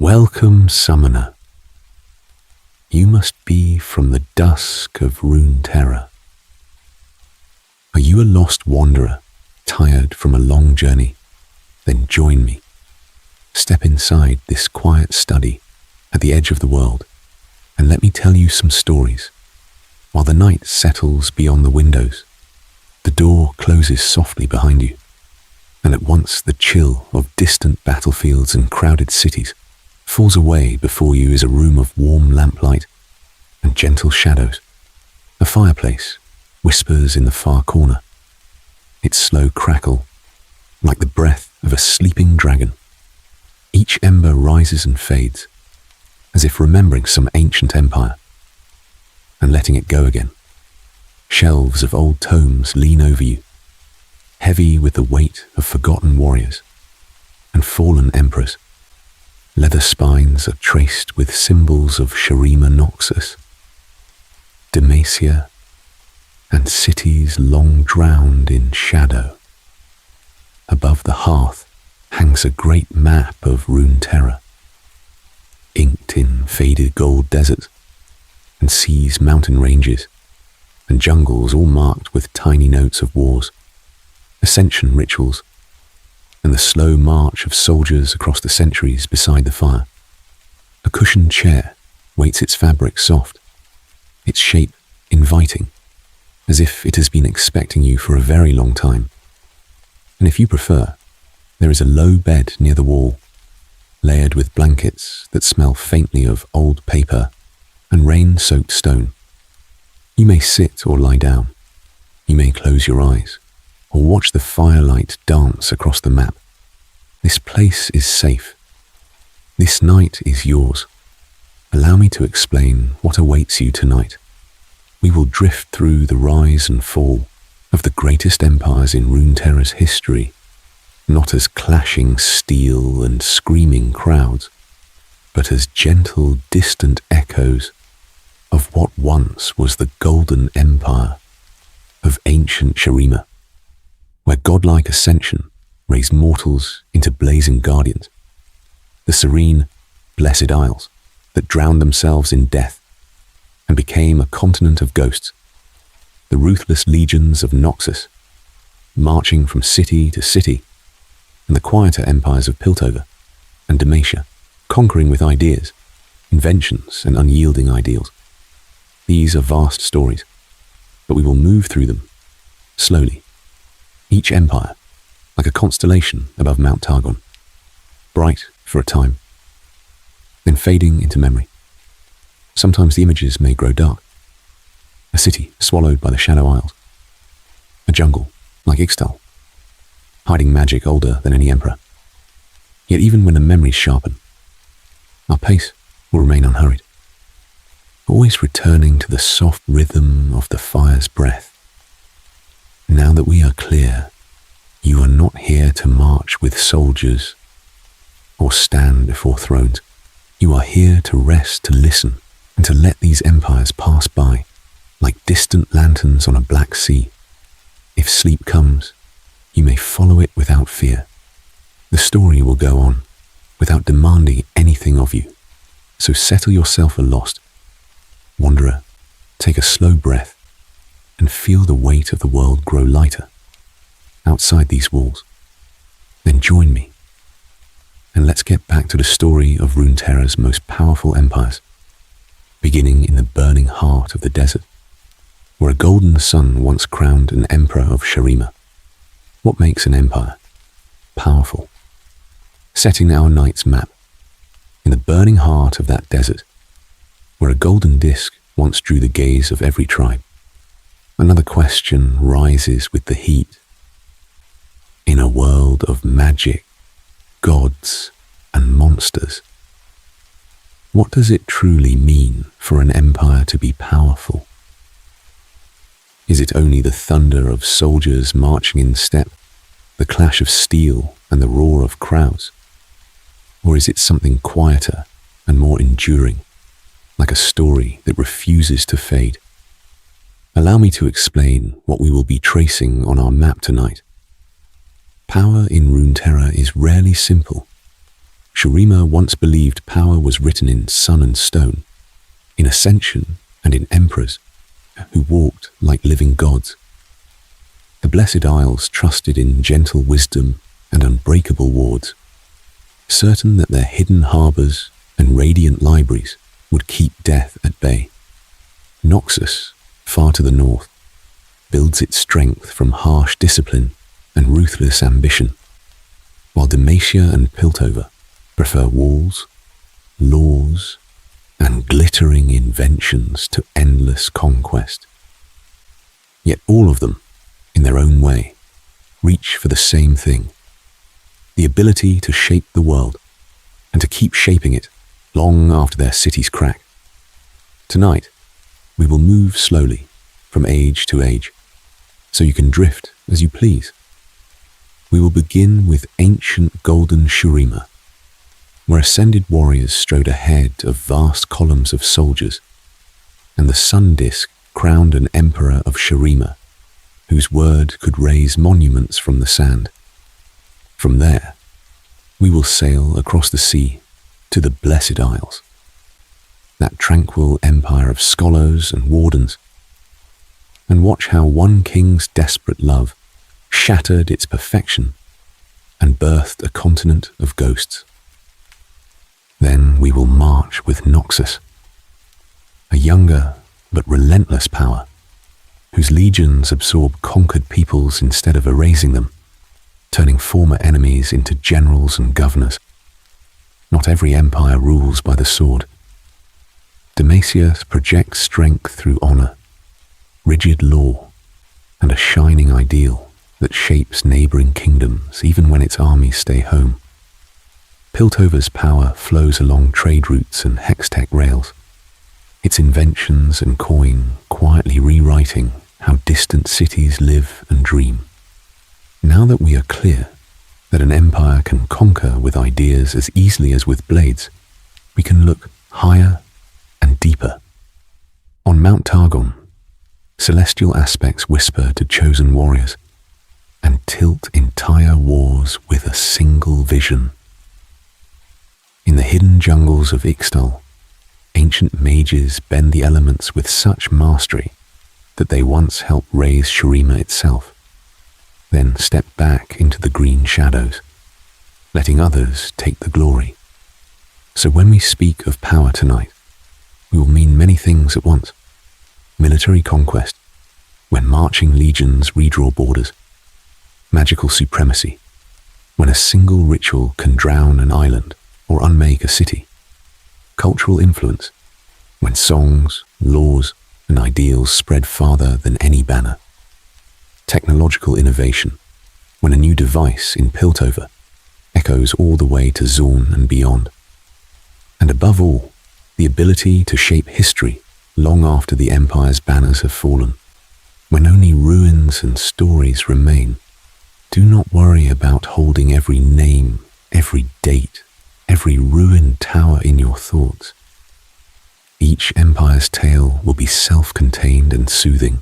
Welcome, summoner. You must be from the dusk of Runeterra. Are you a lost wanderer, tired from a long journey? Then join me. Step inside this quiet study at the edge of the world, and let me tell you some stories. While the night settles beyond the windows, the door closes softly behind you, and at once the chill of distant battlefields and crowded cities falls away. Before you is a room of warm lamplight and gentle shadows. A fireplace whispers in the far corner, its slow crackle like the breath of a sleeping dragon. Each ember rises and fades, as if remembering some ancient empire and letting it go again. Shelves of old tomes lean over you, heavy with the weight of forgotten warriors and fallen emperors. Leather spines are traced with symbols of Shurima, Noxus, Demacia, and cities long drowned in shadow. Above the hearth hangs a great map of Runeterra, inked in faded gold deserts and seas, mountain ranges, and jungles, all marked with tiny notes of wars, ascension rituals, and the slow march of soldiers across the centuries beside the fire. A cushioned chair waits, its fabric soft, its shape inviting, as if it has been expecting you for a very long time. And if you prefer, there is a low bed near the wall, layered with blankets that smell faintly of old paper and rain-soaked stone. You may sit or lie down. You may close your eyes or watch the firelight dance across the map. This place is safe. This night is yours. Allow me to explain what awaits you tonight. We will drift through the rise and fall of the greatest empires in Runeterra's history, not as clashing steel and screaming crowds, but as gentle, distant echoes of what once was the golden empire of ancient Shurima, where godlike ascension raised mortals into blazing guardians, the serene, blessed isles that drowned themselves in death and became a continent of ghosts, the ruthless legions of Noxus, marching from city to city, and the quieter empires of Piltover and Demacia, conquering with ideas, inventions, and unyielding ideals. These are vast stories, but we will move through them slowly. Each empire, like a constellation above Mount Targon, bright for a time, then fading into memory. Sometimes the images may grow dark. A city swallowed by the Shadow Isles. A jungle like Ixtal, hiding magic older than any emperor. Yet even when the memories sharpen, our pace will remain unhurried, always returning to the soft rhythm of the fire's breath. Now that we are clear, you are not here to march with soldiers or stand before thrones. You are here to rest, to listen, and to let these empires pass by like distant lanterns on a black sea. If sleep comes, you may follow it without fear. The story will go on without demanding anything of you. So settle yourself aloft. Wanderer, take a slow breath and feel the weight of the world grow lighter outside these walls. Then join me, and let's get back to the story of Runeterra's most powerful empires, beginning in the burning heart of the desert, where a golden sun once crowned an emperor of Shurima. What makes an empire powerful? Setting our night's map, in the burning heart of that desert, where a golden disk once drew the gaze of every tribe, another question rises with the heat. In a world of magic, gods, and monsters, what does it truly mean for an empire to be powerful? Is it only the thunder of soldiers marching in step, the clash of steel, and the roar of crowds? Or is it something quieter and more enduring, like a story that refuses to fade? Allow me to explain what we will be tracing on our map tonight. Power in Runeterra is rarely simple. Shurima once believed power was written in sun and stone, in ascension and in emperors who walked like living gods. The Blessed Isles trusted in gentle wisdom and unbreakable wards, certain that their hidden harbours and radiant libraries would keep death at bay. Noxus, far to the north, builds its strength from harsh discipline and ruthless ambition, while Demacia and Piltover prefer walls, laws, and glittering inventions to endless conquest. Yet all of them, in their own way, reach for the same thing: the ability to shape the world and to keep shaping it long after their cities crack. Tonight, we will move slowly from age to age, so you can drift as you please. We will begin with ancient golden Shurima, where ascended warriors strode ahead of vast columns of soldiers, and the sun disk crowned an emperor of Shurima, whose word could raise monuments from the sand. From there, we will sail across the sea to the Blessed Isles, that tranquil empire of scholars and wardens, and watch how one king's desperate love shattered its perfection and birthed a continent of ghosts. Then we will march with Noxus, a younger but relentless power, whose legions absorb conquered peoples instead of erasing them, turning former enemies into generals and governors. Not every empire rules by the sword. Demacia projects strength through honor, rigid law, and a shining ideal that shapes neighboring kingdoms even when its armies stay home. Piltover's power flows along trade routes and hextech rails, its inventions and coin quietly rewriting how distant cities live and dream. Now that we are clear that an empire can conquer with ideas as easily as with blades, we can look higher and deeper. On Mount Targon, celestial aspects whisper to chosen warriors and tilt entire wars with a single vision. In the hidden jungles of Ixtal, ancient mages bend the elements with such mastery that they once helped raise Shurima itself, then step back into the green shadows, letting others take the glory. So when we speak of power tonight, we will mean many things at once. Military conquest, when marching legions redraw borders. Magical supremacy, when a single ritual can drown an island or unmake a city. Cultural influence, when songs, laws, and ideals spread farther than any banner. Technological innovation, when a new device in Piltover echoes all the way to Zorn and beyond. And above all, the ability to shape history long after the Empire's banners have fallen. When only ruins and stories remain, do not worry about holding every name, every date, every ruined tower in your thoughts. Each empire's tale will be self-contained and soothing,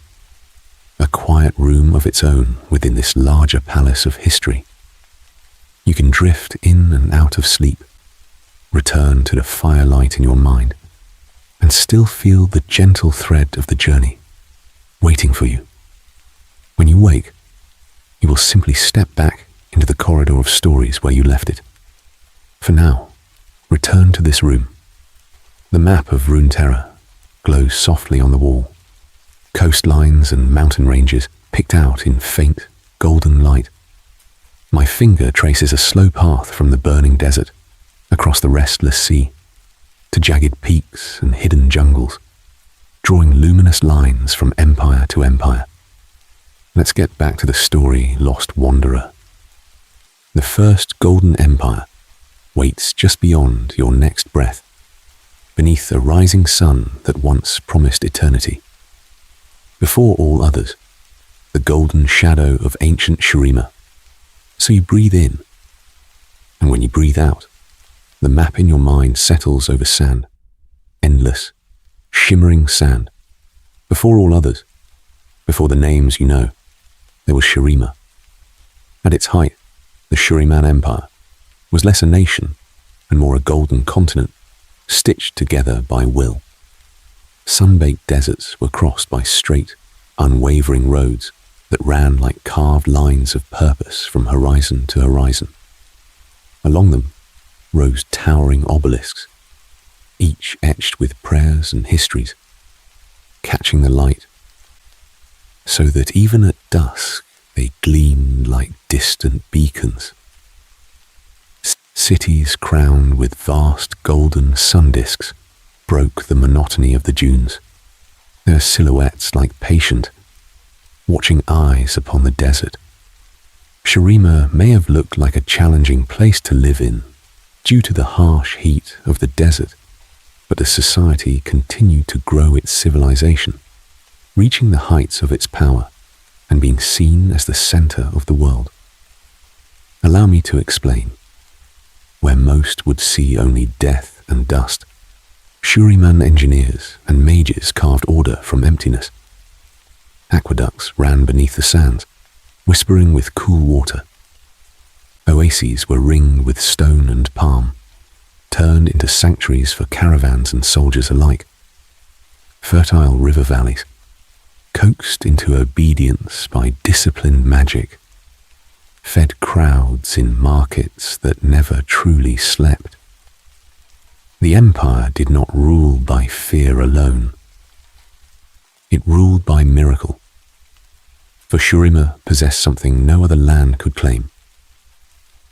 a quiet room of its own within this larger palace of history. You can drift in and out of sleep, return to the firelight in your mind, and still feel the gentle thread of the journey waiting for you. When you wake, you will simply step back into the corridor of stories where you left it. For now, return to this room. The map of Runeterra glows softly on the wall, coastlines and mountain ranges picked out in faint, golden light. My finger traces a slow path from the burning desert, across the restless sea, to jagged peaks and hidden jungles, drawing luminous lines from empire to empire. Let's get back to the story, lost wanderer. The first golden empire waits just beyond your next breath, beneath a rising sun that once promised eternity. Before all others, the golden shadow of ancient Shurima. So you breathe in, and when you breathe out, the map in your mind settles over sand, endless, shimmering sand. Before all others, before the names you know, there was Shurima. At its height, the Shuriman Empire was less a nation and more a golden continent, stitched together by will. Sun-baked deserts were crossed by straight, unwavering roads that ran like carved lines of purpose from horizon to horizon. Along them rose towering obelisks, each etched with prayers and histories, catching the light, so that even at dusk they gleamed like distant beacons. Cities crowned with vast golden sun disks broke the monotony of the dunes, their silhouettes like patient, watching eyes upon the desert. Shurima may have looked like a challenging place to live in due to the harsh heat of the desert, but the society continued to grow its civilization, reaching the heights of its power and being seen as the center of the world. Allow me to explain. Where most would see only death and dust, Shuriman engineers and mages carved order from emptiness. Aqueducts ran beneath the sands, whispering with cool water. Oases were ringed with stone and palm, turned into sanctuaries for caravans and soldiers alike. Fertile river valleys, coaxed into obedience by disciplined magic, fed crowds in markets that never truly slept. The empire did not rule by fear alone. It ruled by miracle. For Shurima possessed something no other land could claim: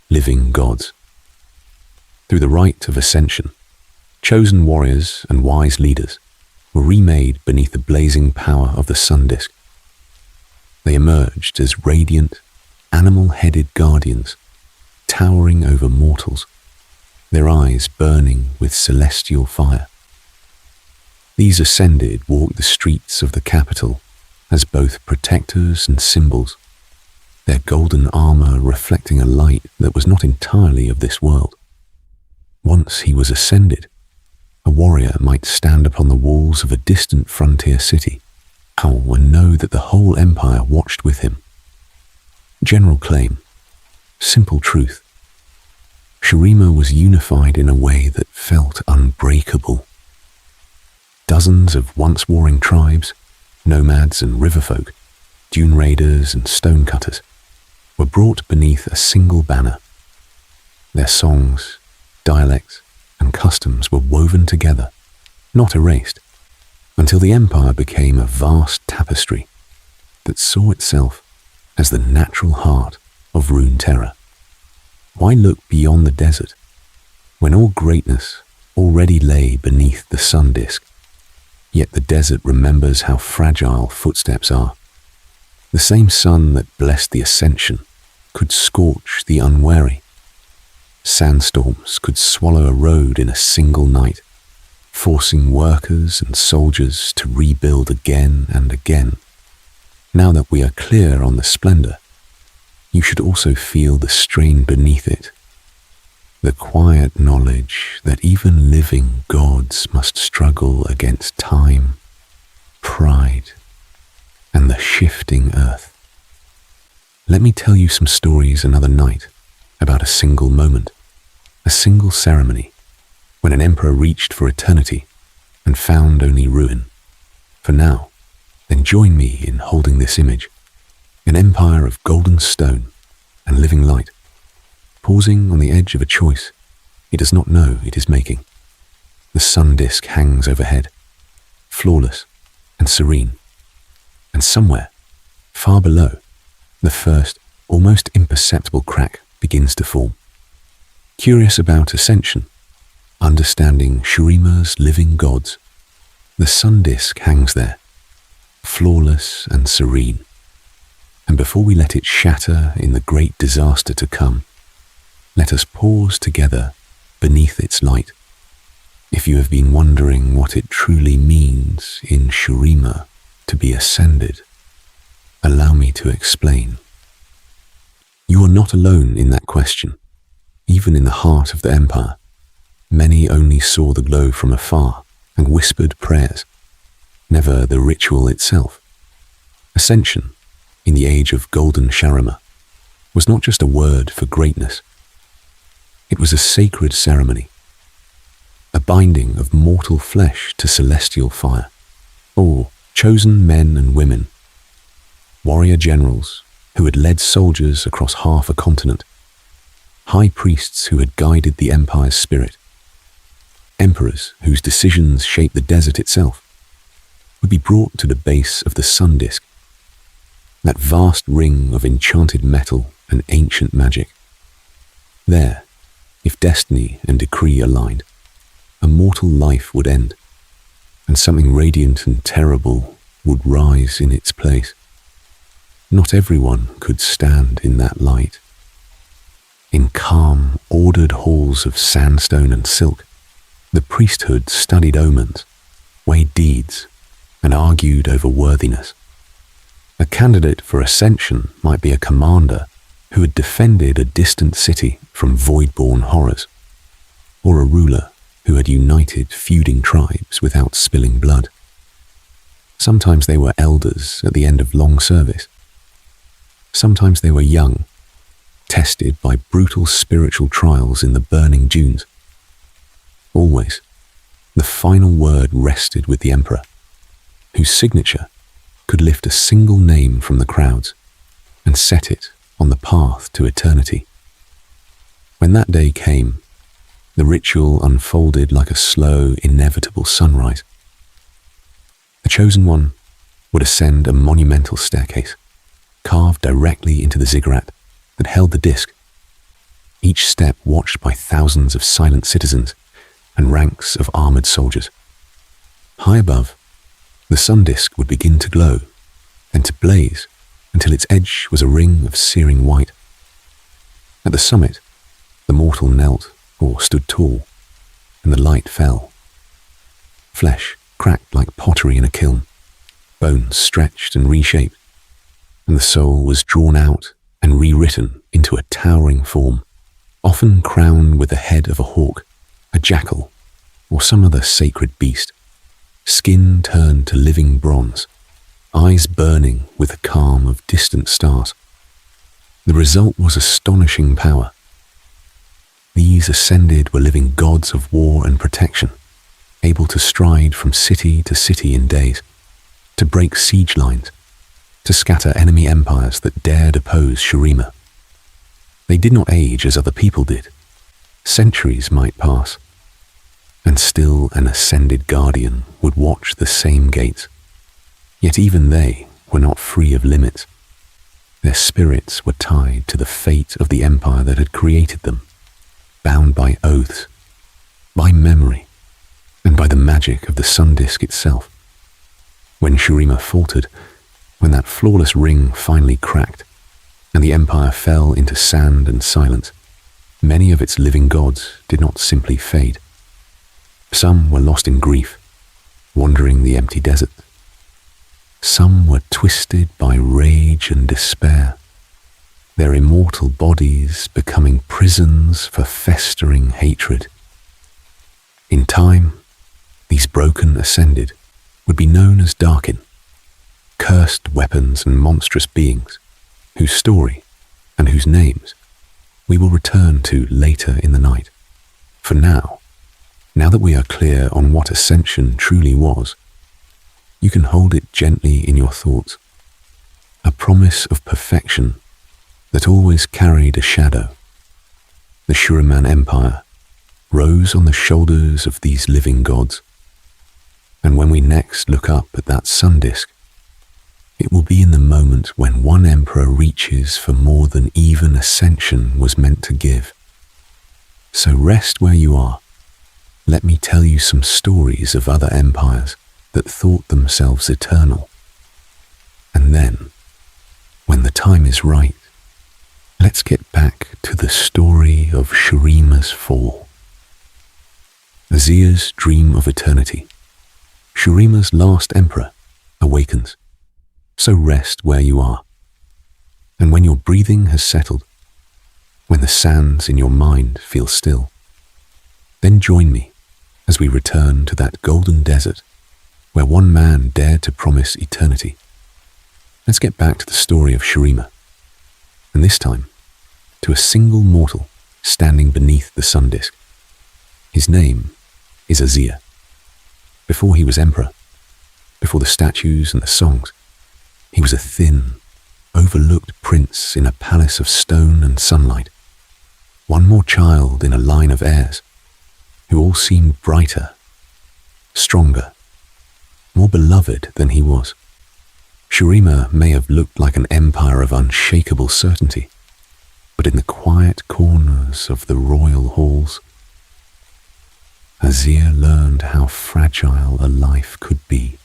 living gods. Through the rite of ascension, chosen warriors and wise leaders were remade beneath the blazing power of the sun disk. They emerged as radiant, animal-headed guardians, towering over mortals, their eyes burning with celestial fire. These ascended walked the streets of the capital as both protectors and symbols, their golden armor reflecting a light that was not entirely of this world. Once he was ascended, a warrior might stand upon the walls of a distant frontier city, and know that the whole empire watched with him. General claim, simple truth. Shurima was unified in a way that felt unbreakable. Dozens of once warring tribes, nomads and riverfolk, dune raiders and stonecutters, were brought beneath a single banner. Their songs, dialects, and customs were woven together, not erased, until the empire became a vast tapestry that saw itself as the natural heart of Runeterra. Why look beyond the desert when all greatness already lay beneath the sun disk? Yet the desert remembers how fragile footsteps are. The same sun that blessed the ascension could scorch the unwary. Sandstorms could swallow a road in a single night, forcing workers and soldiers to rebuild again and again. Now that we are clear on the splendor, you should also feel the strain beneath it, the quiet knowledge that even living gods must struggle against time, pride, and the shifting earth. Let me tell you some stories another night about a single moment, a single ceremony, when an emperor reached for eternity and found only ruin. For now, then join me in holding this image, an empire of golden stone and living light, pausing on the edge of a choice it does not know it is making. The sun disk hangs overhead, flawless and serene, and somewhere, far below, the first, almost imperceptible crack begins to form. Curious about ascension, understanding Shurima's living gods, the sun disk hangs there, flawless and serene. And before we let it shatter in the great disaster to come, let us pause together beneath its light. If you have been wondering what it truly means in Shurima to be ascended, allow me to explain. You are not alone in that question. Even in the heart of the empire, many only saw the glow from afar and whispered prayers, never the ritual itself. Ascension, in the age of golden Shurima, was not just a word for greatness. It was a sacred ceremony, a binding of mortal flesh to celestial fire. All chosen men and women, warrior generals who had led soldiers across half a continent, high priests who had guided the empire's spirit, emperors whose decisions shaped the desert itself, would be brought to the base of the sun disk, that vast ring of enchanted metal and ancient magic. There, if destiny and decree aligned, a mortal life would end, and something radiant and terrible would rise in its place. Not everyone could stand in that light. In calm, ordered halls of sandstone and silk, the priesthood studied omens, weighed deeds, and argued over worthiness. A candidate for ascension might be a commander who had defended a distant city from void-born horrors, or a ruler who had united feuding tribes without spilling blood. Sometimes they were elders at the end of long service. Sometimes they were young, tested by brutal spiritual trials in the burning dunes. Always, the final word rested with the emperor, whose signature could lift a single name from the crowds and set it on the path to eternity. When that day came, the ritual unfolded like a slow, inevitable sunrise. The chosen one would ascend a monumental staircase, carved directly into the ziggurat that held the disc, each step watched by thousands of silent citizens and ranks of armored soldiers. High above, the sun disk would begin to glow, then to blaze until its edge was a ring of searing white. At the summit, the mortal knelt or stood tall, and the light fell. Flesh cracked like pottery in a kiln, bones stretched and reshaped, and the soul was drawn out and rewritten into a towering form, often crowned with the head of a hawk, a jackal, or some other sacred beast. Skin turned to living bronze, eyes burning with the calm of distant stars. The result was astonishing power. These ascended were living gods of war and protection, able to stride from city to city in days, to break siege lines, to scatter enemy empires that dared oppose Shurima. They did not age as other people did. Centuries might pass, and still an ascended guardian would watch the same gates. Yet even they were not free of limits. Their spirits were tied to the fate of the empire that had created them, bound by oaths, by memory, and by the magic of the sun disk itself. When Shurima faltered, when that flawless ring finally cracked, and the empire fell into sand and silence, many of its living gods did not simply fade. Some were lost in grief, wandering the empty desert. Some were twisted by rage and despair, their immortal bodies becoming prisons for festering hatred. In time, these broken ascended would be known as Darkin, cursed weapons and monstrous beings, whose story and whose names we will return to later in the night. For now that we are clear on what ascension truly was, you can hold it gently in your thoughts, a promise of perfection that always carried a shadow. The Shuriman Empire rose on the shoulders of these living gods, and when we next look up at that sun disk, it will be in the moment when one emperor reaches for more than even ascension was meant to give. So rest where you are. Let me tell you some stories of other empires that thought themselves eternal. And then, when the time is right, let's get back to the story of Shurima's fall. Azia's dream of eternity. Shurima's last emperor awakens. So rest where you are. And when your breathing has settled, when the sands in your mind feel still, then join me as we return to that golden desert where one man dared to promise eternity. Let's get back to the story of Shurima, and this time to a single mortal standing beneath the sun disk. His name is Azir. Before he was emperor, before the statues and the songs, he was a thin, overlooked prince in a palace of stone and sunlight. One more child in a line of heirs, who all seemed brighter, stronger, more beloved than he was. Shurima may have looked like an empire of unshakable certainty, but in the quiet corners of the royal halls, Azir learned how fragile a life could be.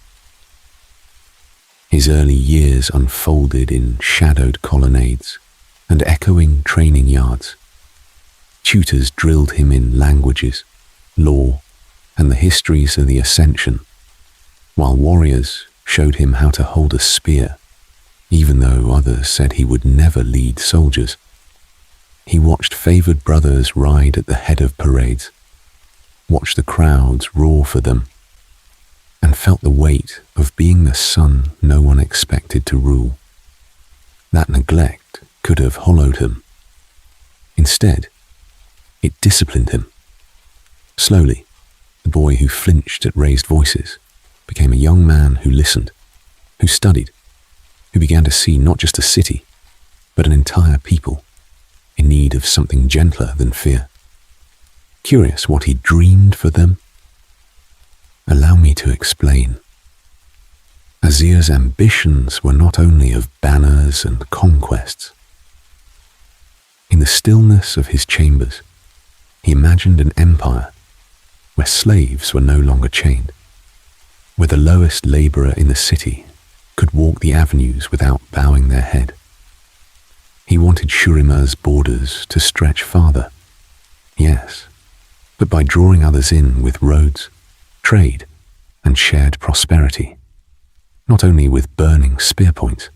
His early years unfolded in shadowed colonnades and echoing training yards. Tutors drilled him in languages, law, and the histories of the Ascension, while warriors showed him how to hold a spear, even though others said he would never lead soldiers. He watched favored brothers ride at the head of parades, watched the crowds roar for them, and felt the weight of being the son no one expected to rule. That neglect could have hollowed him. Instead, it disciplined him. Slowly, the boy who flinched at raised voices became a young man who listened, who studied, who began to see not just a city, but an entire people in need of something gentler than fear. Curious what he dreamed for them? Allow me to explain. Azir's ambitions were not only of banners and conquests. In the stillness of his chambers, he imagined an empire where slaves were no longer chained, where the lowest laborer in the city could walk the avenues without bowing their head. He wanted Shurima's borders to stretch farther, yes, but by drawing others in with roads, trade, and shared prosperity, not only with burning spear points.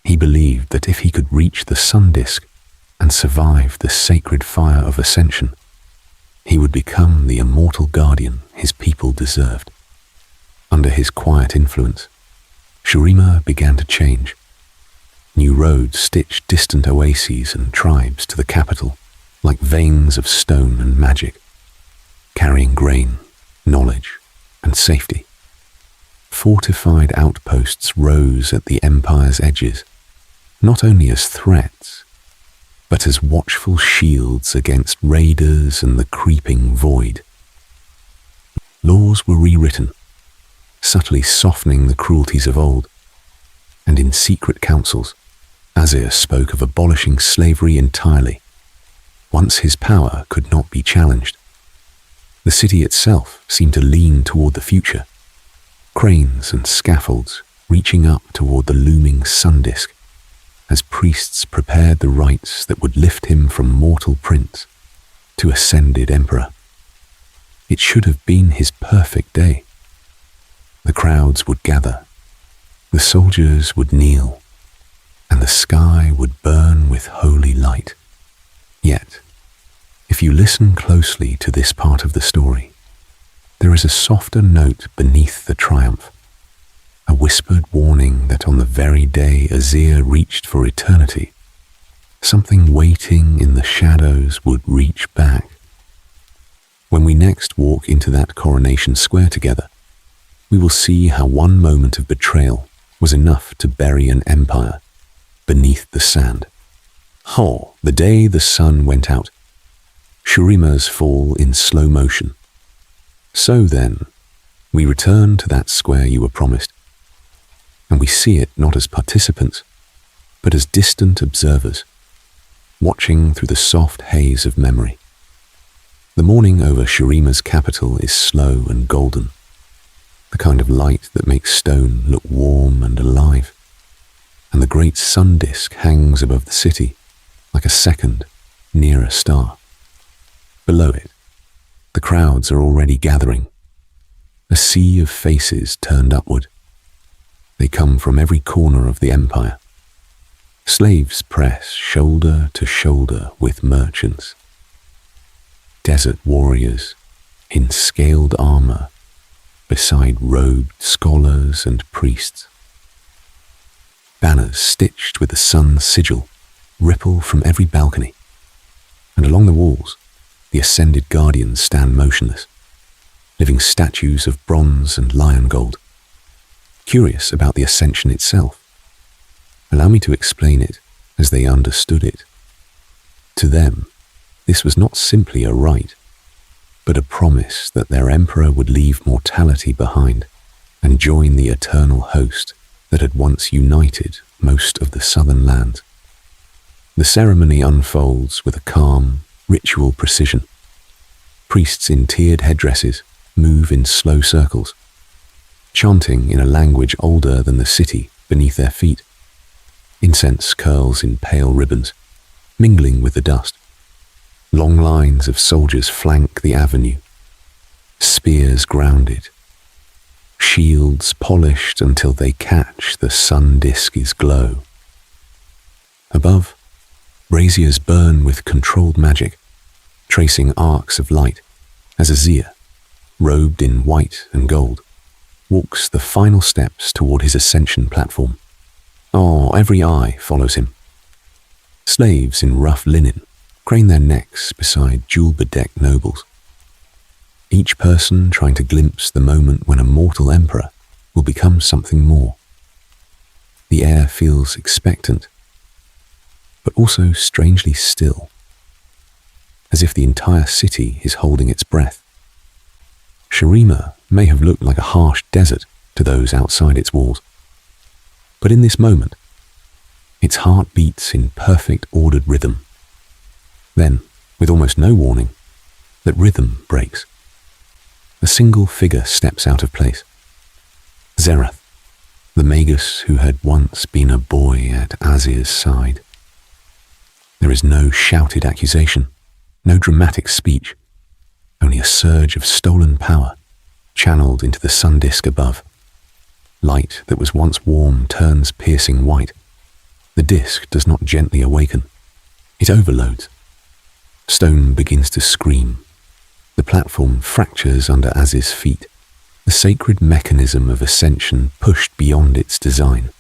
He believed that if he could reach the sun disk and survive the sacred fire of ascension, he would become the immortal guardian his people deserved. Under his quiet influence, Shurima began to change. New roads stitched distant oases and tribes to the capital like veins of stone and magic, carrying grain, knowledge, and safety. Fortified outposts rose at the empire's edges, not only as threats, but as watchful shields against raiders and the creeping void. Laws were rewritten, subtly softening the cruelties of old, and in secret councils, Azir spoke of abolishing slavery entirely, once his power could not be challenged. The city itself seemed to lean toward the future, cranes and scaffolds reaching up toward the looming sun disk, as priests prepared the rites that would lift him from mortal prince to ascended emperor. It should have been his perfect day. The crowds would gather, the soldiers would kneel, and the sky would burn with holy light. Yet, if you listen closely to this part of the story, there is a softer note beneath the triumph, a whispered warning that on the very day Azir reached for eternity, something waiting in the shadows would reach back. When we next walk into that coronation square together, we will see how one moment of betrayal was enough to bury an empire beneath the sand. The day the sun went out, Shurima's fall in slow motion. So then, we return to that square you were promised, and we see it not as participants, but as distant observers, watching through the soft haze of memory. The morning over Shurima's capital is slow and golden, the kind of light that makes stone look warm and alive, and the great sun disk hangs above the city like a second, nearer star. Below it, the crowds are already gathering, a sea of faces turned upward. They come from every corner of the empire. Slaves press shoulder to shoulder with merchants. Desert warriors in scaled armor beside robed scholars and priests. Banners stitched with the sun's sigil ripple from every balcony. and along the walls, the ascended guardians stand motionless, living statues of bronze and lion gold. Curious about the ascension itself, allow me to explain it as they understood it. To them, this was not simply a rite, but a promise that their emperor would leave mortality behind and join the eternal host that had once united most of the southern lands. The ceremony unfolds with a calm, ritual precision. Priests in tiered headdresses move in slow circles, chanting in a language older than the city beneath their feet. Incense curls in pale ribbons, mingling with the dust. Long lines of soldiers flank the avenue, spears grounded, shields polished until they catch the sun disk's glow. Above, braziers burn with controlled magic, tracing arcs of light as Azir, robed in white and gold, walks the final steps toward his ascension platform. Oh, every eye follows him. Slaves in rough linen crane their necks beside jewel-bedecked nobles, each person trying to glimpse the moment when a mortal emperor will become something more. The air feels expectant, but also strangely still, as if the entire city is holding its breath. Shurima may have looked like a harsh desert to those outside its walls, but in this moment, its heart beats in perfect ordered rhythm. Then, with almost no warning, that rhythm breaks. A single figure steps out of place. Zerath, the magus who had once been a boy at Azir's side. There is no shouted accusation, no dramatic speech, only a surge of stolen power channeled into the sun disk above. Light that was once warm turns piercing white. The disk does not gently awaken. It overloads. Stone begins to scream. The platform fractures under Az's feet, the sacred mechanism of ascension pushed beyond its design.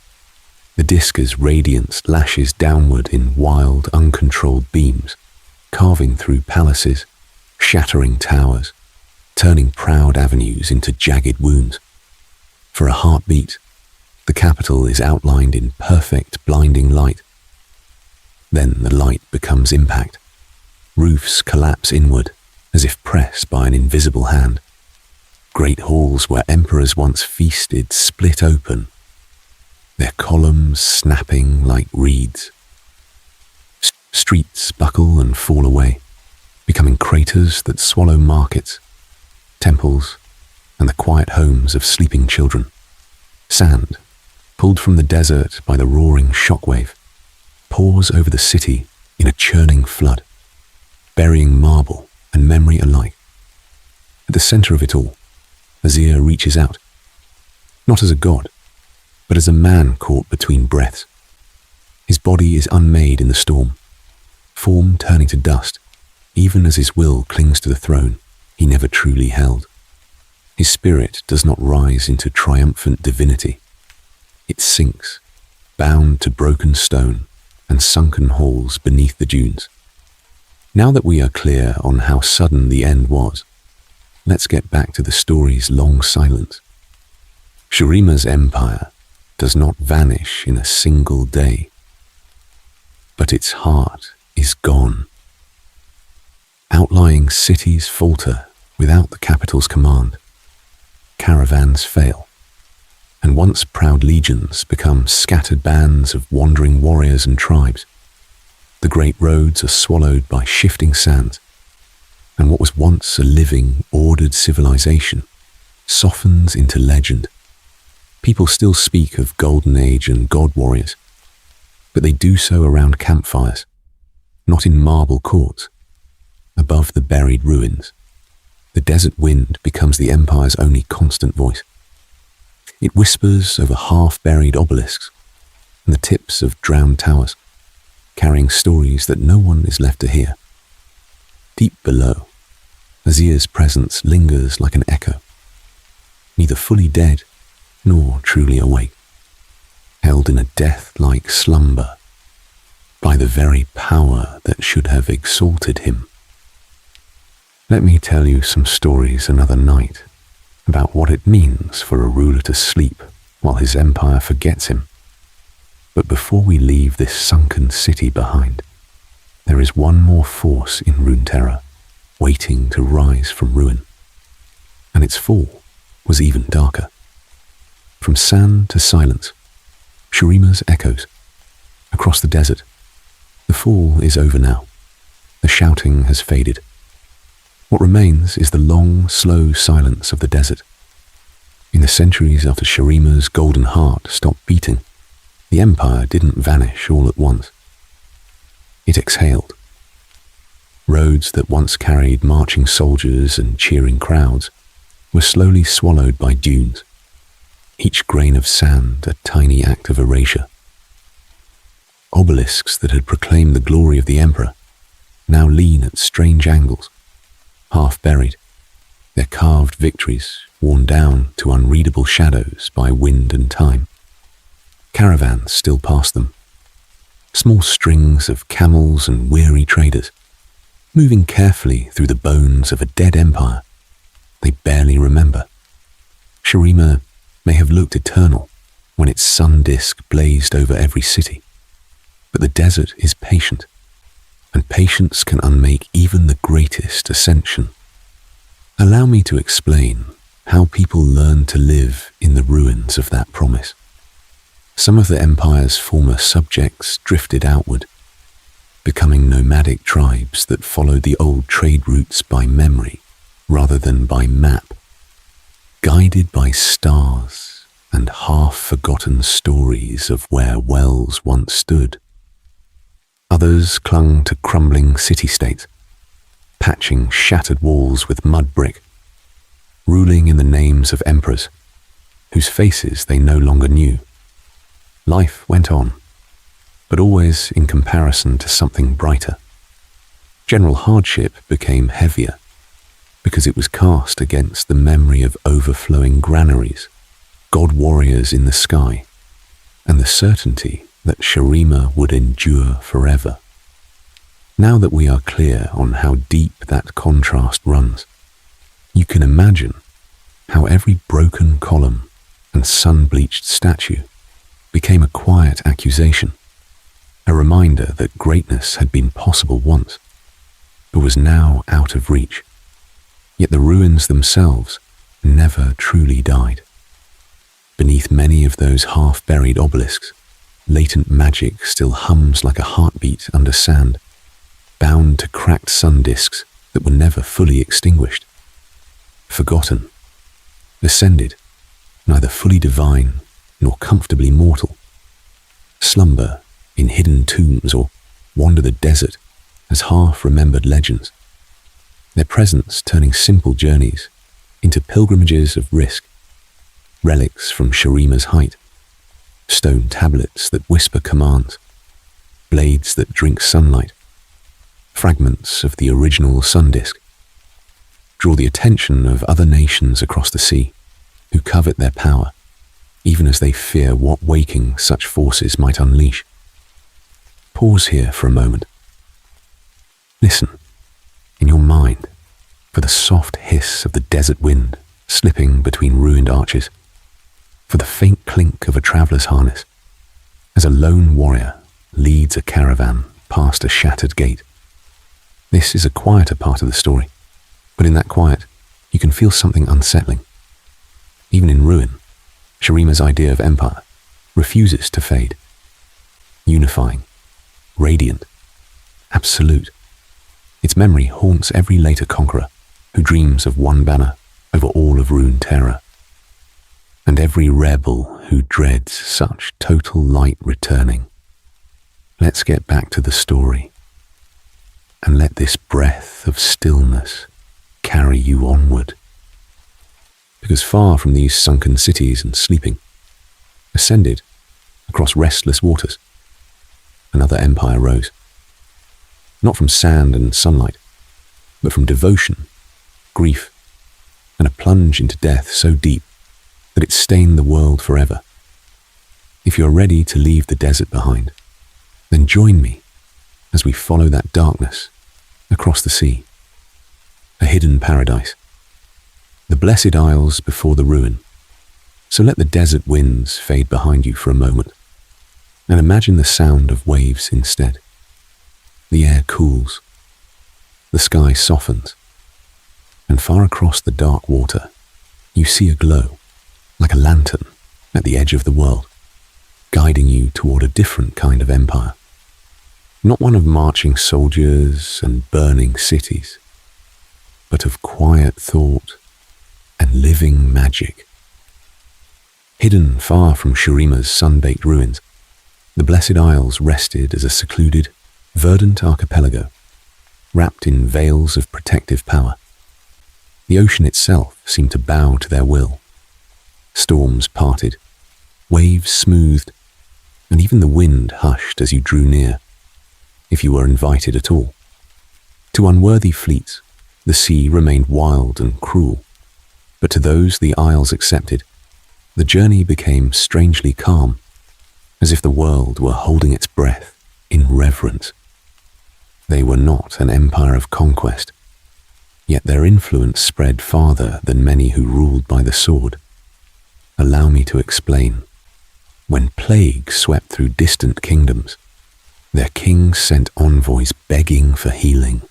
The disk's radiance lashes downward in wild, uncontrolled beams, carving through palaces, shattering towers, turning proud avenues into jagged wounds. For a heartbeat, the capital is outlined in perfect, blinding light. Then the light becomes impact. Roofs collapse inward, as if pressed by an invisible hand. Great halls where emperors once feasted split open, their columns snapping like reeds. Streets buckle and fall away, becoming craters that swallow markets, temples, and the quiet homes of sleeping children. Sand, pulled from the desert by the roaring shockwave, pours over the city in a churning flood, burying marble and memory alike. At the center of it all, Azir reaches out, not as a god, but as a man caught between breaths. His body is unmade in the storm, form turning to dust, even as his will clings to the throne he never truly held. His spirit does not rise into triumphant divinity. It sinks, bound to broken stone and sunken halls beneath the dunes. Now that we are clear on how sudden the end was, let's get back to the story's long silence. Shurima's empire does not vanish in a single day, but its heart is gone. Outlying cities falter without the capital's command. Caravans fail, and once proud legions become scattered bands of wandering warriors and tribes. The great roads are swallowed by shifting sands, and what was once a living, ordered civilization softens into legend. People still speak of Golden Age and God warriors, but they do so around campfires, not in marble courts. Above the buried ruins, the desert wind becomes the empire's only constant voice. It whispers over half-buried obelisks and the tips of drowned towers, carrying stories that no one is left to hear. Deep below, Azir's presence lingers like an echo, neither fully dead nor truly awake, held in a death-like slumber. by the very power that should have exalted him. Let me tell you some stories another night about what it means for a ruler to sleep while his empire forgets him. But before we leave this sunken city behind, there is one more force in Runeterra waiting to rise from ruin. And its fall was even darker. From sand to silence, Shurima's echoes. Across the desert, the fall is over now. The shouting has faded. What remains is the long, slow silence of the desert. In the centuries after Shurima's golden heart stopped beating, the empire didn't vanish all at once. It exhaled. Roads that once carried marching soldiers and cheering crowds were slowly swallowed by dunes, each grain of sand a tiny act of erasure. Obelisks that had proclaimed the glory of the emperor now lean at strange angles, half buried, their carved victories worn down to unreadable shadows by wind and time. Caravans still pass them, small strings of camels and weary traders, moving carefully through the bones of a dead empire they barely remember. Shurima may have looked eternal when its sun disk blazed over every city, but the desert is patient, and patience can unmake even the greatest ascension. Allow me to explain how people learned to live in the ruins of that promise. Some of the empire's former subjects drifted outward, becoming nomadic tribes that followed the old trade routes by memory rather than by map, guided by stars and half-forgotten stories of where wells once stood. Others clung to crumbling city-states, patching shattered walls with mud brick, ruling in the names of emperors, whose faces they no longer knew. Life went on, but always in comparison to something brighter. General hardship became heavier, because it was cast against the memory of overflowing granaries, god warriors in the sky, and the certainty that Shurima would endure forever. Now that we are clear on how deep that contrast runs, you can imagine how every broken column and sun-bleached statue became a quiet accusation, a reminder that greatness had been possible once, but was now out of reach. Yet the ruins themselves never truly died. Beneath many of those half-buried obelisks, latent magic still hums like a heartbeat under sand, bound to cracked sun disks that were never fully extinguished. Forgotten, ascended, neither fully divine nor comfortably mortal. Slumber in hidden tombs or wander the desert as half-remembered legends, their presence turning simple journeys into pilgrimages of risk, relics from Shurima's height, stone tablets that whisper commands, blades that drink sunlight, fragments of the original sun disk, draw the attention of other nations across the sea who covet their power, even as they fear what waking such forces might unleash. Pause here for a moment. Listen, in your mind, for the soft hiss of the desert wind slipping between ruined arches, for the faint clink of a traveller's harness, as a lone warrior leads a caravan past a shattered gate. This is a quieter part of the story, but in that quiet, you can feel something unsettling. Even in ruin, Shurima's idea of empire refuses to fade. Unifying, radiant, absolute. Its memory haunts every later conqueror who dreams of one banner over all of Runeterra, and every rebel who dreads such total light returning. Let's get back to the story, and let this breath of stillness carry you onward. Because far from these sunken cities and sleeping, ascended across restless waters, another empire rose. Not from sand and sunlight, but from devotion, grief, and a plunge into death so deep that it stained the world forever. If you're ready to leave the desert behind, then join me as we follow that darkness across the sea. A hidden paradise. The Blessed Isles before the ruin. So let the desert winds fade behind you for a moment, and imagine the sound of waves instead. The air cools, the sky softens, and far across the dark water, you see a glow, like a lantern at the edge of the world, guiding you toward a different kind of empire. Not one of marching soldiers and burning cities, but of quiet thought and living magic. Hidden far from Shurima's sun-baked ruins, the Blessed Isles rested as a secluded, verdant archipelago, wrapped in veils of protective power. The ocean itself seemed to bow to their will. Storms parted, waves smoothed, and even the wind hushed as you drew near, if you were invited at all. To unworthy fleets, the sea remained wild and cruel, but to those the Isles accepted, the journey became strangely calm, as if the world were holding its breath in reverence. They were not an empire of conquest, yet their influence spread farther than many who ruled by the sword. Allow me to explain. When plague swept through distant kingdoms, their kings sent envoys begging for healing.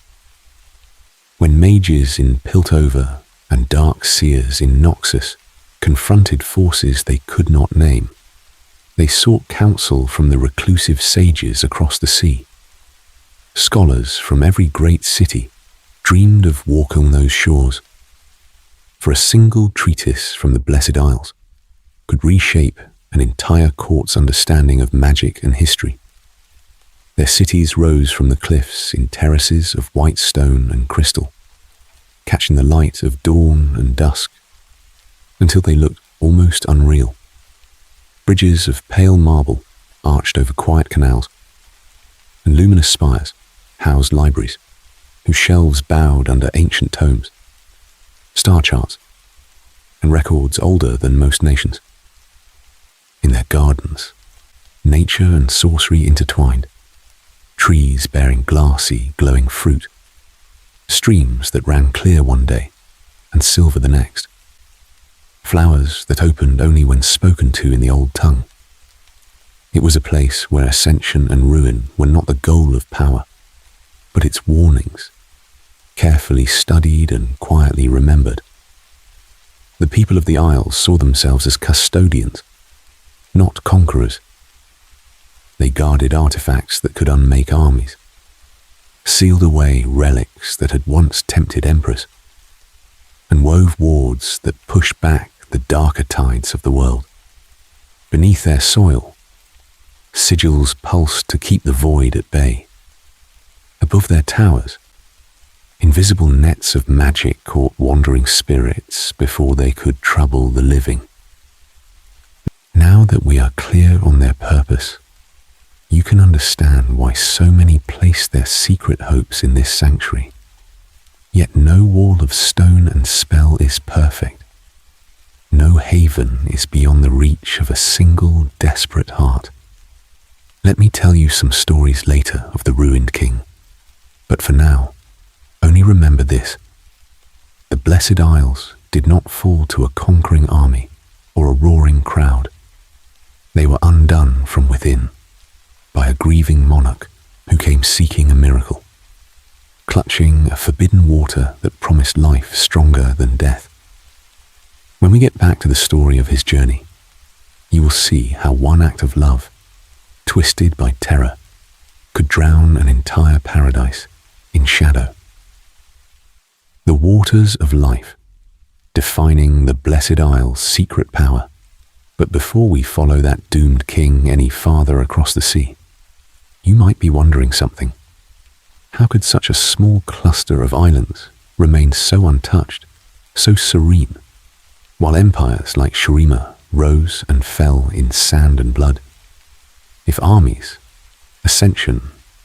When mages in Piltover and dark seers in Noxus confronted forces they could not name, they sought counsel from the reclusive sages across the sea. Scholars from every great city dreamed of walking those shores, for a single treatise from the Blessed Isles could reshape an entire court's understanding of magic and history. Their cities rose from the cliffs in terraces of white stone and crystal, catching the light of dawn and dusk, until they looked almost unreal. Bridges of pale marble arched over quiet canals, and luminous spires housed libraries, whose shelves bowed under ancient tomes, star charts, and records older than most nations. In their gardens, nature and sorcery intertwined, trees bearing glassy, glowing fruit, streams that ran clear one day and silver the next, flowers that opened only when spoken to in the old tongue. It was a place where ascension and ruin were not the goal of power, but its warnings, carefully studied and quietly remembered. The people of the Isles saw themselves as custodians, not conquerors. They guarded artifacts that could unmake armies, sealed away relics that had once tempted emperors, and wove wards that pushed back the darker tides of the world. Beneath their soil, sigils pulsed to keep the void at bay. Above their towers, invisible nets of magic caught wandering spirits before they could trouble the living. Now that we are clear on their purpose, you can understand why so many place their secret hopes in this sanctuary. Yet no wall of stone and spell is perfect. No haven is beyond the reach of a single desperate heart. Let me tell you some stories later of the ruined king, but for now, only remember this. The Blessed Isles did not fall to a conquering army or a roaring crowd. They were undone from within by a grieving monarch who came seeking a miracle, clutching a forbidden water that promised life stronger than death. When we get back to the story of his journey, you will see how one act of love, twisted by terror, could drown an entire paradise in shadow. The waters of life, defining the Blessed Isle's secret power. But before we follow that doomed king any farther across the sea, you might be wondering something. How could such a small cluster of islands remain so untouched, so serene, while empires like Shurima rose and fell in sand and blood? If armies, ascension,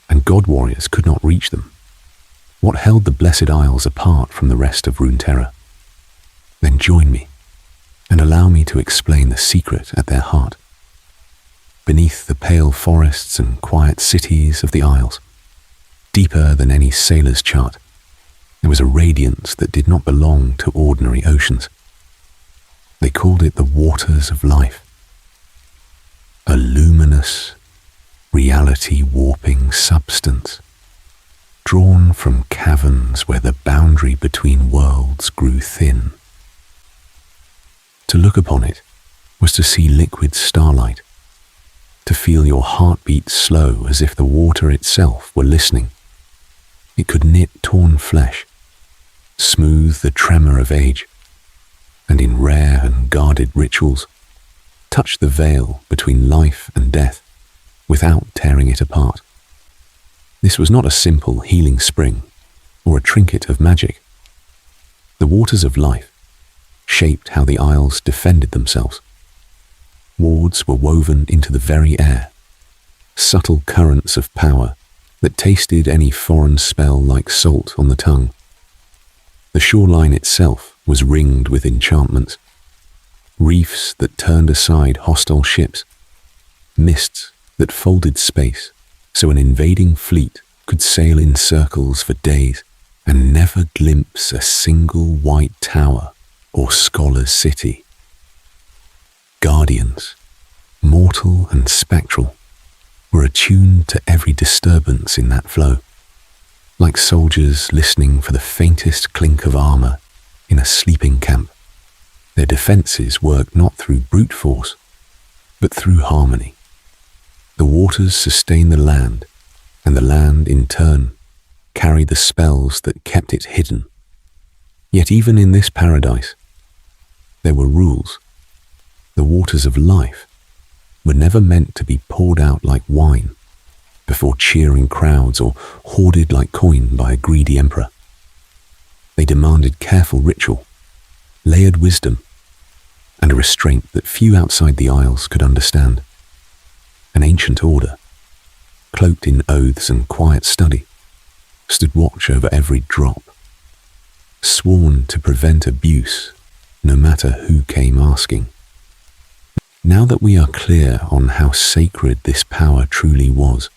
and god warriors could not reach them, what held the Blessed Isles apart from the rest of Runeterra? Then join me and allow me to explain the secret at their heart. Beneath the pale forests and quiet cities of the Isles, Deeper than any sailor's chart, there was a radiance that did not belong to ordinary oceans. They called it the waters of life. A luminous, reality-warping substance, drawn from caverns where the boundary between worlds grew thin. To look upon it was to see liquid starlight, to feel your heartbeat slow as if the water itself were listening. It could knit torn flesh, smooth the tremor of age, and in rare and guarded rituals, touch the veil between life and death without tearing it apart. This was not a simple healing spring or a trinket of magic. The waters of life shaped how the isles defended themselves. Wards were woven into the very air, subtle currents of power that tasted any foreign spell like salt on the tongue. The shoreline itself was ringed with enchantments, reefs that turned aside hostile ships, mists that folded space so an invading fleet could sail in circles for days and never glimpse a single white tower or scholar's city. Guardians, mortal and spectral, were attuned to every disturbance in that flow, like soldiers listening for the faintest clink of armor in a sleeping camp. Their defenses worked not through brute force, but through harmony. The waters sustained the land, and the land, in turn, carried the spells that kept it hidden. Yet even in this paradise, there were rules. The waters of life were never meant to be poured out like wine before cheering crowds or hoarded like coin by a greedy emperor. They demanded careful ritual, layered wisdom, and a restraint that few outside the Isles could understand. An ancient order, cloaked in oaths and quiet study, stood watch over every drop, sworn to prevent abuse no matter who came asking. Now that we are clear on how sacred this power truly was,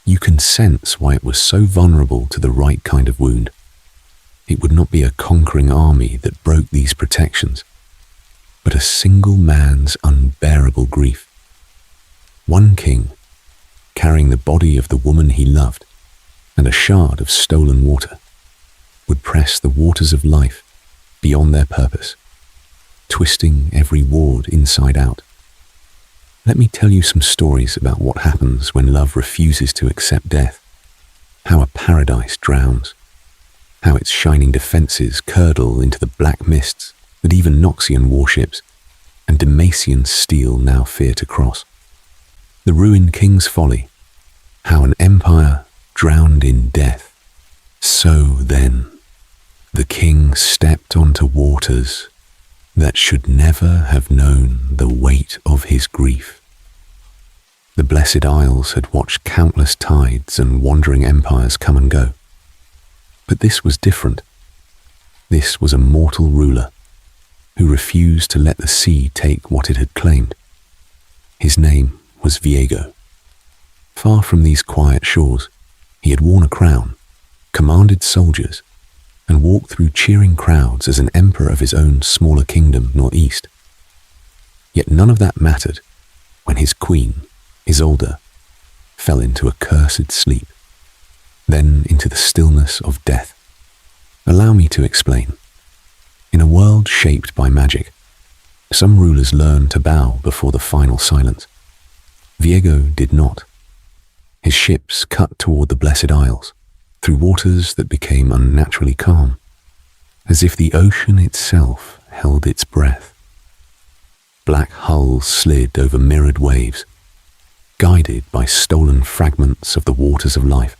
you can sense why it was so vulnerable to the right kind of wound. It would not be a conquering army that broke these protections, but a single man's unbearable grief. One king, carrying the body of the woman he loved and a shard of stolen water, would press the waters of life beyond their purpose, twisting every ward inside out. Let me tell you some stories about what happens when love refuses to accept death, how a paradise drowns, how its shining defenses curdle into the black mists that even Noxian warships and Demacian steel now fear to cross. The ruined king's folly, how an empire drowned in death. So then, the king stepped onto waters that should never have known the weight of his grief. The Blessed Isles had watched countless tides and wandering empires come and go. But this was different. This was a mortal ruler who refused to let the sea take what it had claimed. His name was Viego. Far from these quiet shores, he had worn a crown, commanded soldiers, and walked through cheering crowds as an emperor of his own smaller kingdom northeast. Yet none of that mattered when his queen, Isolde, fell into a cursed sleep, then into the stillness of death. Allow me to explain. In a world shaped by magic, some rulers learn to bow before the final silence. Viego did not. His ships cut toward the Blessed Isles, through waters that became unnaturally calm, as if the ocean itself held its breath. Black hulls slid over mirrored waves, guided by stolen fragments of the waters of life,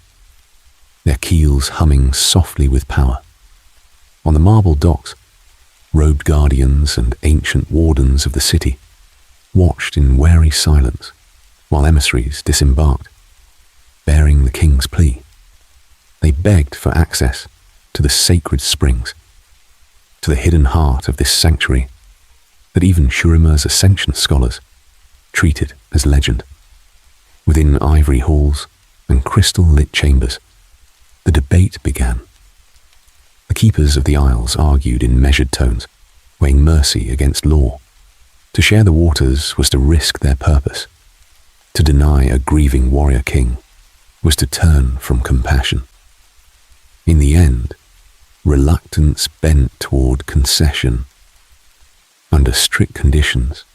their keels humming softly with power. On the marble docks, robed guardians and ancient wardens of the city watched in wary silence while emissaries disembarked, bearing the king's plea. They begged for access to the sacred springs, to the hidden heart of this sanctuary that even Shurima's ascension scholars treated as legend. Within ivory halls and crystal-lit chambers, the debate began. The keepers of the isles argued in measured tones, weighing mercy against law. To share the waters was to risk their purpose. To deny a grieving warrior king was to turn from compassion. In the end, reluctance bent toward concession. Under strict conditions,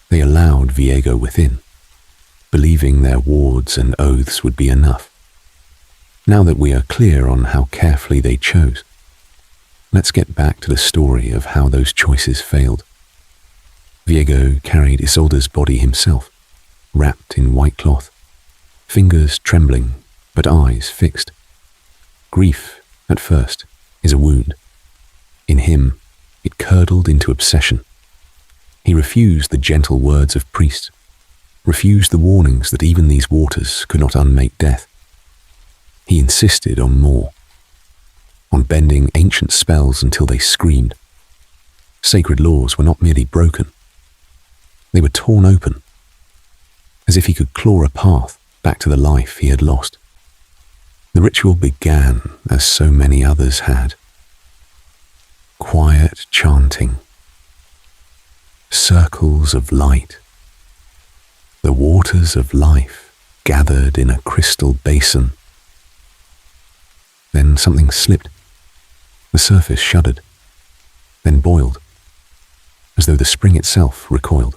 they allowed Viego within, believing their wards and oaths would be enough. Now that we are clear on how carefully they chose, let's get back to the story of how those choices failed. Viego carried Isolde's body himself, wrapped in white cloth, fingers trembling, but eyes fixed. Grief, at first, is a wound. In him, it curdled into obsession. He refused the gentle words of priests, refused the warnings that even these waters could not unmake death. He insisted on more, on bending ancient spells until they screamed. Sacred laws were not merely broken. They were torn open, as if he could claw a path back to the life he had lost. The ritual began as so many others had. Quiet chanting, circles of light, the waters of life gathered in a crystal basin. Then something slipped. The surface shuddered, then boiled, as though the spring itself recoiled.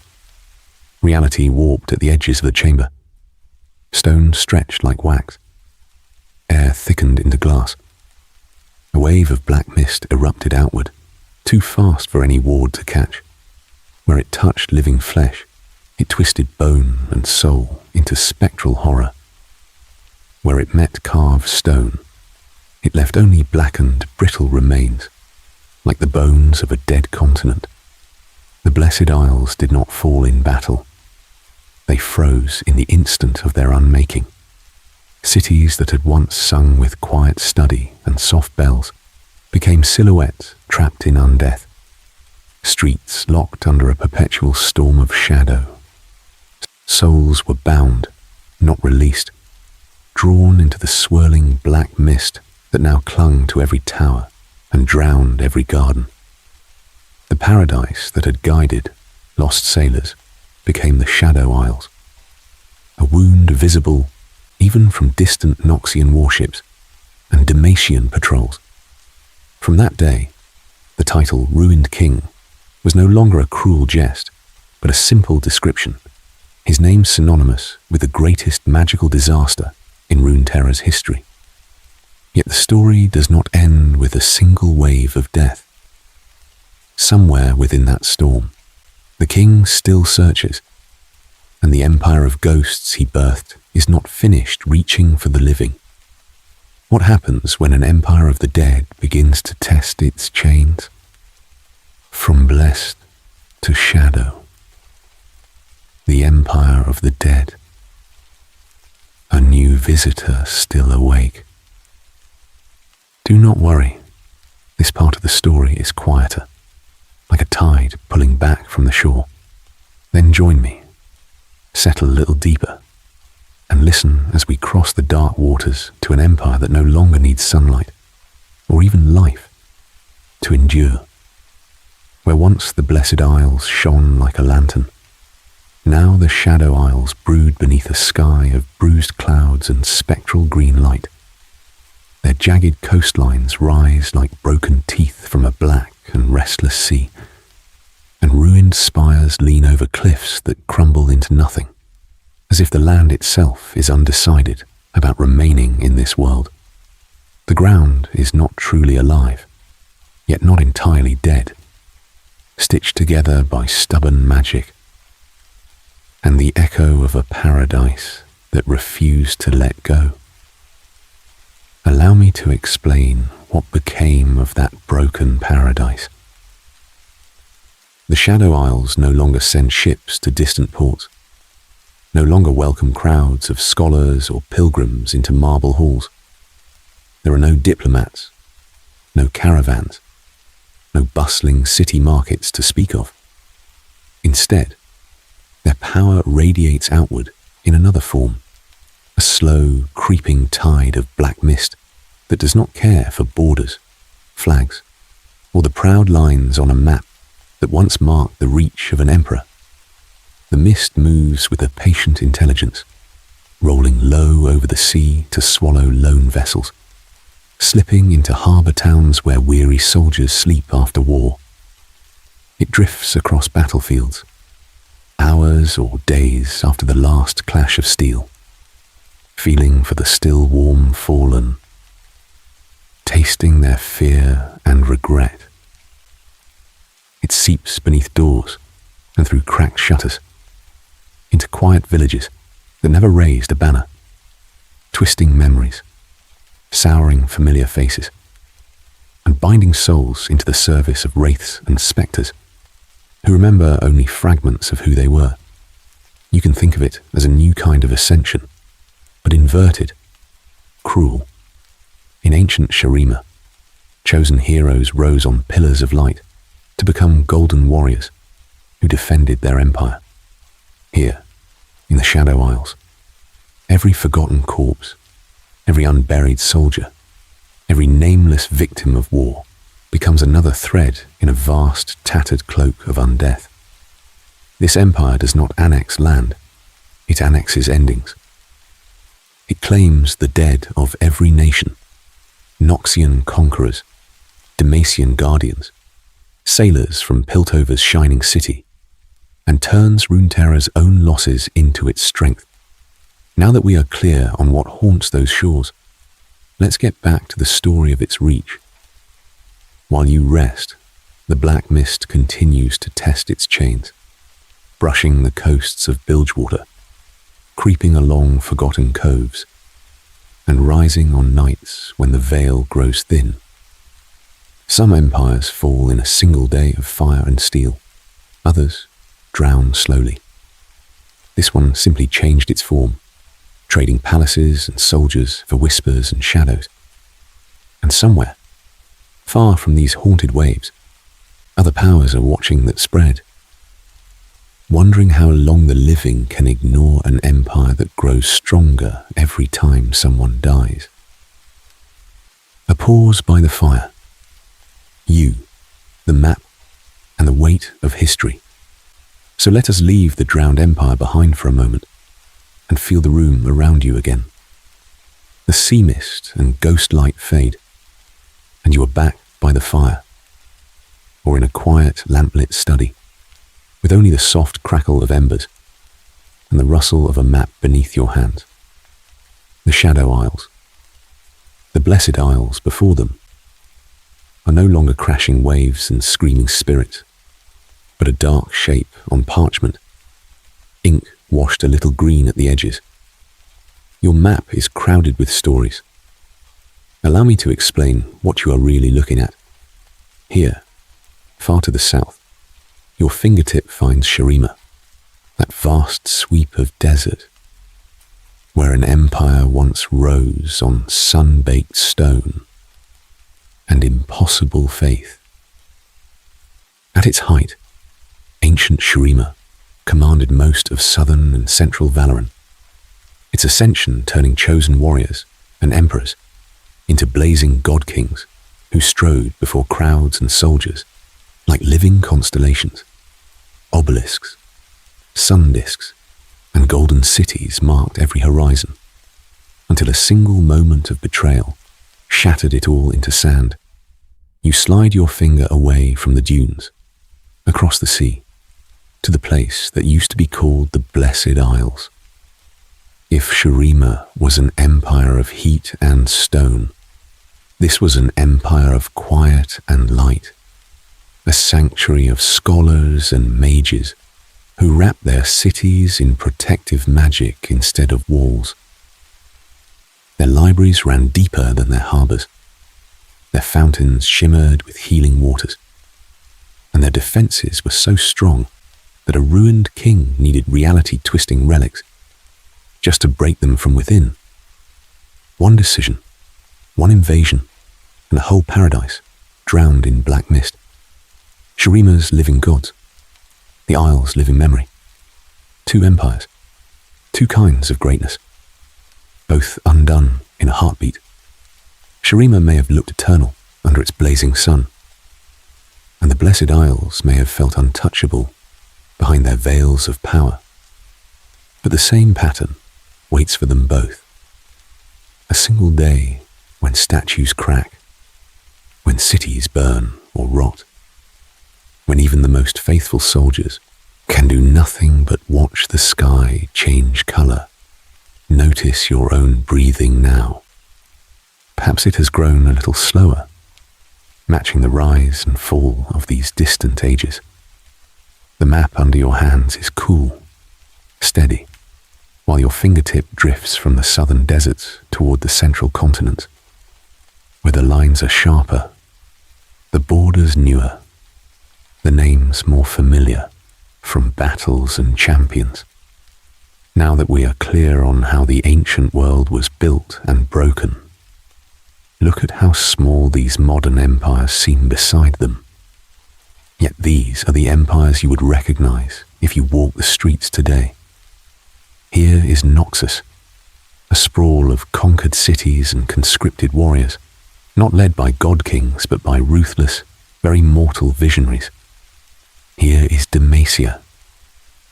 Reality warped at the edges of the chamber. Stone stretched like wax. Air thickened into glass. A wave of black mist erupted outward, too fast for any ward to catch. Where it touched living flesh, it twisted bone and soul into spectral horror. Where it met carved stone, it left only blackened, brittle remains, like the bones of a dead continent. The Blessed Isles did not fall in battle. They froze in the instant of their unmaking. Cities that had once sung with quiet study and soft bells became silhouettes trapped in undeath. Streets locked under a perpetual storm of shadow. Souls were bound, not released, drawn into the swirling black mist that now clung to every tower and drowned every garden. The paradise that had guided lost sailors became the Shadow Isles, a wound visible even from distant Noxian warships and Demacian patrols. From that day, the title Ruined King was no longer a cruel jest, but a simple description, his name synonymous with the greatest magical disaster in Runeterra's history. Yet the story does not end with a single wave of death. Somewhere within that storm, the king still searches, and the empire of ghosts he birthed is not finished reaching for the living. What happens when an empire of the dead begins to test its chains? From blessed to shadow, the empire of the dead, a new visitor still awake. Do not worry, this part of the story is quieter, like a tide pulling back from the shore. Then join me, settle a little deeper, and listen as we cross the dark waters to an empire that no longer needs sunlight, or even life, to endure. Where once the Blessed Isles shone like a lantern, now the Shadow Isles brood beneath a sky of bruised clouds and spectral green light. Their jagged coastlines rise like broken teeth from a black and restless sea, and ruined spires lean over cliffs that crumble into nothing, as if the land itself is undecided about remaining in this world. The ground is not truly alive, yet not entirely dead, stitched together by stubborn magic, and the echo of a paradise that refused to let go. Allow me to explain what became of that broken paradise. The Shadow Isles no longer send ships to distant ports, no longer welcome crowds of scholars or pilgrims into marble halls. There are no diplomats, no caravans, no bustling city markets to speak of. Instead, their power radiates outward in another form, a slow, creeping tide of black mist that does not care for borders, flags, or the proud lines on a map that once marked the reach of an emperor. The mist moves with a patient intelligence, rolling low over the sea to swallow lone vessels, slipping into harbour towns where weary soldiers sleep after war. It drifts across battlefields, hours or days after the last clash of steel, feeling for the still warm fallen, tasting their fear and regret. It seeps beneath doors and through cracked shutters, into quiet villages that never raised a banner, twisting memories, souring familiar faces, and binding souls into the service of wraiths and spectres who remember only fragments of who they were. You can think of it as a new kind of ascension, but inverted, cruel. In ancient Shurima, chosen heroes rose on pillars of light to become golden warriors who defended their empire. Here, in the Shadow Isles, every forgotten corpse, every unburied soldier, every nameless victim of war becomes another thread in a vast, tattered cloak of undeath. This empire does not annex land, it annexes endings. It claims the dead of every nation, Noxian conquerors, Demacian guardians, sailors from Piltover's shining city, and turns Runeterra's own losses into its strength. Now that we are clear on what haunts those shores, let's get back to the story of its reach. While you rest, the black mist continues to test its chains, brushing the coasts of Bilgewater, creeping along forgotten coves, and rising on nights when the veil grows thin. Some empires fall in a single day of fire and steel, others drown slowly. This one simply changed its form, trading palaces and soldiers for whispers and shadows. And somewhere, far from these haunted waves, other powers are watching that spread, wondering how long the living can ignore an empire that grows stronger every time someone dies. A pause by the fire. You, the map, and the weight of history. So let us leave the drowned empire behind for a moment and feel the room around you again. The sea mist and ghost light fade, and you are back by the fire, or in a quiet lamplit study, with only the soft crackle of embers and the rustle of a map beneath your hands. The Shadow Isles, the Blessed Isles before them, are no longer crashing waves and screaming spirits, but a dark shape on parchment, ink washed a little green at the edges. Your map is crowded with stories. Allow me to explain what you are really looking at. Here, far to the south, your fingertip finds Shurima, that vast sweep of desert, where an empire once rose on sun-baked stone and impossible faith. At its height, ancient Shurima commanded most of southern and central Valoran, its ascension turning chosen warriors and emperors into blazing god-kings who strode before crowds and soldiers like living constellations. Obelisks, sun disks, and golden cities marked every horizon, until a single moment of betrayal shattered it all into sand. You slide your finger away from the dunes, across the sea, to the place that used to be called the Blessed Isles. If Shurima was an empire of heat and stone, this was an empire of quiet and light, a sanctuary of scholars and mages who wrapped their cities in protective magic instead of walls. Their libraries ran deeper than their harbours, their fountains shimmered with healing waters, and their defences were so strong that a ruined king needed reality-twisting relics just to break them from within. One decision, one invasion, and a whole paradise drowned in black mist. Shurima's living gods, the Isles' living memory. Two empires, two kinds of greatness, both undone in a heartbeat. Shurima may have looked eternal under its blazing sun, and the Blessed Isles may have felt untouchable behind their veils of power. But the same pattern waits for them both. A single day when statues crack, when cities burn or rot, when even the most faithful soldiers can do nothing but watch the sky change color. Notice your own breathing now. Perhaps it has grown a little slower, matching the rise and fall of these distant ages. The map under your hands is cool, steady, while your fingertip drifts from the southern deserts toward the central continent, where the lines are sharper, the borders newer, the names more familiar from battles and champions. Now that we are clear on how the ancient world was built and broken, look at how small these modern empires seem beside them. Yet these are the empires you would recognize if you walk the streets today. Here is Noxus, a sprawl of conquered cities and conscripted warriors, not led by god-kings but by ruthless, very mortal visionaries. Here is Demacia,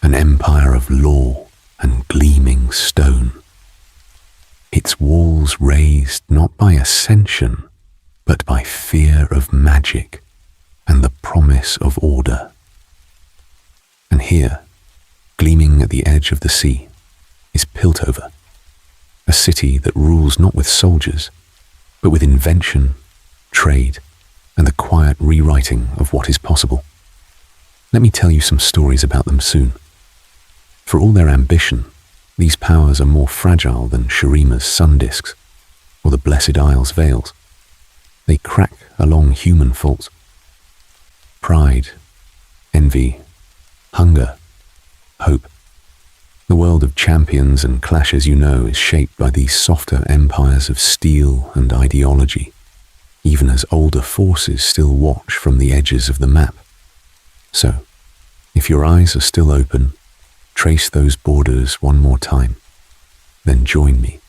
an empire of law and gleaming stone. Its walls raised not by ascension, but by fear of magic and the promise of order. And here, gleaming at the edge of the sea, is Piltover, a city that rules not with soldiers, but with invention, trade, and the quiet rewriting of what is possible. Let me tell you some stories about them soon. For all their ambition, these powers are more fragile than Shurima's sun disks or the Blessed Isles' veils. They crack along human faults. Pride, envy, hunger, hope. The world of champions and clashes you know is shaped by these softer empires of steel and ideology, even as older forces still watch from the edges of the map. So, if your eyes are still open, trace those borders one more time, then join me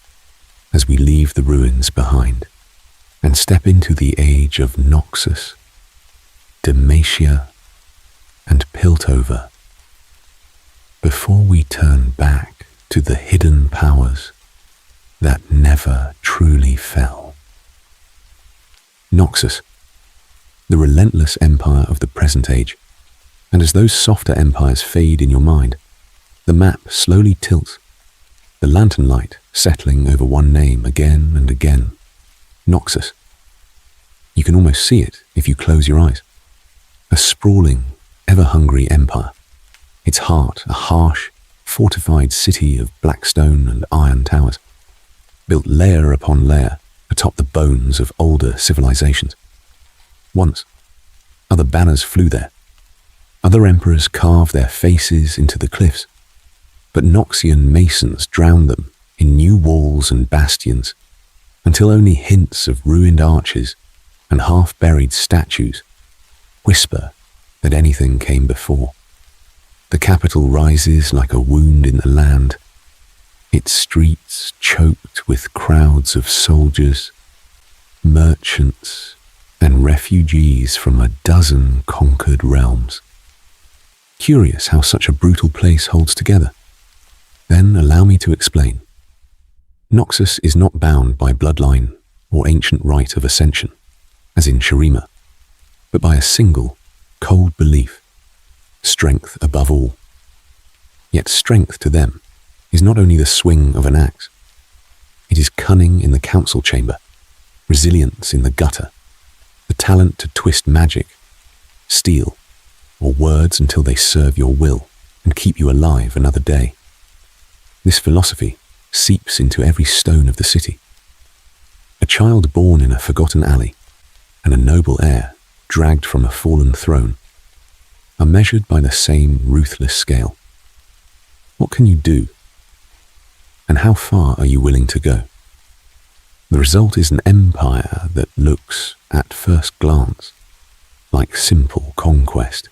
as we leave the ruins behind and step into the age of Noxus, Demacia, and Piltover, before we turn back to the hidden powers that never truly fell. Noxus, the relentless empire of the present age, and as those softer empires fade in your mind, the map slowly tilts, the lantern light settling over one name again and again, Noxus. You can almost see it if you close your eyes. A sprawling, ever-hungry empire, its heart a harsh, fortified city of black stone and iron towers, built layer upon layer atop the bones of older civilizations. Once, other banners flew there. Other emperors carved their faces into the cliffs, but Noxian masons drowned them in new walls and bastions, until only hints of ruined arches and half-buried statues whisper that anything came before. The capital rises like a wound in the land, its streets choked with crowds of soldiers, merchants, and refugees from a dozen conquered realms. Curious how such a brutal place holds together. Then allow me to explain. Noxus is not bound by bloodline or ancient rite of ascension, as in Shurima, but by a single, cold belief: strength above all. Yet strength to them is not only the swing of an axe. It is cunning in the council chamber, resilience in the gutter, the talent to twist magic, steel, or words until they serve your will and keep you alive another day. This philosophy seeps into every stone of the city. A child born in a forgotten alley and a noble heir dragged from a fallen throne are measured by the same ruthless scale. What can you do? And how far are you willing to go? The result is an empire that looks, at first glance, like simple conquest.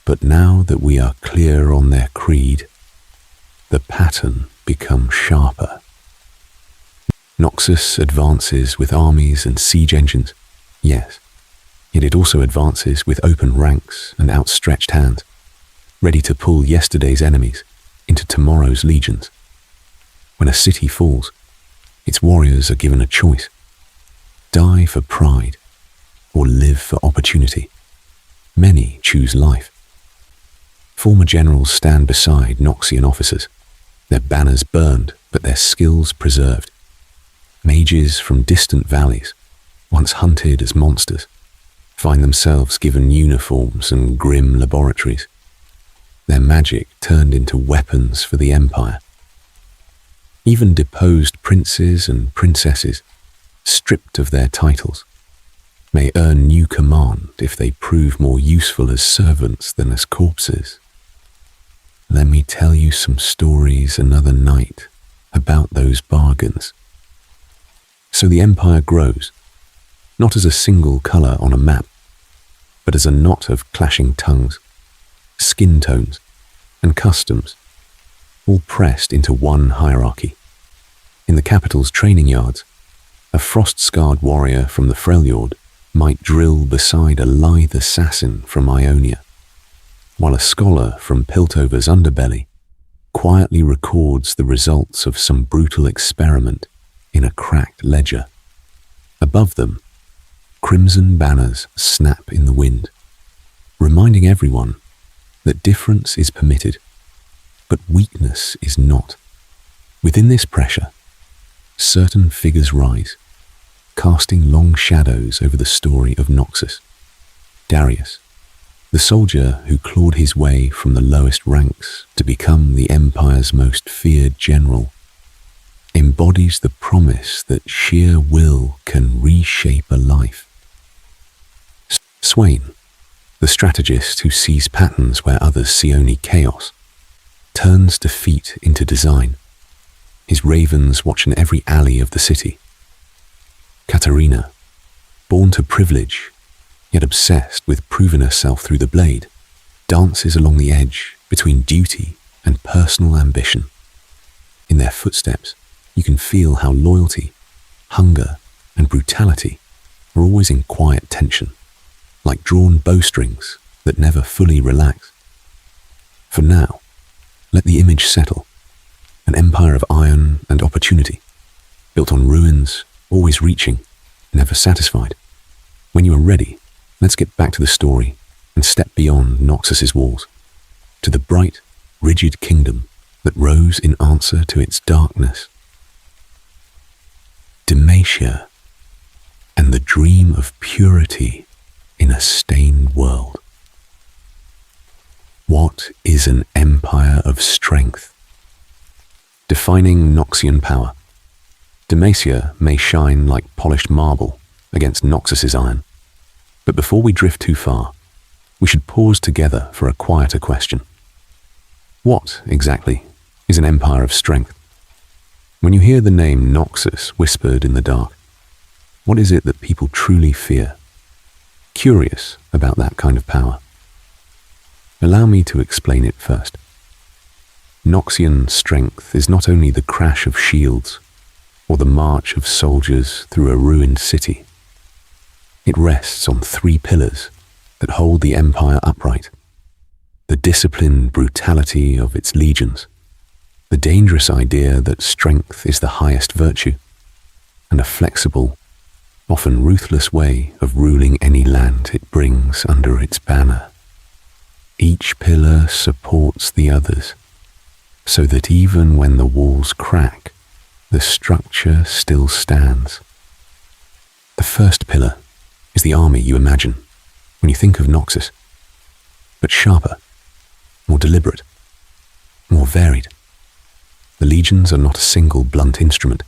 But now that we are clear on their creed, the pattern becomes sharper. Noxus advances with armies and siege engines, yes, yet it also advances with open ranks and outstretched hands, ready to pull yesterday's enemies into tomorrow's legions. When a city falls, its warriors are given a choice: die for pride or live for opportunity. Many choose life. Former generals stand beside Noxian officers, their banners burned but their skills preserved. Mages from distant valleys, once hunted as monsters, find themselves given uniforms and grim laboratories, their magic turned into weapons for the Empire. Even deposed princes and princesses, stripped of their titles, may earn new command if they prove more useful as servants than as corpses. Let me tell you some stories another night about those bargains. So the Empire grows, not as a single colour on a map, but as a knot of clashing tongues, skin tones, and customs, all pressed into one hierarchy. In the capital's training yards, a frost-scarred warrior from the Freljord might drill beside a lithe assassin from Ionia, while a scholar from Piltover's underbelly quietly records the results of some brutal experiment in a cracked ledger. Above them, crimson banners snap in the wind, reminding everyone that difference is permitted, but weakness is not. Within this pressure, certain figures rise, casting long shadows over the story of Noxus. Darius, the soldier who clawed his way from the lowest ranks to become the Empire's most feared general, embodies the promise that sheer will can reshape a life. Swain, the strategist who sees patterns where others see only chaos, turns defeat into design, his ravens watching every alley of the city. Katarina, born to privilege, yet obsessed with proving herself through the blade, dances along the edge between duty and personal ambition. In their footsteps, you can feel how loyalty, hunger, and brutality are always in quiet tension, like drawn bowstrings that never fully relax. For now, let the image settle. An empire of iron and opportunity, built on ruins, always reaching, never satisfied. When you are ready, let's get back to the story and step beyond Noxus's walls, to the bright, rigid kingdom that rose in answer to its darkness. Demacia, and the dream of purity in a stained world. What is an empire of strength? Defining Noxian power, Demacia may shine like polished marble against Noxus's iron. But before we drift too far, we should pause together for a quieter question. What, exactly, is an empire of strength? When you hear the name Noxus whispered in the dark, what is it that people truly fear? Curious about that kind of power? Allow me to explain it first. Noxian strength is not only the crash of shields or the march of soldiers through a ruined city. It rests on three pillars that hold the empire upright: the disciplined brutality of its legions, the dangerous idea that strength is the highest virtue, and a flexible, often ruthless way of ruling any land it brings under its banner. Each pillar supports the others, so that even when the walls crack, the structure still stands. The first pillar is the army you imagine when you think of Noxus, but sharper, more deliberate, more varied. The legions are not a single blunt instrument.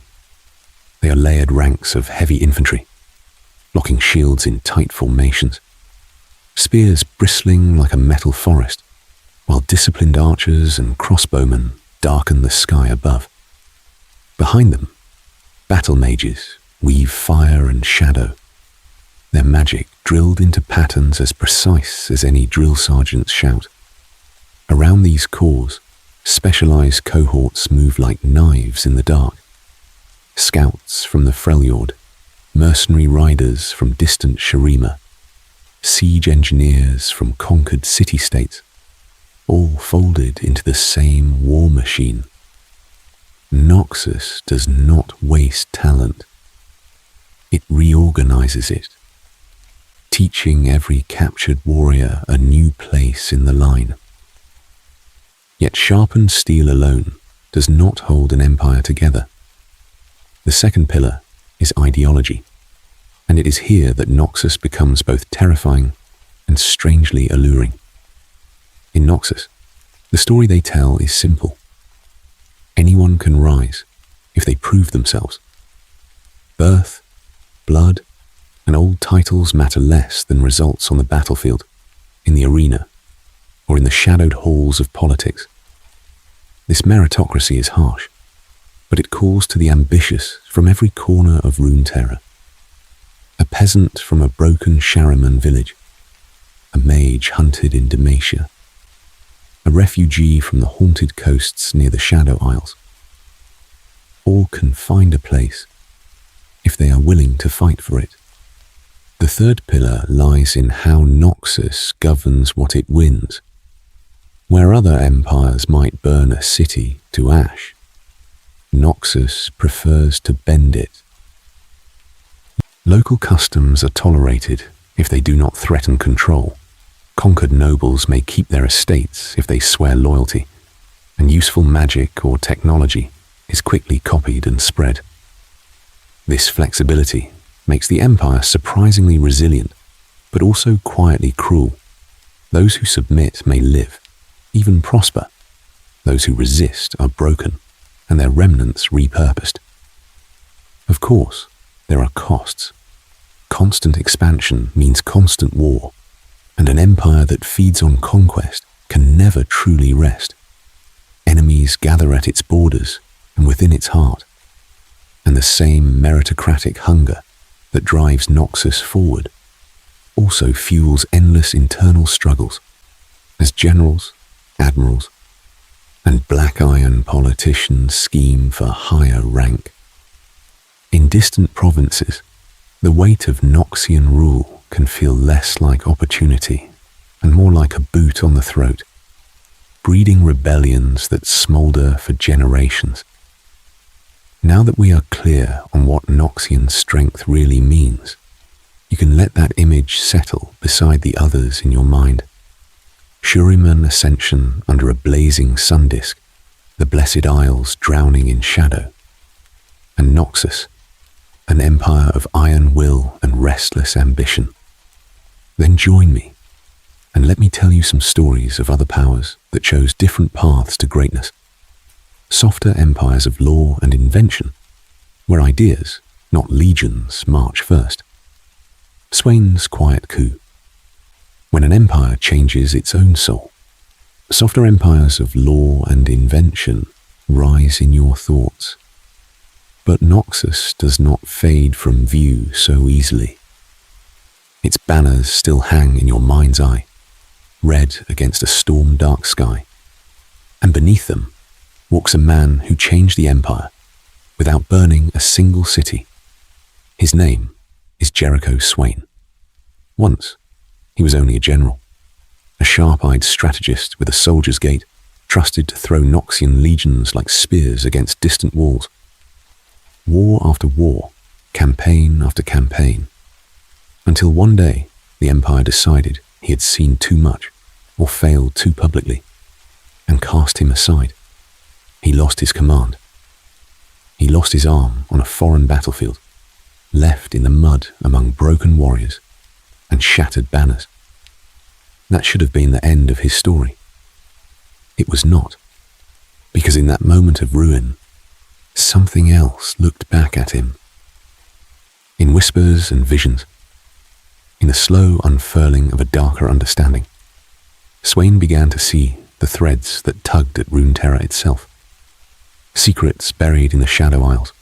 They are layered ranks of heavy infantry, locking shields in tight formations, spears bristling like a metal forest, while disciplined archers and crossbowmen darken the sky above. Behind them, battle mages weave fire and shadow, their magic drilled into patterns as precise as any drill sergeant's shout. Around these cores, specialized cohorts move like knives in the dark, Scouts from the Freljord, mercenary riders from distant Shurima, siege engineers from conquered city-states, all folded into the same war machine. Noxus does not waste talent. It reorganizes it, teaching every captured warrior a new place in the line. Yet sharpened steel alone does not hold an empire together. The second pillar is ideology, and it is here that Noxus becomes both terrifying and strangely alluring. In Noxus, the story they tell is simple. Anyone can rise if they prove themselves. Birth, blood, and old titles matter less than results on the battlefield, in the arena, or in the shadowed halls of politics. This meritocracy is harsh, but it calls to the ambitious from every corner of Runeterra. A peasant from a broken Shurima village, a mage hunted in Demacia, a refugee from the haunted coasts near the Shadow Isles. All can find a place if they are willing to fight for it. The third pillar lies in how Noxus governs what it wins. Where other empires might burn a city to ash, Noxus prefers to bend it. Local customs are tolerated if they do not threaten control. Conquered nobles may keep their estates if they swear loyalty, and useful magic or technology is quickly copied and spread. This flexibility makes the empire surprisingly resilient, but also quietly cruel. Those who submit may live, even prosper. Those who resist are broken, and their remnants repurposed. Of course, there are costs. Constant expansion means constant war, and an empire that feeds on conquest can never truly rest. Enemies gather at its borders and within its heart, and the same meritocratic hunger that drives Noxus forward also fuels endless internal struggles as generals, admirals, and black iron politicians scheme for higher rank. In distant provinces, the weight of Noxian rule can feel less like opportunity and more like a boot on the throat, breeding rebellions that smolder for generations. Now that we are clear on what Noxian strength really means, you can let that image settle beside the others in your mind. Shurima ascension under a blazing sun disk, the Blessed Isles drowning in shadow, and Noxus, an empire of iron will and restless ambition. Then join me, and let me tell you some stories of other powers that chose different paths to greatness. Softer empires of law and invention, where ideas, not legions, march first. Swain's quiet coup, when an empire changes its own soul. Softer empires of law and invention rise in your thoughts. But Noxus does not fade from view so easily. Its banners still hang in your mind's eye, red against a storm-dark sky. And beneath them walks a man who changed the empire without burning a single city. His name is Jericho Swain. Once, he was only a general, a sharp-eyed strategist with a soldier's gait, trusted to throw Noxian legions like spears against distant walls. War after war, campaign after campaign, until one day the empire decided he had seen too much or failed too publicly and cast him aside. He lost his command. He lost his arm on a foreign battlefield, left in the mud among broken warriors and shattered banners. That should have been the end of his story. It was not, because in that moment of ruin, something else looked back at him. In whispers and visions, in the slow unfurling of a darker understanding, Swain began to see the threads that tugged at Runeterra itself. Secrets buried in the Shadow Isles,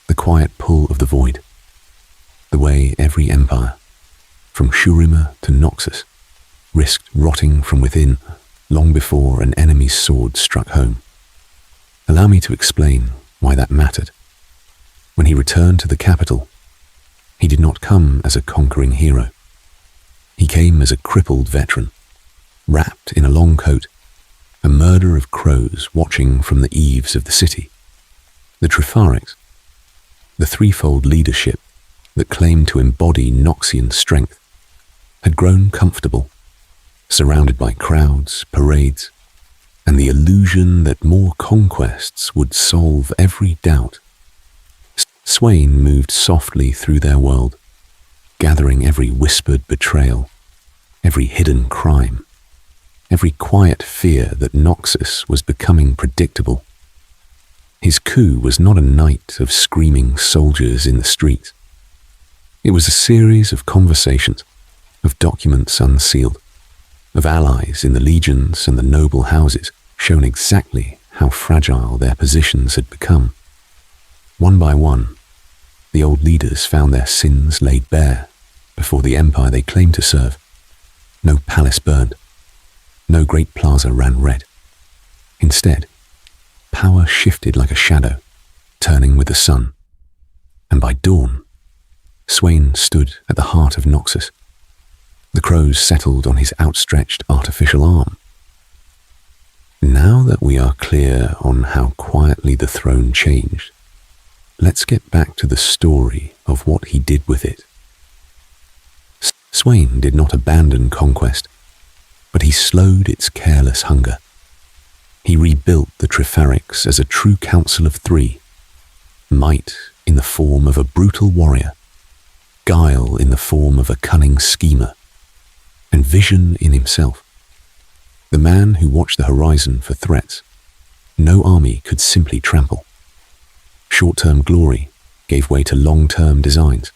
the quiet pull of the void, the way every empire, from Shurima to Noxus, risked rotting from within long before an enemy's sword struck home. Allow me to explain why that mattered. When he returned to the capital, he did not come as a conquering hero. He came as a crippled veteran, wrapped in a long coat, a murder of crows watching from the eaves of the city. The Trifarics, the threefold leadership that claimed to embody Noxian strength, had grown comfortable, surrounded by crowds, parades, and the illusion that more conquests would solve every doubt. Swain moved softly through their world, gathering every whispered betrayal, every hidden crime, every quiet fear that Noxus was becoming predictable. His coup was not a night of screaming soldiers in the streets. It was a series of conversations, of documents unsealed, of allies in the legions and the noble houses shown exactly how fragile their positions had become. One by one, the old leaders found their sins laid bare before the empire they claimed to serve. No palace burned, no great plaza ran red. Instead, power shifted like a shadow, turning with the sun. And by dawn, Swain stood at the heart of Noxus. The crows settled on his outstretched artificial arm. Now that we are clear on how quietly the throne changed, let's get back to the story of what he did with it. Swain did not abandon conquest, but he slowed its careless hunger. He rebuilt the Trifarics as a true council of three, might in the form of a brutal warrior, guile in the form of a cunning schemer, and vision in himself. The man who watched the horizon for threats no army could simply trample. Short-term glory gave way to long-term designs,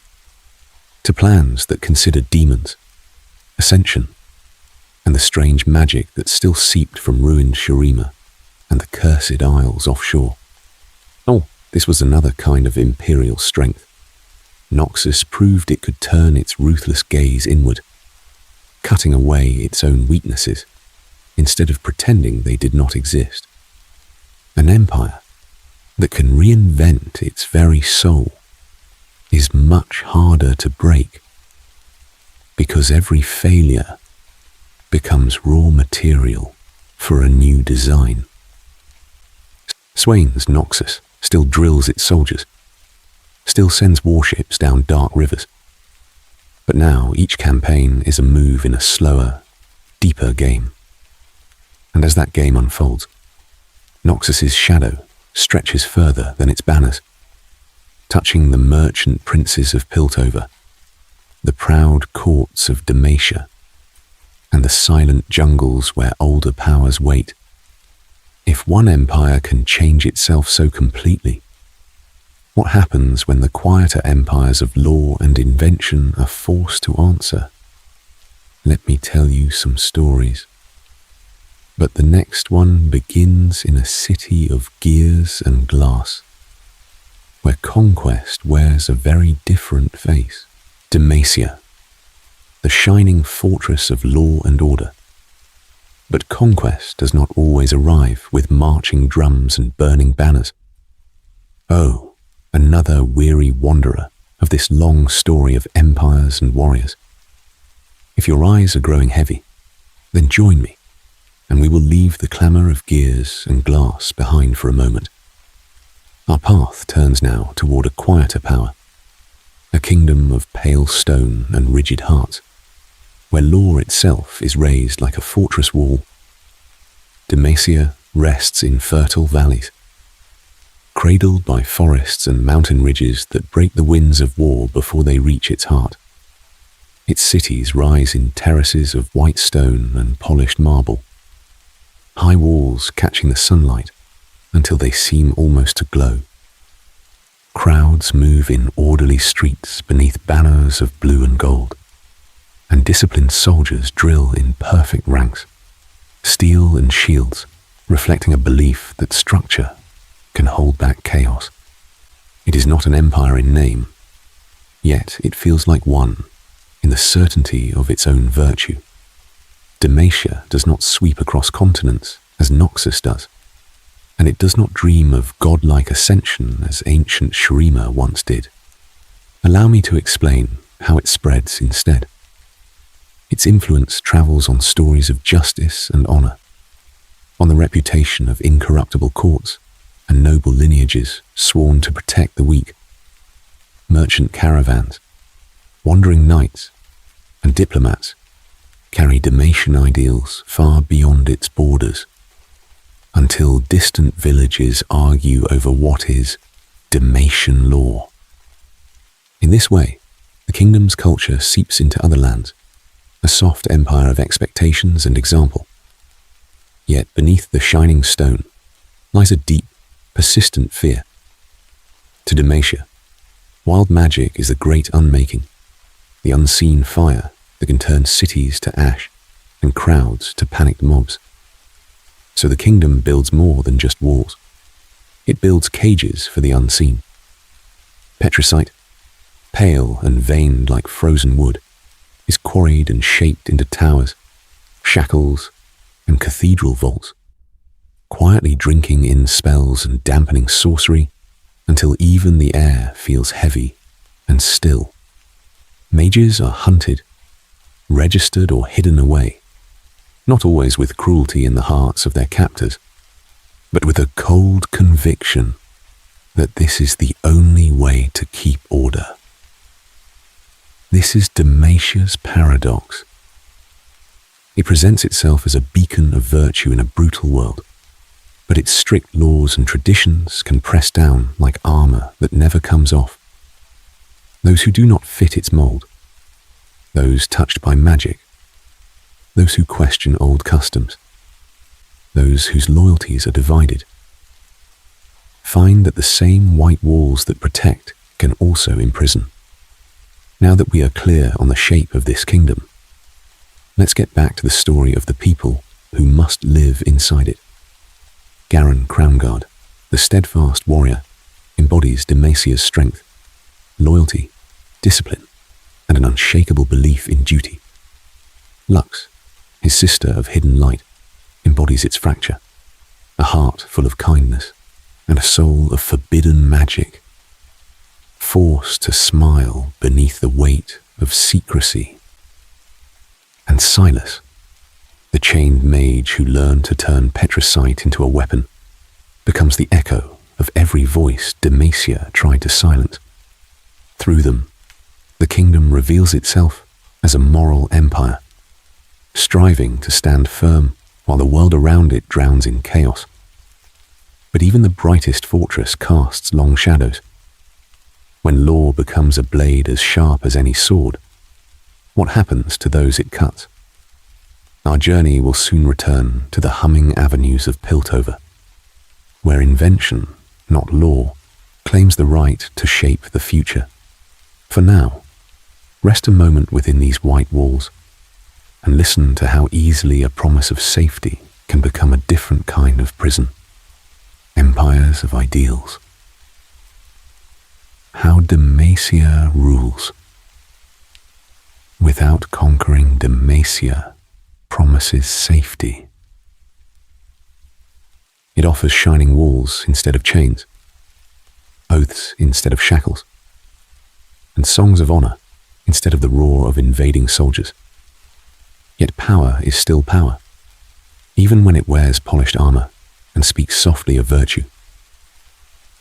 to plans that considered demons, ascension, and the strange magic that still seeped from ruined Shurima and the cursed isles offshore. Oh, this was another kind of imperial strength. Noxus proved it could turn its ruthless gaze inward, cutting away its own weaknesses instead of pretending they did not exist. An empire that can reinvent its very soul is much harder to break, because every failure becomes raw material for a new design. Swain's Noxus still drills its soldiers, still sends warships down dark rivers. But now each campaign is a move in a slower, deeper game. And as that game unfolds, Noxus's shadow stretches further than its banners, touching the merchant princes of Piltover, the proud courts of Demacia, and the silent jungles where older powers wait. If one empire can change itself so completely, what happens when the quieter empires of law and invention are forced to answer? Let me tell you some stories. But the next one begins in a city of gears and glass, where conquest wears a very different face. Demacia, the shining fortress of law and order. But conquest does not always arrive with marching drums and burning banners. Oh, another weary wanderer of this long story of empires and warriors. If your eyes are growing heavy, then join me, and we will leave the clamour of gears and glass behind for a moment. Our path turns now toward a quieter power, a kingdom of pale stone and rigid hearts, where law itself is raised like a fortress wall. Demacia rests in fertile valleys, cradled by forests and mountain ridges that break the winds of war before they reach its heart. Its cities rise in terraces of white stone and polished marble, high walls catching the sunlight until they seem almost to glow. Crowds move in orderly streets beneath banners of blue and gold, and disciplined soldiers drill in perfect ranks, steel and shields reflecting a belief that structure can hold back chaos. It is not an empire in name, yet it feels like one in the certainty of its own virtue. Demacia does not sweep across continents as Noxus does. and it does not dream of godlike ascension as ancient Shurima once did. Allow me to explain how it spreads instead. Its influence travels on stories of justice and honor, on the reputation of incorruptible courts and noble lineages sworn to protect the weak. Merchant caravans, wandering knights, and diplomats carry Demacian ideals far beyond its borders, until distant villages argue over what is Demacian law. In this way, the kingdom's culture seeps into other lands, a soft empire of expectations and example. Yet beneath the shining stone lies a deep, persistent fear. To Demacia, wild magic is the great unmaking, the unseen fire that can turn cities to ash and crowds to panicked mobs. So the kingdom builds more than just walls. It builds cages for the unseen. Petricite, pale and veined like frozen wood, is quarried and shaped into towers, shackles, and cathedral vaults, quietly drinking in spells and dampening sorcery until even the air feels heavy and still. Mages are hunted, registered or hidden away, not always with cruelty in the hearts of their captors, but with a cold conviction that this is the only way to keep order. This is Demacia's paradox. It presents itself as a beacon of virtue in a brutal world, but its strict laws and traditions can press down like armor that never comes off. Those who do not fit its mold, those touched by magic, those who question old customs, those whose loyalties are divided, find that the same white walls that protect can also imprison. Now that we are clear on the shape of this kingdom, let's get back to the story of the people who must live inside it. Garen Crownguard, the steadfast warrior, embodies Demacia's strength, loyalty, discipline, and an unshakable belief in duty. Lux, his sister of hidden light, embodies its fracture, a heart full of kindness and a soul of forbidden magic, forced to smile beneath the weight of secrecy. And Silas, the chained mage who learned to turn petricite into a weapon, becomes the echo of every voice Demacia tried to silence. Through them, the kingdom reveals itself as a moral empire, striving to stand firm while the world around it drowns in chaos. But even the brightest fortress casts long shadows. When law becomes a blade as sharp as any sword, what happens to those it cuts? Our journey will soon return to the humming avenues of Piltover, where invention, not law, claims the right to shape the future. For now, rest a moment within these white walls and listen to how easily a promise of safety can become a different kind of prison. Empires of ideals. How Demacia rules. Without conquering, Demacia promises safety. It offers shining walls instead of chains, oaths instead of shackles, and songs of honor instead of the roar of invading soldiers. Yet power is still power, even when it wears polished armor and speaks softly of virtue.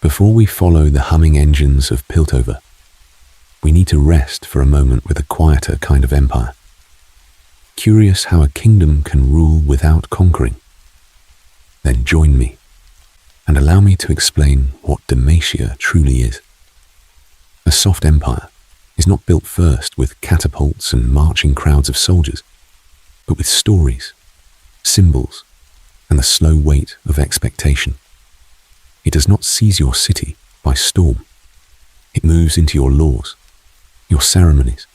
Before we follow the humming engines of Piltover, we need to rest for a moment with a quieter kind of empire. Curious how a kingdom can rule without conquering? Then join me and allow me to explain what Demacia truly is. A soft empire is not built first with catapults and marching crowds of soldiers, but with stories, symbols, and the slow weight of expectation. It does not seize your city by storm. It moves into your laws, your ceremonies,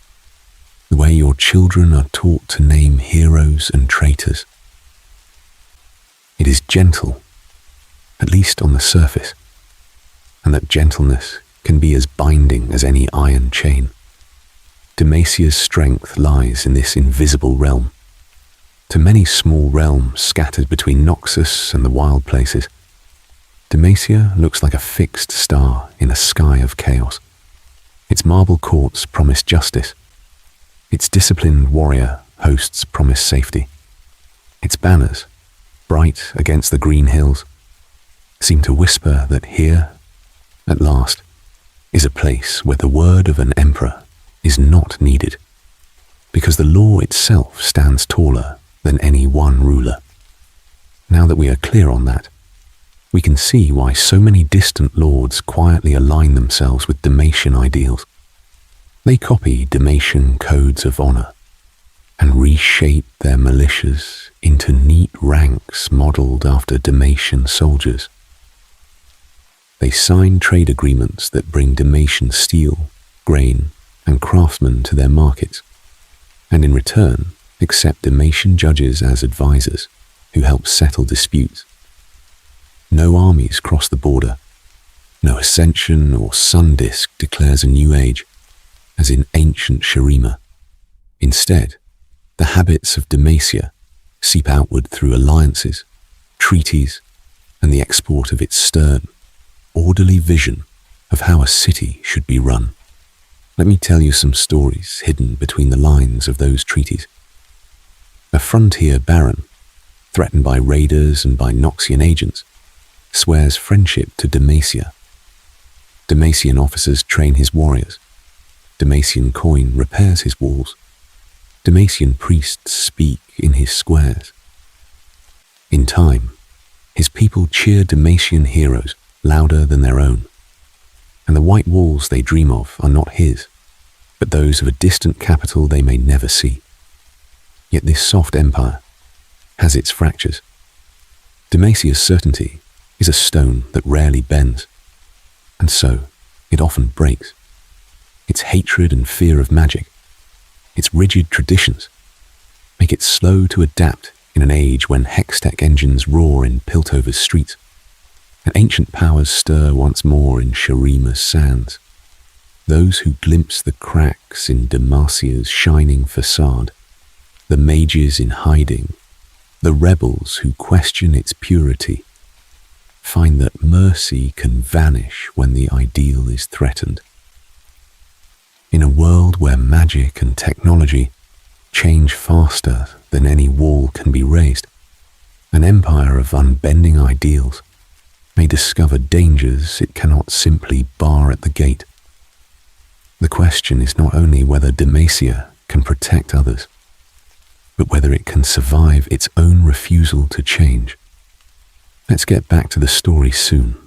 the way your children are taught to name heroes and traitors. It is gentle, at least on the surface, and that gentleness can be as binding as any iron chain. Demacia's strength lies in this invisible realm. To many small realms scattered between Noxus and the wild places, Demacia looks like a fixed star in a sky of chaos. Its marble courts promise justice. Its disciplined warrior hosts promise safety. Its banners, bright against the green hills, seem to whisper that here, at last, is a place where the word of an emperor is not needed, because the law itself stands taller than any one ruler. Now that we are clear on that, we can see why so many distant lords quietly align themselves with Demacian ideals. They copy Demacian codes of honor and reshape their militias into neat ranks modeled after Demacian soldiers. They sign trade agreements that bring Demacian steel, grain, and craftsmen to their markets, and in return accept Demacian judges as advisors who help settle disputes. No armies cross the border. No ascension or sun disk declares a new age, as in ancient Shurima. Instead, the habits of Demacia seep outward through alliances, treaties, and the export of its stern, orderly vision of how a city should be run. Let me tell you some stories hidden between the lines of those treaties. A frontier baron, threatened by raiders and by Noxian agents, swears friendship to Demacia. Demacian officers train his warriors. Demacian coin repairs his walls. Demacian priests speak in his squares. In time, his people cheer Demacian heroes louder than their own, and the white walls they dream of are not his, but those of a distant capital they may never see. Yet this soft empire has its fractures. Demacia's certainty is a stone that rarely bends, and so it often breaks. Its hatred and fear of magic, its rigid traditions, make it slow to adapt in an age when hextech engines roar in Piltover's streets, and ancient powers stir once more in Shurima's sands. Those who glimpse the cracks in Demacia's shining facade, the mages in hiding, the rebels who question its purity, find that mercy can vanish when the ideal is threatened. In a world where magic and technology change faster than any wall can be raised, an empire of unbending ideals may discover dangers it cannot simply bar at the gate. The question is not only whether Demacia can protect others, but whether it can survive its own refusal to change. Let's get back to the story soon,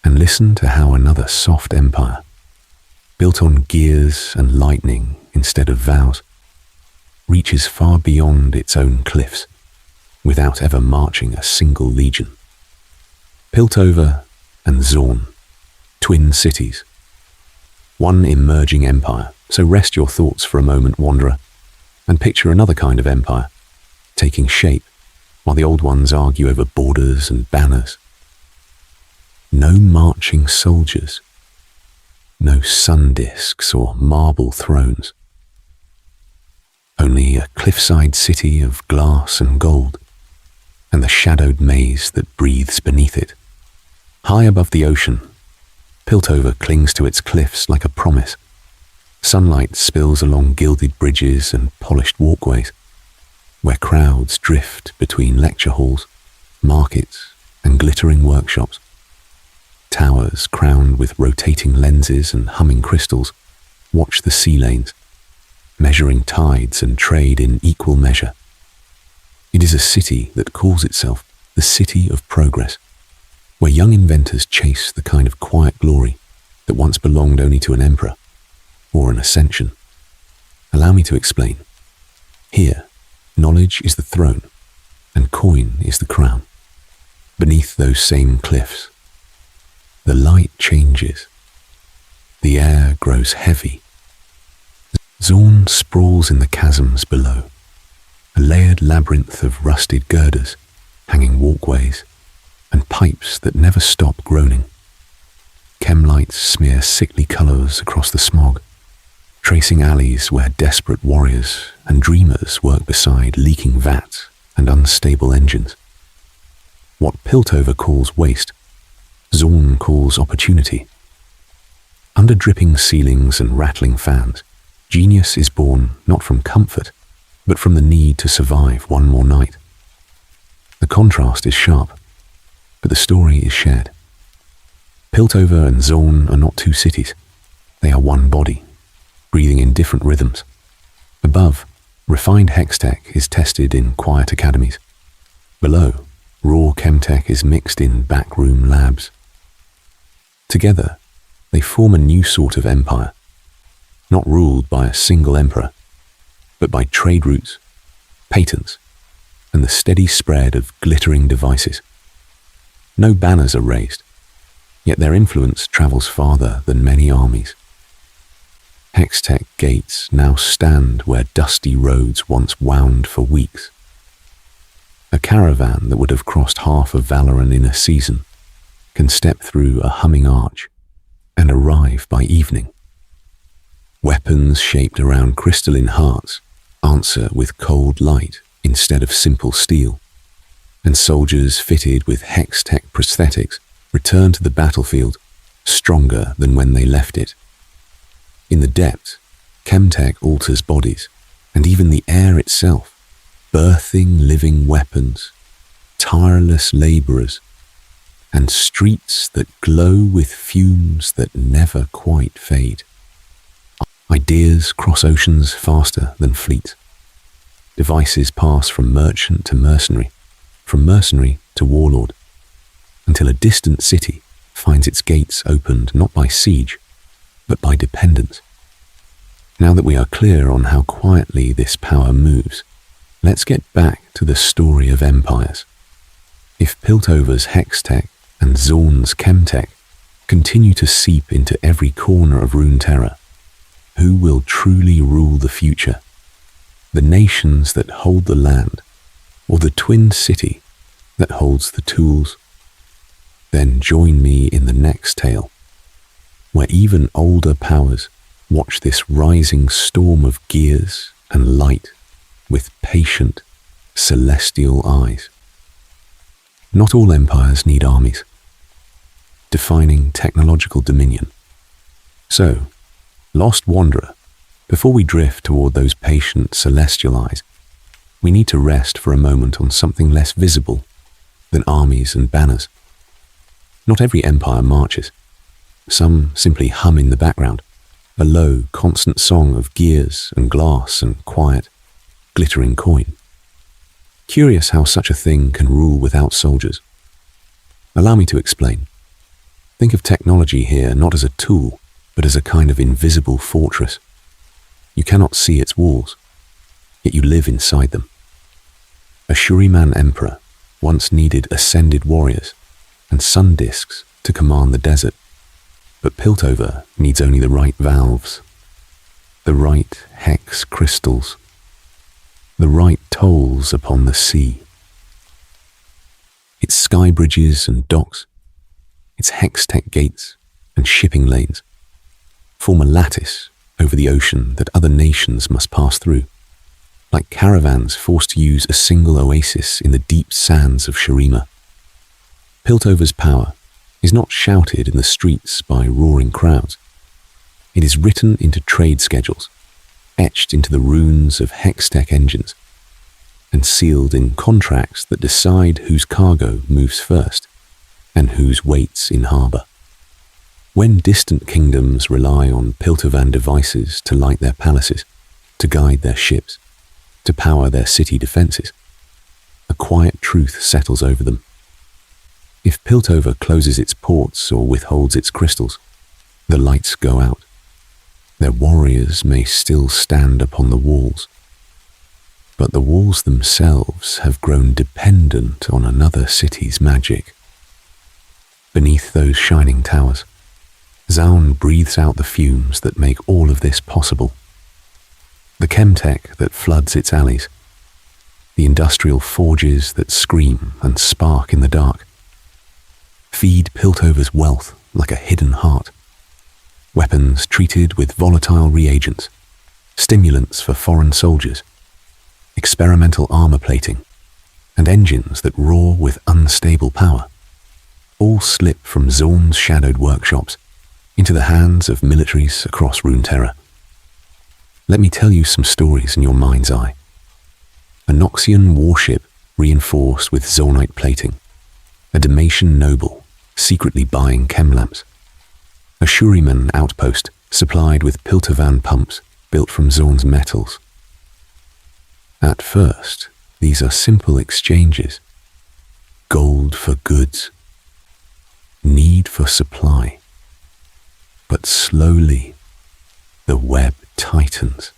and listen to how another soft empire, built on gears and lightning instead of vows, reaches far beyond its own cliffs, without ever marching a single legion. Piltover and Zorn, twin cities. One emerging empire, so rest your thoughts for a moment, wanderer, and picture another kind of empire, taking shape while the old ones argue over borders and banners. No marching soldiers, no sun disks or marble thrones. Only a cliffside city of glass and gold, and the shadowed maze that breathes beneath it. High above the ocean, Piltover clings to its cliffs like a promise. Sunlight spills along gilded bridges and polished walkways, where crowds drift between lecture halls, markets, and glittering workshops. Towers crowned with rotating lenses and humming crystals watch the sea lanes, measuring tides and trade in equal measure. It is a city that calls itself the City of Progress, where young inventors chase the kind of quiet glory that once belonged only to an emperor or an ascension. Allow me to explain. Here, knowledge is the throne, and coin is the crown. Beneath those same cliffs, the light changes. The air grows heavy. Zorn sprawls in the chasms below, a layered labyrinth of rusted girders, hanging walkways, and pipes that never stop groaning. Chemlights smear sickly colours across the smog, tracing alleys where desperate warriors and dreamers work beside leaking vats and unstable engines. What Piltover calls waste Zorn calls opportunity. Under dripping ceilings and rattling fans, genius is born not from comfort, but from the need to survive one more night. The contrast is sharp, but the story is shared. Piltover and Zorn are not two cities. They are one body, breathing in different rhythms. Above, refined hextech is tested in quiet academies. Below, raw chemtech is mixed in backroom labs. Together, they form a new sort of empire, not ruled by a single emperor, but by trade routes, patents, and the steady spread of glittering devices. No banners are raised, yet their influence travels farther than many armies. Hextech gates now stand where dusty roads once wound for weeks. A caravan that would have crossed half of Valoran in a season can step through a humming arch and arrive by evening. Weapons shaped around crystalline hearts answer with cold light instead of simple steel, and soldiers fitted with hextech prosthetics return to the battlefield stronger than when they left it. In the depths, chemtech alters bodies, and even the air itself, birthing living weapons, tireless laborers, and streets that glow with fumes that never quite fade. Ideas cross oceans faster than fleets. Devices pass from merchant to mercenary, from mercenary to warlord, until a distant city finds its gates opened not by siege, but by dependence. Now that we are clear on how quietly this power moves, let's get back to the story of empires. If Piltover's hextech and Zorn's chemtech continue to seep into every corner of Runeterra, who will truly rule the future? The nations that hold the land, or the twin city that holds the tools? Then join me in the next tale, where even older powers watch this rising storm of gears and light with patient, celestial eyes. Not all empires need armies, defining technological dominion. So, lost wanderer, before we drift toward those patient celestial eyes, we need to rest for a moment on something less visible than armies and banners. Not every empire marches. Some simply hum in the background, a low, constant song of gears and glass and quiet, glittering coin. Curious how such a thing can rule without soldiers. Allow me to explain. Think of technology here not as a tool, but as a kind of invisible fortress. You cannot see its walls, yet you live inside them. A Shuriman emperor once needed ascended warriors and sun discs to command the desert. But Piltover needs only the right valves, the right hex crystals, the right tolls upon the sea. Its sky bridges and docks, its hextech gates and shipping lanes form a lattice over the ocean that other nations must pass through, like caravans forced to use a single oasis in the deep sands of Shurima. Piltover's power is not shouted in the streets by roaring crowds. It is written into trade schedules, etched into the runes of hextech engines, and sealed in contracts that decide whose cargo moves first and whose waits in harbour. When distant kingdoms rely on Piltovan devices to light their palaces, to guide their ships, to power their city defences, a quiet truth settles over them. If Piltover closes its ports or withholds its crystals, the lights go out. Their warriors may still stand upon the walls, but the walls themselves have grown dependent on another city's magic. Beneath those shining towers, Zaun breathes out the fumes that make all of this possible. The chemtech that floods its alleys, the industrial forges that scream and spark in the dark, feed Piltover's wealth like a hidden heart. Weapons treated with volatile reagents, stimulants for foreign soldiers, experimental armor plating, and engines that roar with unstable power. all slip from Zorn's shadowed workshops into the hands of militaries across Runeterra. Let me tell you some stories in your mind's eye. A Noxian warship reinforced with Zornite plating, a Demacian noble secretly buying chem lamps, a Shurima outpost supplied with Piltovan pumps built from Zorn's metals. At first, these are simple exchanges. Gold for goods, need for supply. But slowly, the web tightens.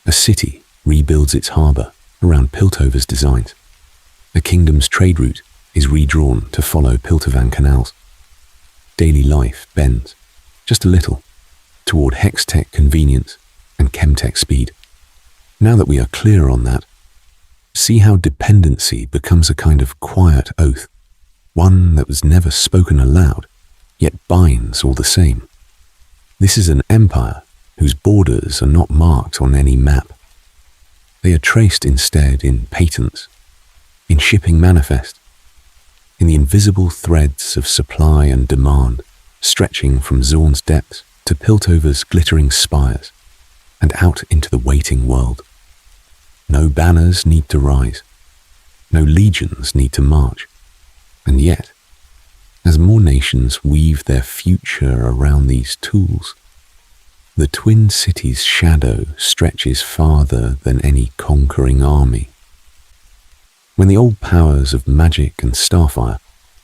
A city rebuilds its harbour around Piltover's designs. A kingdom's trade route is redrawn to follow Piltovan canals. Daily life bends, just a little, toward Hextech convenience and Chemtech speed. Now that we are clear on that, see how dependency becomes a kind of quiet oath, one that was never spoken aloud, yet binds all the same. This is an empire whose borders are not marked on any map. They are traced instead in patents, in shipping manifest, in the invisible threads of supply and demand stretching from Zorn's depths to Piltover's glittering spires and out into the waiting world. No banners need to rise, no legions need to march, and yet, as more nations weave their future around these tools, the twin cities' shadow stretches farther than any conquering army. When the old powers of magic and starfire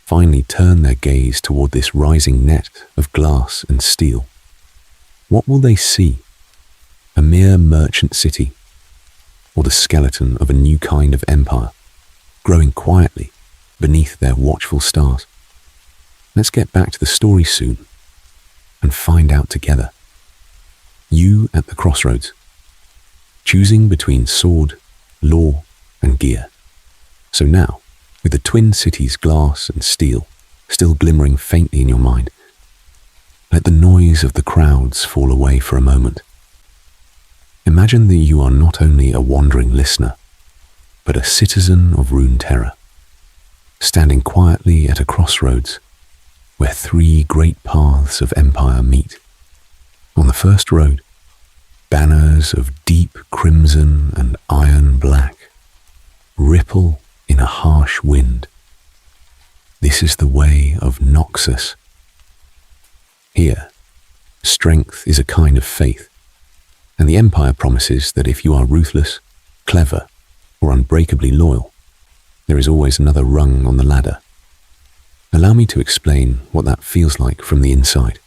finally turn their gaze toward this rising net of glass and steel, what will they see? A mere merchant city, or the skeleton of a new kind of empire, growing quietly beneath their watchful stars? Let's get back to the story soon and find out together. You at the crossroads, choosing between sword, law, and gear. So now, with the twin cities' glass and steel still glimmering faintly in your mind, let the noise of the crowds fall away for a moment. Imagine that you are not only a wandering listener, but a citizen of Runeterra, standing quietly at a crossroads where three great paths of empire meet. On the first road, banners of deep crimson and iron black ripple in a harsh wind. This is the way of Noxus. Here, strength is a kind of faith, and the empire promises that if you are ruthless, clever, or unbreakably loyal, there is always another rung on the ladder. Allow me to explain what that feels like from the inside.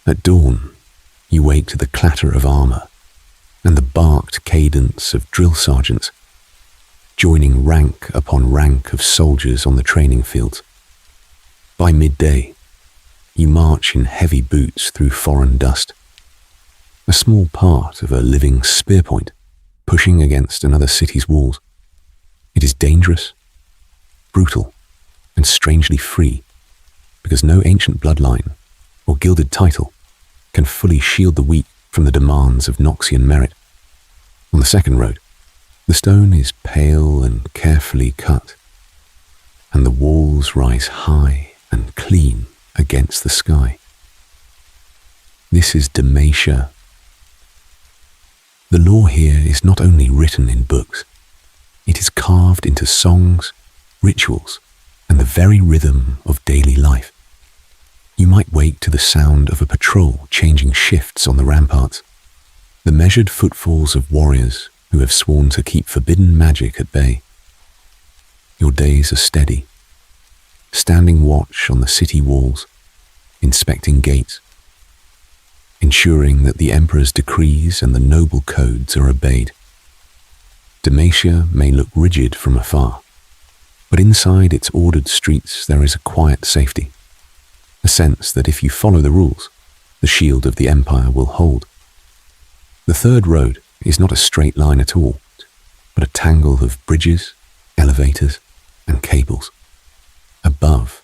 At dawn, you wake to the clatter of armor and the barked cadence of drill sergeants, joining rank upon rank of soldiers on the training fields. By midday, you march in heavy boots through foreign dust, a small part of a living spear point pushing against another city's walls. It is dangerous, brutal, and strangely free, because no ancient bloodline or gilded title can fully shield the weak from the demands of Noxian merit. On the second road, the stone is pale and carefully cut, and the walls rise high and clean against the sky. This is Demacia. The lore here is not only written in books, it is carved into songs, rituals, and the very rhythm of daily life. You might wake to the sound of a patrol changing shifts on the ramparts, the measured footfalls of warriors who have sworn to keep forbidden magic at bay. Your days are steady, standing watch on the city walls, inspecting gates, ensuring that the emperor's decrees and the noble codes are obeyed. Demacia may look rigid from afar, but inside its ordered streets there is a quiet safety, a sense that if you follow the rules, the shield of the empire will hold. The third road is not a straight line at all, but a tangle of bridges, elevators, and cables. Above,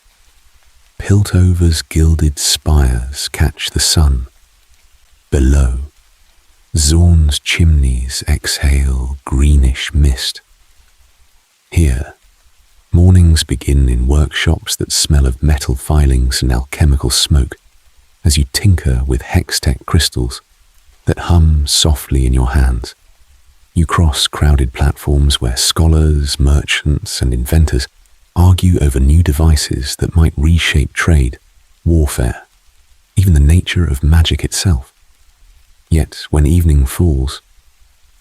Piltover's gilded spires catch the sun. Below, Zorn's chimneys exhale greenish mist. Here, Mornings begin in workshops that smell of metal filings and alchemical smoke as you tinker with hextech crystals that hum softly in your hands. You cross crowded platforms where scholars, merchants, and inventors argue over new devices that might reshape trade, warfare, even the nature of magic itself. Yet when evening falls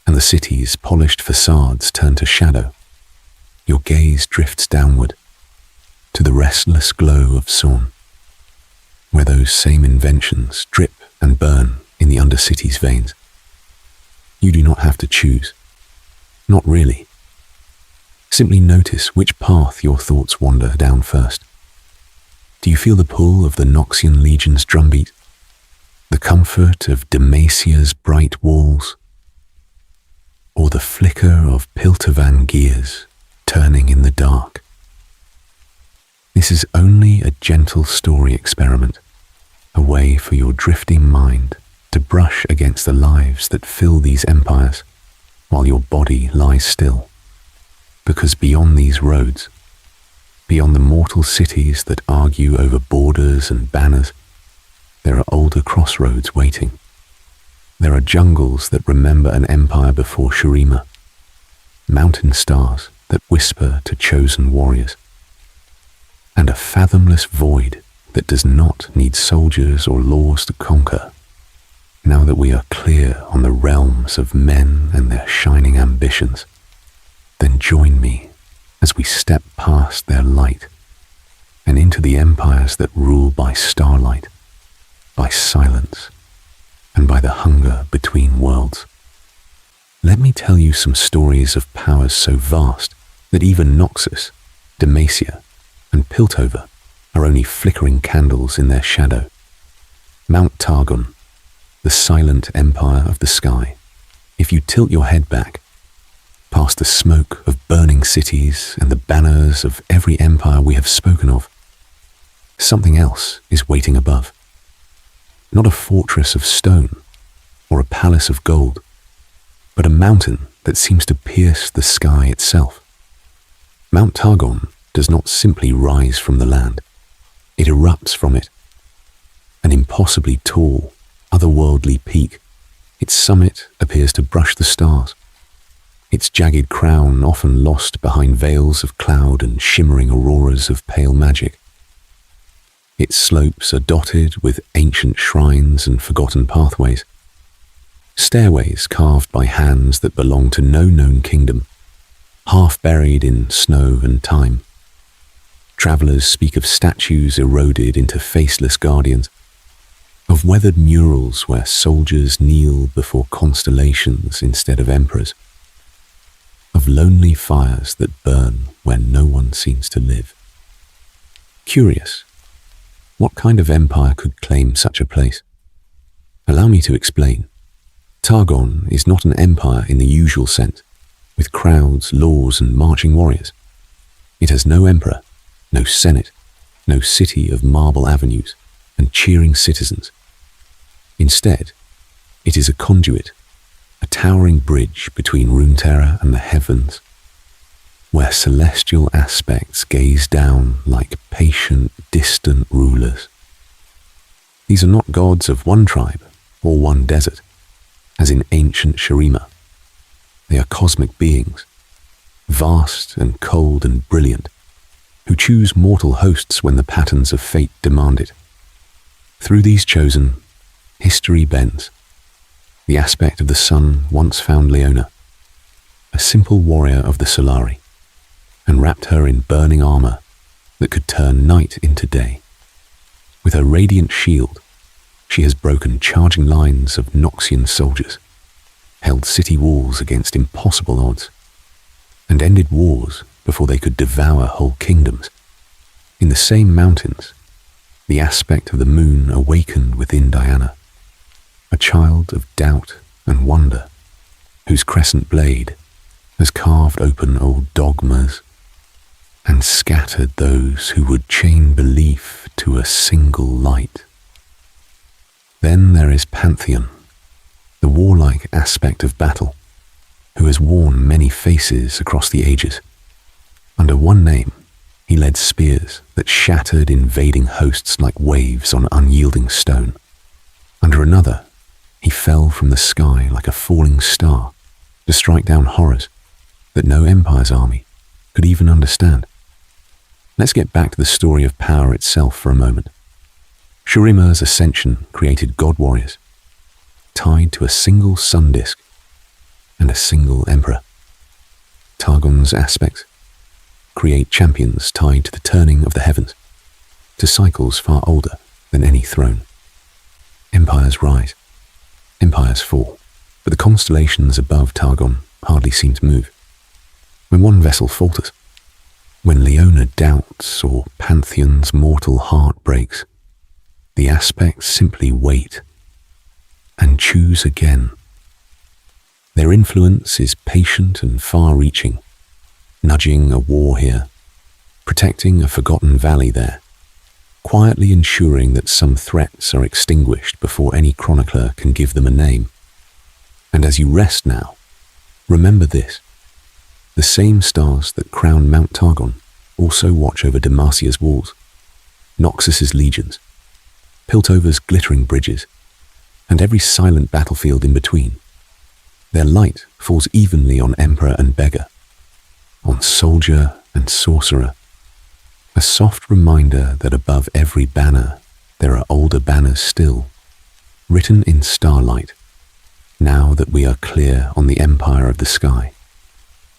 and the city's polished facades turn to shadow, your gaze drifts downward to the restless glow of Sorn, where those same inventions drip and burn in the Undercity's veins. You do not have to choose. Not really. Simply notice which path your thoughts wander down first. Do you feel the pull of the Noxian Legion's drumbeat? The comfort of Demacia's bright walls? Or the flicker of Piltovan gears turning in the dark? This is only a gentle story experiment, a way for your drifting mind to brush against the lives that fill these empires while your body lies still. Because beyond these roads, beyond the mortal cities that argue over borders and banners, there are older crossroads waiting. There are jungles that remember an empire before Shurima, mountain stars that whisper to chosen warriors, and a fathomless void that does not need soldiers or laws to conquer. Now that we are clear on the realms of men and their shining ambitions, then join me as we step past their light and into the empires that rule by starlight, by silence, and by the hunger between worlds. Let me tell you some stories of powers so vast that even Noxus, Demacia, and Piltover are only flickering candles in their shadow. Mount Targon, the silent empire of the sky. If you tilt your head back, past the smoke of burning cities and the banners of every empire we have spoken of, something else is waiting above. Not a fortress of stone or a palace of gold, but a mountain that seems to pierce the sky itself. Mount Targon does not simply rise from the land. It erupts from it. An impossibly tall, otherworldly peak, its summit appears to brush the stars, its jagged crown often lost behind veils of cloud and shimmering auroras of pale magic. Its slopes are dotted with ancient shrines and forgotten pathways, stairways carved by hands that belong to no known kingdom, half buried in snow and time. Travelers speak of statues eroded into faceless guardians, of weathered murals where soldiers kneel before constellations instead of emperors, of lonely fires that burn where no one seems to live. Curious, what kind of empire could claim such a place? Allow me to explain. Targon is not an empire in the usual sense, with crowds, laws, and marching warriors. It has no emperor, no senate, no city of marble avenues and cheering citizens. Instead, it is a conduit, a towering bridge between Runeterra and the heavens, where celestial aspects gaze down like patient, distant rulers. These are not gods of one tribe or one desert, as in ancient Shurima. They are cosmic beings, vast and cold and brilliant, who choose mortal hosts when the patterns of fate demand it. Through these chosen, history bends. The aspect of the sun once found Leona, a simple warrior of the Solari, and wrapped her in burning armor that could turn night into day. With her radiant shield, she has broken charging lines of Noxian soldiers, held city walls against impossible odds, and ended wars before they could devour whole kingdoms. In the same mountains, the aspect of the moon awakened within Diana, a child of doubt and wonder, whose crescent blade has carved open old dogmas and scattered those who would chain belief to a single light. Then there is Pantheon, the warlike aspect of battle, who has worn many faces across the ages. Under one name, He led spears that shattered invading hosts like waves on unyielding stone. Under another, he fell from the sky like a falling star to strike down horrors that no empire's army could even understand. Let's get back to the story of power itself for a moment. Shurima's ascension created god warriors, tied to a single sun disk and a single emperor. Targon's aspects create champions tied to the turning of the heavens, to cycles far older than any throne. Empires rise, empires fall, but the constellations above Targon hardly seem to move. When one vessel falters, when Leona doubts or Pantheon's mortal heart breaks, the aspects simply wait and choose again. Their influence is patient and far-reaching, nudging a war here, protecting a forgotten valley there, quietly ensuring that some threats are extinguished before any chronicler can give them a name. And as you rest now, remember this: the same stars that crown Mount Targon also watch over Demacia's walls, Noxus's legions, Piltover's glittering bridges, and every silent battlefield in between. Their light falls evenly on Emperor and Beggar, on soldier and sorcerer, a soft reminder that above every banner there are older banners still, written in starlight, now that we are clear on the empire of the sky.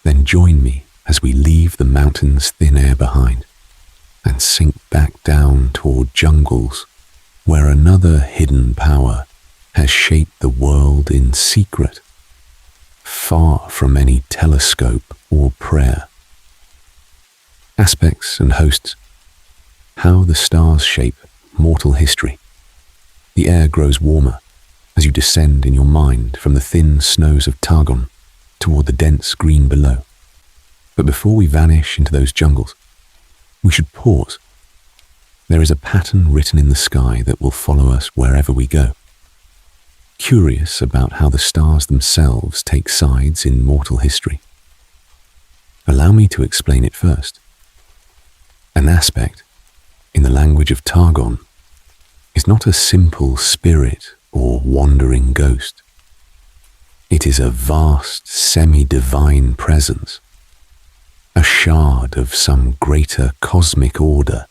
Then join me as we leave the mountains' thin air behind and sink back down toward jungles where another hidden power has shaped the world in secret, far from any telescope or prayer. Aspects and hosts, how the stars shape mortal history. The air grows warmer as you descend in your mind from the thin snows of Targon toward the dense green below. But before we vanish into those jungles, we should pause. There is a pattern written in the sky that will follow us wherever we go. Curious about how the stars themselves take sides in mortal history, allow me to explain it first. An aspect, in the language of Targon, is not a simple spirit or wandering ghost. It is a vast, semi-divine presence, a shard of some greater cosmic order,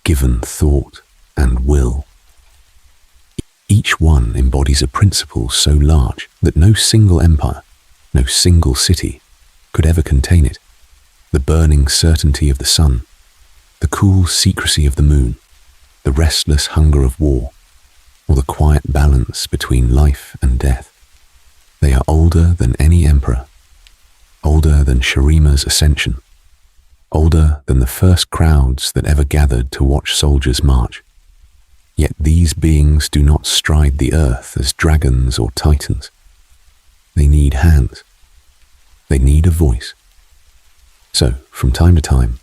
given thought and will. Each one embodies a principle so large that no single empire, no single city could ever contain it. The burning certainty of the sun, the cool secrecy of the moon, the restless hunger of war, or the quiet balance between life and death. They are older than any emperor, older than Shurima's ascension, older than the first crowds that ever gathered to watch soldiers march. Yet these beings do not stride the earth as dragons or titans. They need hands. They need a voice. So, from time to time,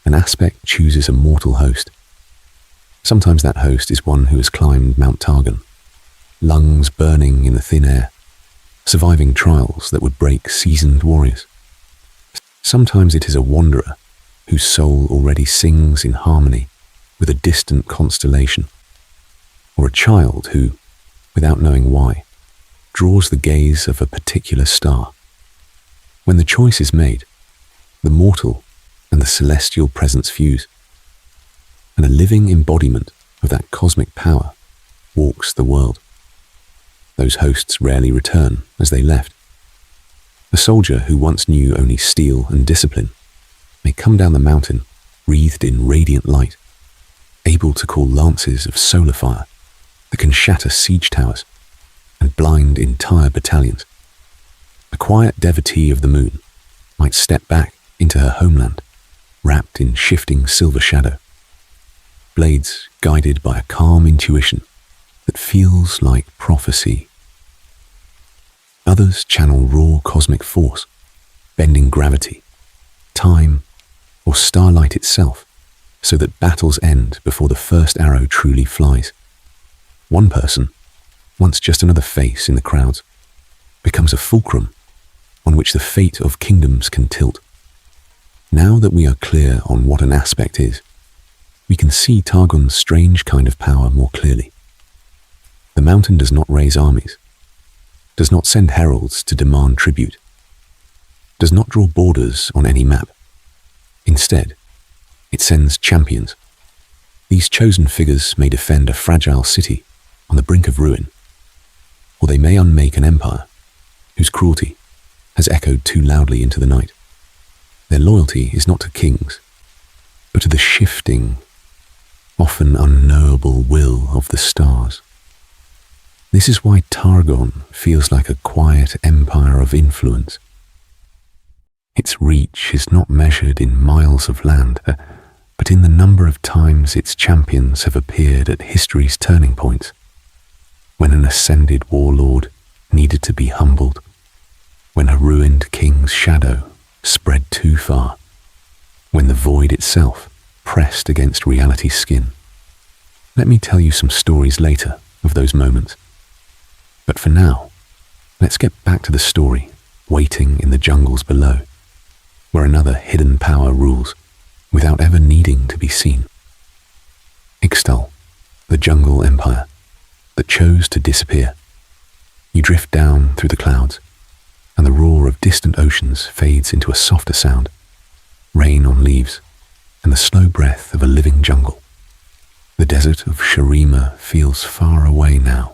an aspect chooses a mortal host. Sometimes that host is one who has climbed Mount Targon, lungs burning in the thin air, surviving trials that would break seasoned warriors. Sometimes it is a wanderer whose soul already sings in harmony with a distant constellation, or a child who, without knowing why, draws the gaze of a particular star. When the choice is made, the mortal and the celestial presence fuse, and a living embodiment of that cosmic power walks the world. Those hosts rarely return as they left. A soldier who once knew only steel and discipline may come down the mountain wreathed in radiant light, able to call lances of solar fire that can shatter siege towers and blind entire battalions. A quiet devotee of the moon might step back into her homeland, wrapped in shifting silver shadow, blades guided by a calm intuition that feels like prophecy. Others channel raw cosmic force, bending gravity, time, or starlight itself, so that battles end before the first arrow truly flies. One person, once just another face in the crowds, becomes a fulcrum on which the fate of kingdoms can tilt. Now that we are clear on what an aspect is, we can see Targon's strange kind of power more clearly. The mountain does not raise armies, does not send heralds to demand tribute, does not draw borders on any map. Instead, it sends champions. These chosen figures may defend a fragile city on the brink of ruin, or they may unmake an empire whose cruelty has echoed too loudly into the night. Their loyalty is not to kings, but to the shifting, often unknowable will of the stars. This is why Targon feels like a quiet empire of influence. Its reach is not measured in miles of land, but in the number of times its champions have appeared at history's turning points, when an ascended warlord needed to be humbled, when a ruined king's shadow spread too far, when the void itself pressed against reality's skin. Let me tell you some stories later of those moments. But for now, let's get back to the story waiting in the jungles below, where another hidden power rules without ever needing to be seen. Ixtal, the jungle empire that chose to disappear. You drift down through the clouds, and the roar of distant oceans fades into a softer sound, rain on leaves, and the slow breath of a living jungle. The desert of Shurima feels far away now.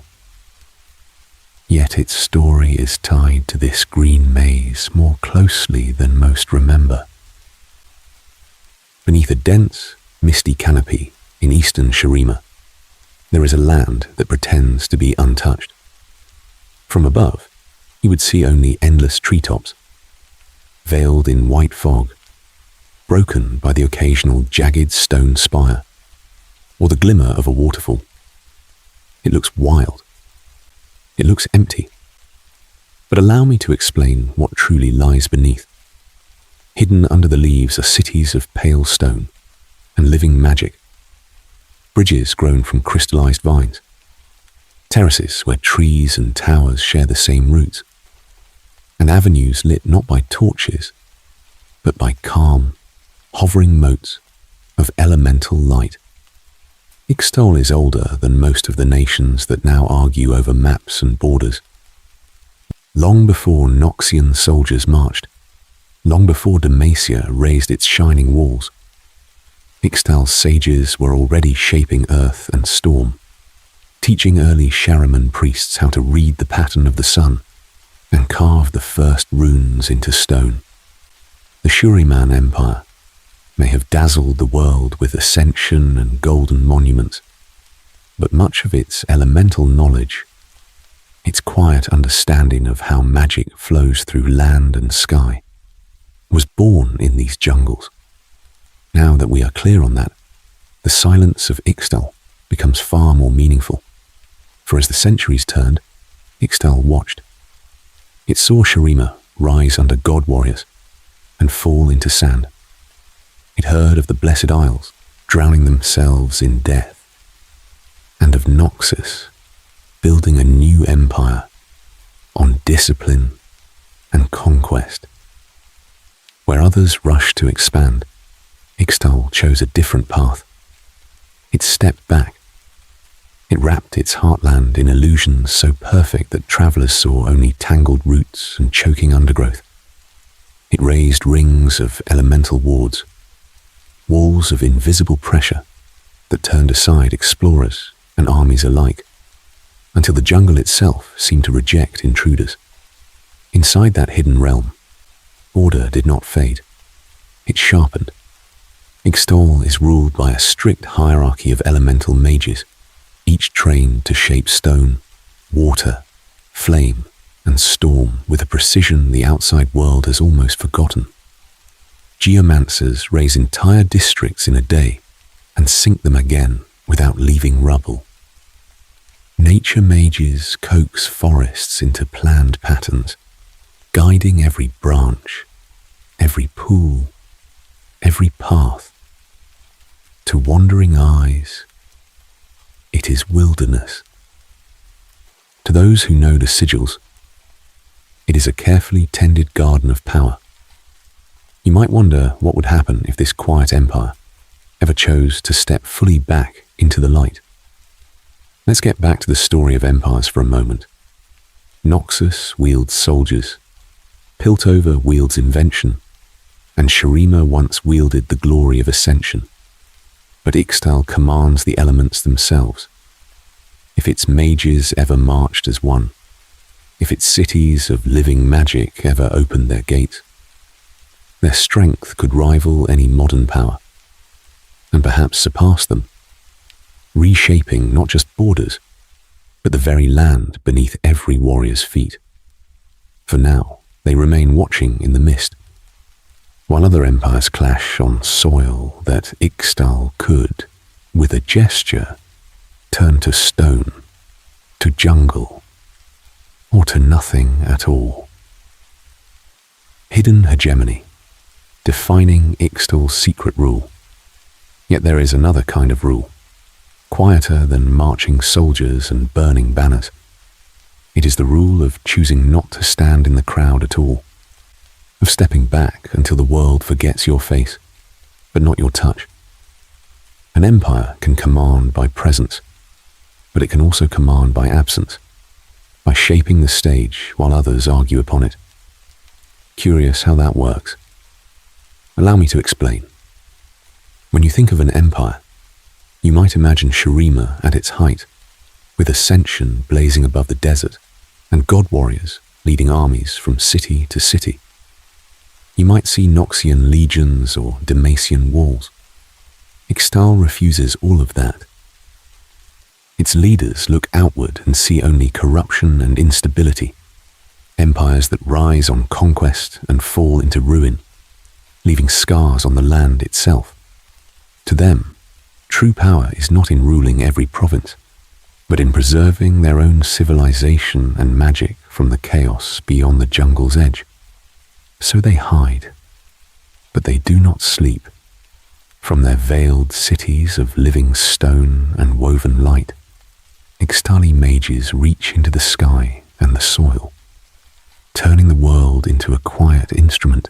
Yet its story is tied to this green maze more closely than most remember. Beneath a dense, misty canopy in eastern Shurima, there is a land that pretends to be untouched. From above, you would see only endless treetops, veiled in white fog, broken by the occasional jagged stone spire, or the glimmer of a waterfall. It looks wild. It looks empty. But allow me to explain what truly lies beneath. Hidden under the leaves are cities of pale stone and living magic. Bridges grown from crystallized vines. Terraces where trees and towers share the same roots. And avenues lit not by torches, but by calm, hovering motes of elemental light. Ixtal is older than most of the nations that now argue over maps and borders. Long before Noxian soldiers marched, long before Demacia raised its shining walls, Ixtal's sages were already shaping earth and storm, teaching early Shurima priests how to read the pattern of the sun and carve the first runes into stone. The Shurima Empire may have dazzled the world with ascension and golden monuments, but much of its elemental knowledge, its quiet understanding of how magic flows through land and sky, was born in these jungles. Now that we are clear on that, the silence of Ixtal becomes far more meaningful, for as the centuries turned, Ixtal watched. It saw Shurima rise under god warriors and fall into sand. It heard of the Blessed Isles drowning themselves in death, and of Noxus building a new empire on discipline and conquest. Where others rushed to expand, Ixtal chose a different path. It stepped back. It wrapped its heartland in illusions so perfect that travelers saw only tangled roots and choking undergrowth. It raised rings of elemental wards, walls of invisible pressure that turned aside explorers and armies alike, until the jungle itself seemed to reject intruders. Inside that hidden realm, order did not fade. It sharpened. Ixtal is ruled by a strict hierarchy of elemental mages, each trained to shape stone, water, flame, and storm with a precision the outside world has almost forgotten. Geomancers raise entire districts in a day and sink them again without leaving rubble. Nature mages coax forests into planned patterns, guiding every branch, every pool, every path. To wandering eyes, it is wilderness. To those who know the sigils, it is a carefully tended garden of power. You might wonder what would happen if this quiet empire ever chose to step fully back into the light. Let's get back to the story of empires for a moment. Noxus wields soldiers, Piltover wields invention, and Shurima once wielded the glory of ascension. But Ixtal commands the elements themselves. If its mages ever marched as one, if its cities of living magic ever opened their gates, their strength could rival any modern power, and perhaps surpass them, reshaping not just borders, but the very land beneath every warrior's feet. For now, they remain watching in the mist, while other empires clash on soil that Ixtal could, with a gesture, turn to stone, to jungle, or to nothing at all. Hidden hegemony, defining Ixtal's secret rule. Yet there is another kind of rule, quieter than marching soldiers and burning banners. It is the rule of choosing not to stand in the crowd at all, of stepping back until the world forgets your face, but not your touch. An empire can command by presence, but it can also command by absence, by shaping the stage while others argue upon it. Curious how that works? Allow me to explain. When you think of an empire, you might imagine Shurima at its height, with ascension blazing above the desert, and god warriors leading armies from city to city. You might see Noxian legions or Demacian walls. Ixtal refuses all of that. Its leaders look outward and see only corruption and instability, empires that rise on conquest and fall into ruin, leaving scars on the land itself. To them, true power is not in ruling every province, but in preserving their own civilization and magic from the chaos beyond the jungle's edge. So they hide, but they do not sleep. From their veiled cities of living stone and woven light, Ixtali mages reach into the sky and the soil, turning the world into a quiet instrument.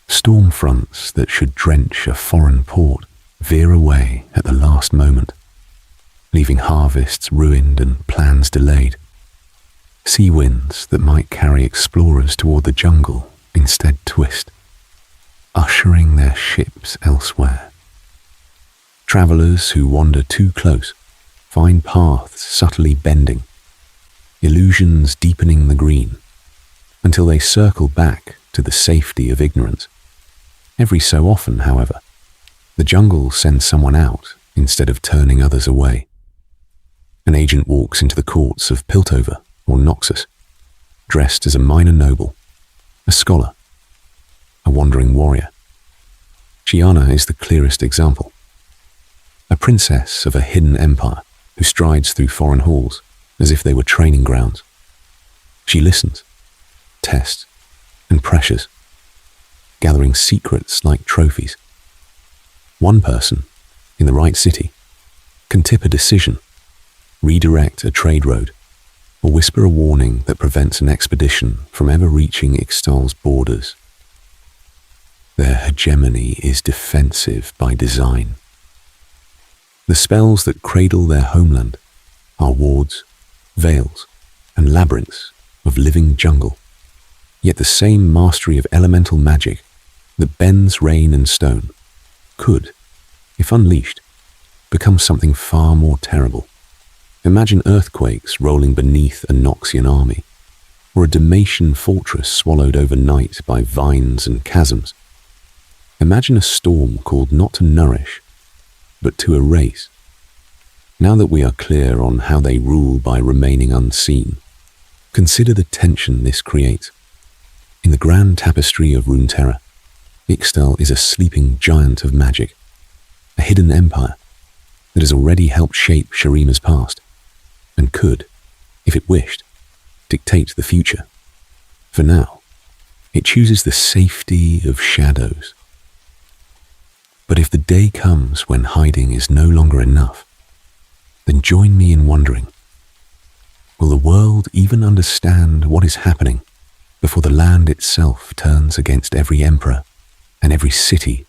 Storm fronts that should drench a foreign port veer away at the last moment, leaving harvests ruined and plans delayed. Sea winds that might carry explorers toward the jungle instead twist, ushering their ships elsewhere. Travelers who wander too close find paths subtly bending, illusions deepening the green, until they circle back to the safety of ignorance. Every so often, however, the jungle sends someone out instead of turning others away. An agent walks into the courts of Piltover or Noxus, dressed as a minor noble, a scholar, a wandering warrior. Chiana is the clearest example. A princess of a hidden empire who strides through foreign halls as if they were training grounds. She listens, tests, and pressures, gathering secrets like trophies. One person, in the right city, can tip a decision, redirect a trade road, or whisper a warning that prevents an expedition from ever reaching Ixtal's borders. Their hegemony is defensive by design. The spells that cradle their homeland are wards, veils, and labyrinths of living jungle. Yet the same mastery of elemental magic that bends rain and stone could, if unleashed, become something far more terrible. Imagine earthquakes rolling beneath a Noxian army, or a Demacian fortress swallowed overnight by vines and chasms. Imagine a storm called not to nourish, but to erase. Now that we are clear on how they rule by remaining unseen, consider the tension this creates. In the grand tapestry of Runeterra, Ixtal is a sleeping giant of magic, a hidden empire that has already helped shape Shurima's past, and could, if it wished, dictate the future. For now, it chooses the safety of shadows. But if the day comes when hiding is no longer enough, then join me in wondering, will the world even understand what is happening before the land itself turns against every emperor and every city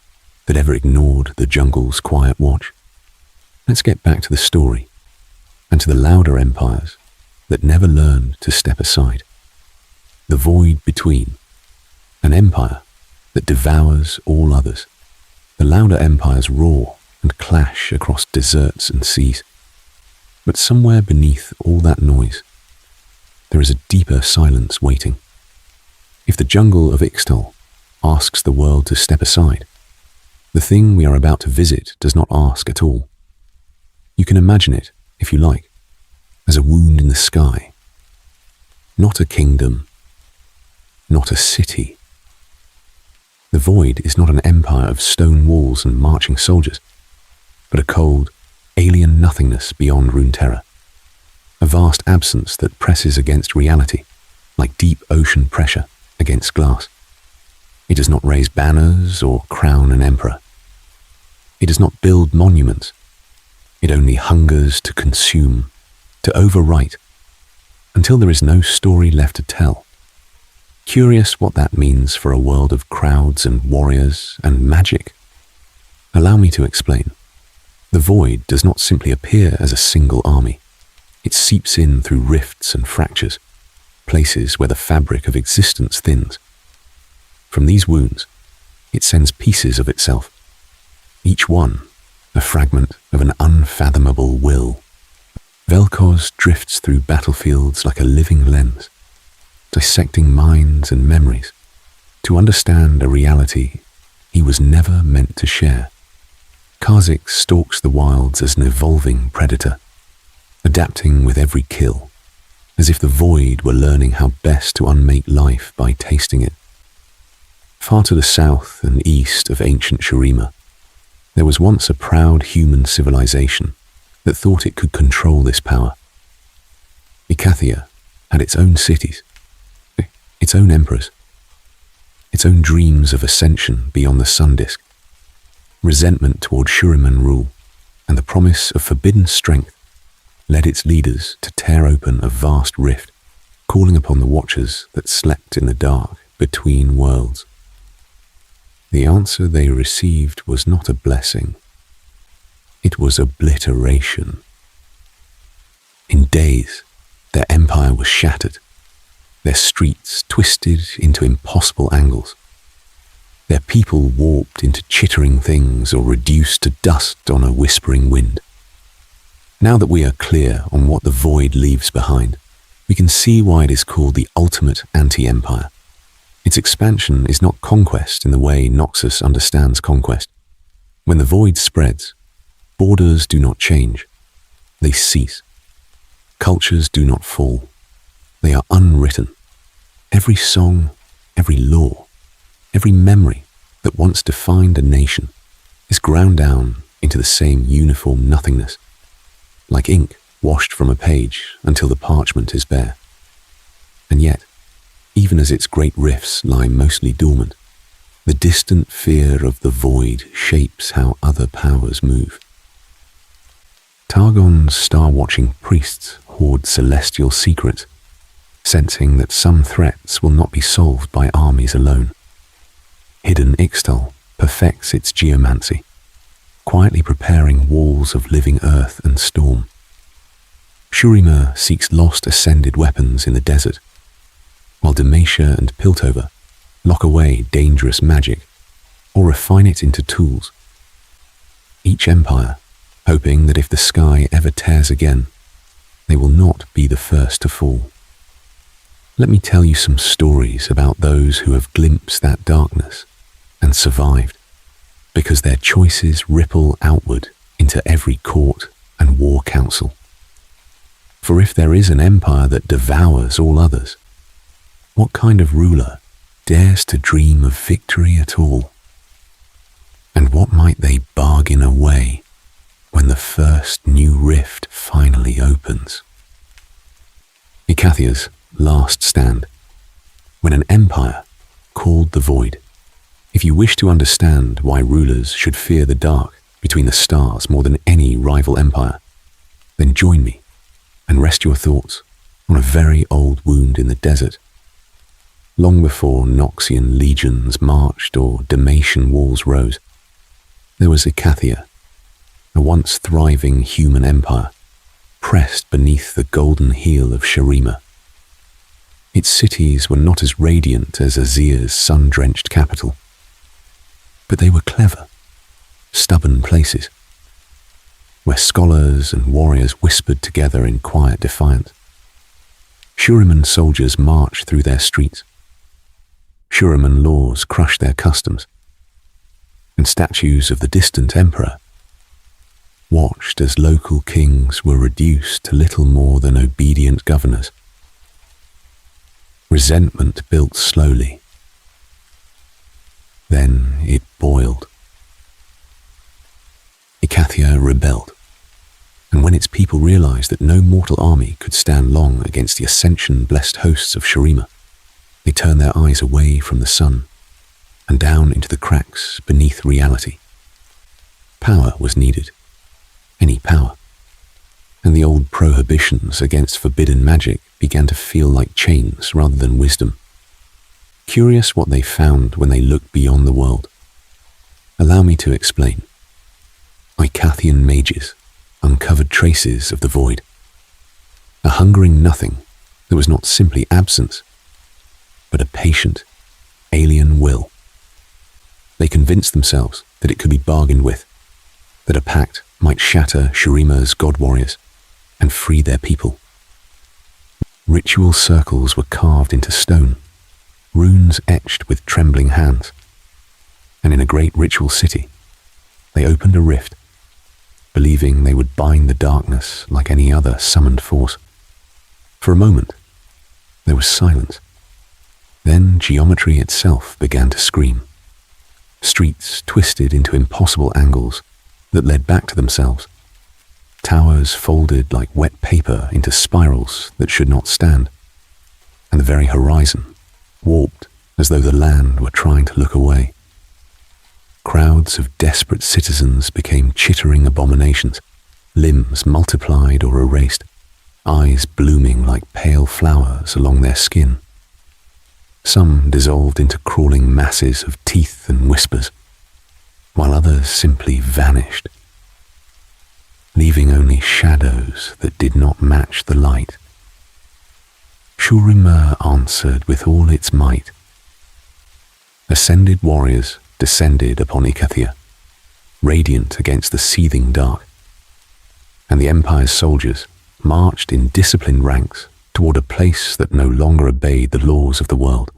that ever ignored the jungle's quiet watch. Let's get back to the story, and to the louder empires that never learned to step aside. The void between, an empire that devours all others. The louder empires roar and clash across deserts and seas. But somewhere beneath all that noise, there is a deeper silence waiting. If the jungle of Ixtal asks the world to step aside, the thing we are about to visit does not ask at all. You can imagine it, if you like, as a wound in the sky. Not a kingdom, not a city. The void is not an empire of stone walls and marching soldiers, but a cold, alien nothingness beyond Runeterra. A vast absence that presses against reality, like deep ocean pressure against glass. It does not raise banners or crown an emperor. It does not build monuments. It only hungers to consume, to overwrite, until there is no story left to tell. Curious what that means for a world of crowds and warriors and magic. Allow me to explain. The void does not simply appear as a single army. It seeps in through rifts and fractures, places where the fabric of existence thins. From these wounds, it sends pieces of itself, each one a fragment of an unfathomable will. Vel'Koz drifts through battlefields like a living lens, dissecting minds and memories to understand a reality he was never meant to share. Kha'Zix stalks the wilds as an evolving predator, adapting with every kill, as if the void were learning how best to unmake life by tasting it. Far to the south and east of ancient Shurima, there was once a proud human civilization that thought it could control this power. Icathia had its own cities, its own emperors, its own dreams of ascension beyond the sun disk. Resentment toward Shuriman rule and the promise of forbidden strength led its leaders to tear open a vast rift, calling upon the watchers that slept in the dark between worlds. The answer they received was not a blessing. It was obliteration. In days, their empire was shattered, their streets twisted into impossible angles, their people warped into chittering things or reduced to dust on a whispering wind. Now that we are clear on what the void leaves behind, we can see why it is called the ultimate anti-empire. Its expansion is not conquest in the way Noxus understands conquest. When the void spreads, borders do not change, they cease. Cultures do not fall, they are unwritten. Every song, every law, every memory that once defined a nation is ground down into the same uniform nothingness, like ink washed from a page until the parchment is bare. And yet, even as its great rifts lie mostly dormant, the distant fear of the void shapes how other powers move. Targon's star-watching priests hoard celestial secrets, sensing that some threats will not be solved by armies alone. Hidden Ixtal perfects its geomancy, quietly preparing walls of living earth and storm. Shurima seeks lost ascended weapons in the desert, while Demacia and Piltover lock away dangerous magic or refine it into tools. Each empire hoping that if the sky ever tears again, they will not be the first to fall. Let me tell you some stories about those who have glimpsed that darkness and survived, because their choices ripple outward into every court and war council. For if there is an empire that devours all others, what kind of ruler dares to dream of victory at all? And what might they bargain away when the first new rift finally opens? Icathia's last stand, when an empire called the void. If you wish to understand why rulers should fear the dark between the stars more than any rival empire, then join me and rest your thoughts on a very old wound in the desert. long before Noxian legions marched or Demacian walls rose, there was Icathia, a once thriving human empire, pressed beneath the golden heel of Shurima. Its cities were not as radiant as Azia's sun-drenched capital, but they were clever, stubborn places, where scholars and warriors whispered together in quiet defiance. Shuriman soldiers marched through their streets. Shuriman laws crushed their customs, and statues of the distant emperor watched as local kings were reduced to little more than obedient governors. Resentment built slowly. Then it boiled. Icathia rebelled, and when its people realized that no mortal army could stand long against the ascension-blessed hosts of Shurima, they turned their eyes away from the sun and down into the cracks beneath reality. Power was needed, any power, and the old prohibitions against forbidden magic began to feel like chains rather than wisdom. Curious what they found when they looked beyond the world. Allow me to explain. Icathian mages uncovered traces of the void, a hungering nothing that was not simply absence, but a patient, alien will. They convinced themselves that it could be bargained with, that a pact might shatter Shurima's god warriors and free their people. Ritual circles were carved into stone, runes etched with trembling hands, and in a great ritual city, they opened a rift, believing they would bind the darkness like any other summoned force. For a moment, there was silence. Then geometry itself began to scream. Streets twisted into impossible angles that led back to themselves. Towers folded like wet paper into spirals that should not stand. And the very horizon warped as though the land were trying to look away. Crowds of desperate citizens became chittering abominations, limbs multiplied or erased, eyes blooming like pale flowers along their skin. Some dissolved into crawling masses of teeth and whispers, while others simply vanished, leaving only shadows that did not match the light. Shurima answered with all its might. Ascended warriors descended upon Icathia, radiant against the seething dark, and the Empire's soldiers marched in disciplined ranks toward a place that no longer obeyed the laws of the world.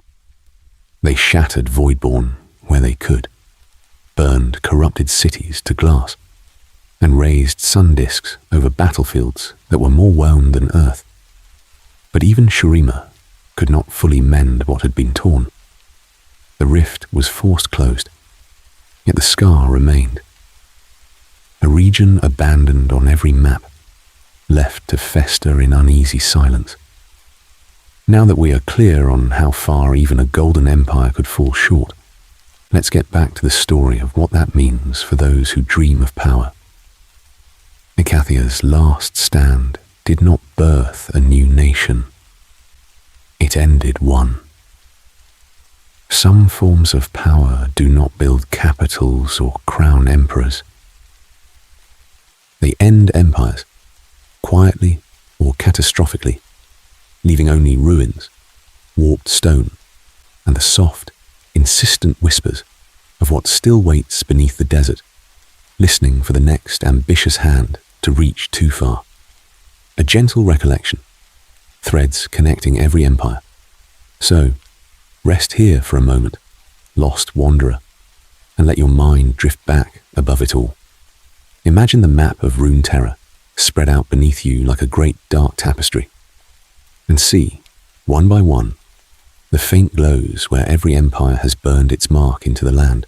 They shattered Voidborn where they could, burned corrupted cities to glass, and raised sun disks over battlefields that were more wound than earth. But even Shurima could not fully mend what had been torn. The rift was forced closed, yet the scar remained. A region abandoned on every map, left to fester in uneasy silence. Now that we are clear on how far even a golden empire could fall short, let's get back to the story of what that means for those who dream of power. Icathia's last stand did not birth a new nation. It ended one. Some forms of power do not build capitals or crown emperors. They end empires, quietly or catastrophically, leaving only ruins, warped stone, and the soft, insistent whispers of what still waits beneath the desert, listening for the next ambitious hand to reach too far. A gentle recollection, threads connecting every empire. So, rest here for a moment, lost wanderer, and let your mind drift back above it all. Imagine the map of Runeterra spread out beneath you like a great dark tapestry, and see, one by one, the faint glows where every empire has burned its mark into the land.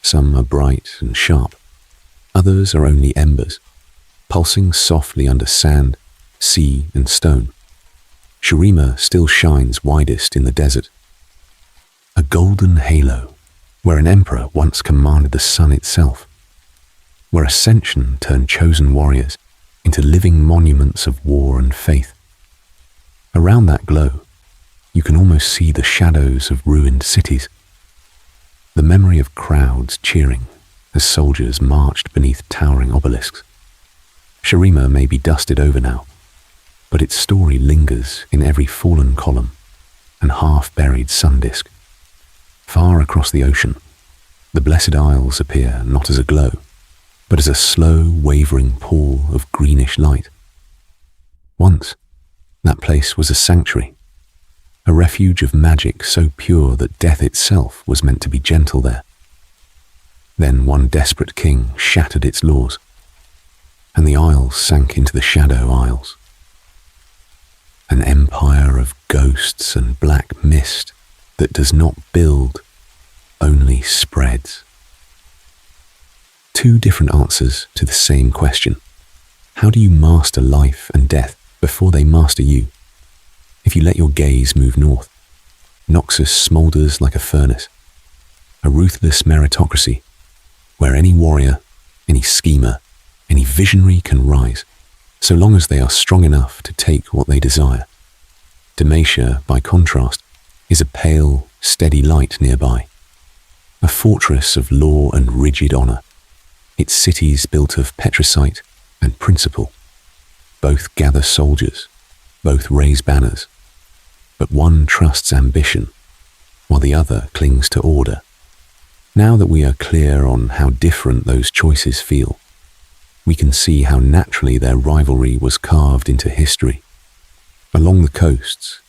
Some are bright and sharp, others are only embers, pulsing softly under sand, sea, and stone. Shurima still shines widest in the desert, a golden halo where an emperor once commanded the sun itself, where ascension turned chosen warriors into living monuments of war and faith. Around that glow, You can almost see the shadows of ruined cities. The memory of crowds cheering as soldiers marched beneath towering obelisks. Shurima may be dusted over now, but its story lingers in every fallen column and half-buried sun disk. Far across the ocean, the Blessed Isles appear not as a glow, but as a slow, wavering pool of greenish light. Once, that place was a sanctuary, a refuge of magic so pure that death itself was meant to be gentle there. Then one desperate king shattered its laws, and the isles sank into the Shadow Isles. An empire of ghosts and black mist that does not build, only spreads. Two different answers to the same question. How do you master life and death before they master you? If you let your gaze move north, Noxus smoulders like a furnace, a ruthless meritocracy where any warrior, any schemer, any visionary can rise, so long as they are strong enough to take what they desire. Demacia, by contrast, is a pale, steady light nearby, a fortress of law and rigid honor, its cities built of petricite and principle. Both gather soldiers, both raise banners, but one trusts ambition, while the other clings to order. Now that we are clear on how different those choices feel, we can see how naturally their rivalry was carved into history. Along the coasts,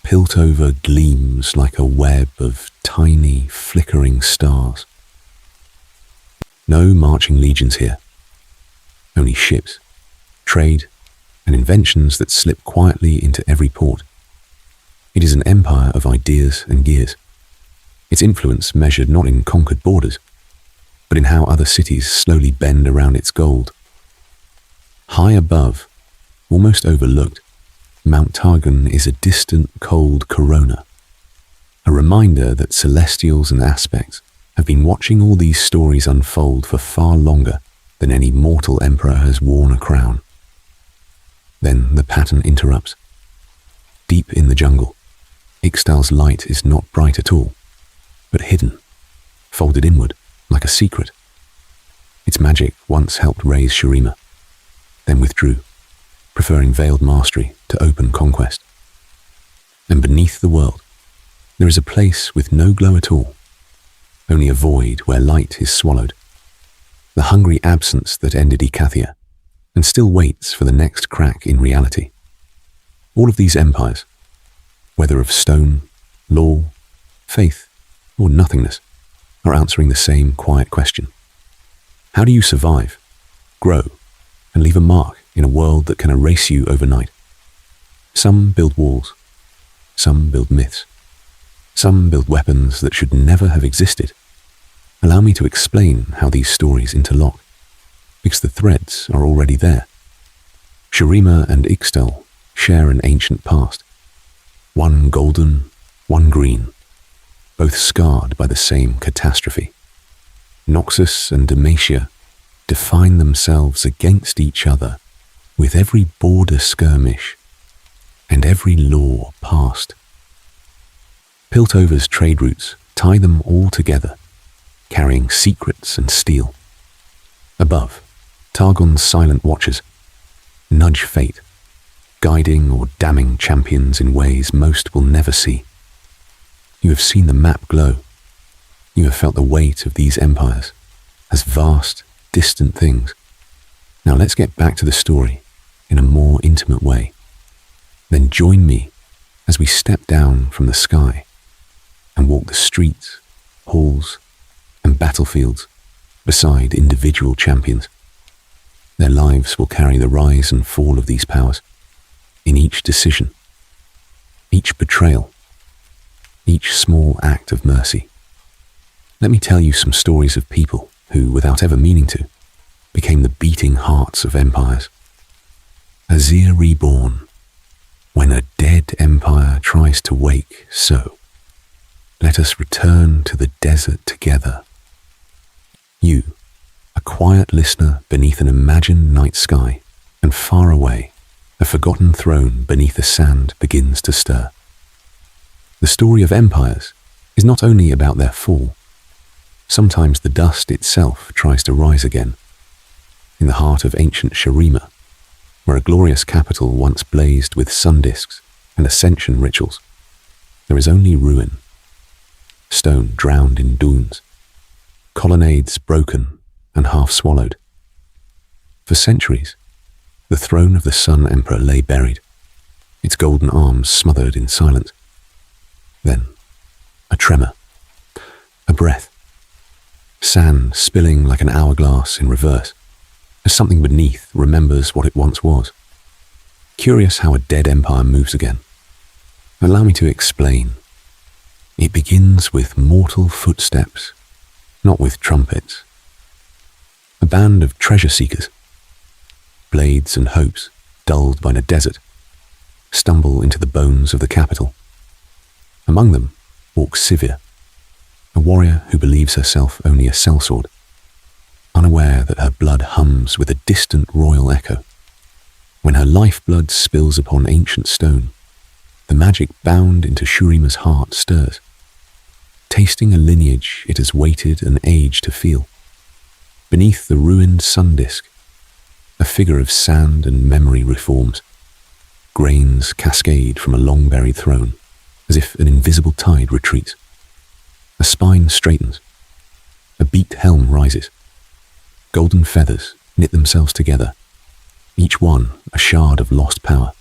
Piltover gleams like a web of tiny, flickering stars. No marching legions here, only ships, trade, and inventions that slip quietly into every port. It is an empire of ideas and gears, its influence measured not in conquered borders, but in how other cities slowly bend around its gold. High above, almost overlooked, Mount Targon is a distant, cold corona, a reminder that celestials and aspects have been watching all these stories unfold for far longer than any mortal emperor has worn a crown. Then the pattern interrupts. Deep in the jungle, Ixtal's light is not bright at all, but hidden, folded inward like a secret. Its magic once helped raise Shurima, then withdrew, preferring veiled mastery to open conquest. And beneath the world, there is a place with no glow at all, only a void where light is swallowed, the hungry absence that ended Ikathia, and still waits for the next crack in reality. All of these empires, whether of stone, law, faith, or nothingness, are answering the same quiet question. How do you survive, grow, and leave a mark in a world that can erase you overnight? Some build walls, some build myths, some build weapons that should never have existed. Allow me to explain how these stories interlock, because the threads are already there. Shurima and Ixtal share an ancient past, one golden, one green, both scarred by the same catastrophe. Noxus and Demacia define themselves against each other with every border skirmish and every law passed. Piltover's trade routes tie them all together, carrying secrets and steel. Above, Targon's silent watchers nudge fate, guiding or damning champions in ways most will never see. You have seen the map glow. You have felt the weight of these empires as vast, distant things. Now let's get back to the story in a more intimate way. Then join me as we step down from the sky and walk the streets, halls, and battlefields beside individual champions. Their lives will carry the rise and fall of these powers in each decision, each betrayal, each small act of mercy. Let me tell you some stories of people who, without ever meaning to, became the beating hearts of empires. Azir reborn, when a dead empire tries to wake, so let us return to the desert together. You, a quiet listener beneath an imagined night sky, and far away, a forgotten throne beneath the sand begins to stir. The story of empires is not only about their fall. Sometimes the dust itself tries to rise again. In the heart of ancient Shurima, where a glorious capital once blazed with sun disks and ascension rituals, there is only ruin. Stone drowned in dunes, colonnades broken and half swallowed. For centuries, the throne of the Sun Emperor lay buried, its golden arms smothered in silence. Then, a tremor, a breath, sand spilling like an hourglass in reverse, as something beneath remembers what it once was. Curious how a dead empire moves again. Allow me to explain. It begins with mortal footsteps, not with trumpets. A band of treasure seekers, blades and hopes dulled by the desert, stumble into the bones of the capital. Among them walks Sivir, a warrior who believes herself only a sellsword, unaware that her blood hums with a distant royal echo. When her lifeblood spills upon ancient stone, the magic bound into Shurima's heart stirs, tasting a lineage it has waited an age to feel. Beneath the ruined sun disk, a figure of sand and memory reforms. Grains cascade from a long-buried throne, as if an invisible tide retreats. A spine straightens. A beaked helm rises. Golden feathers knit themselves together, each one a shard of lost power.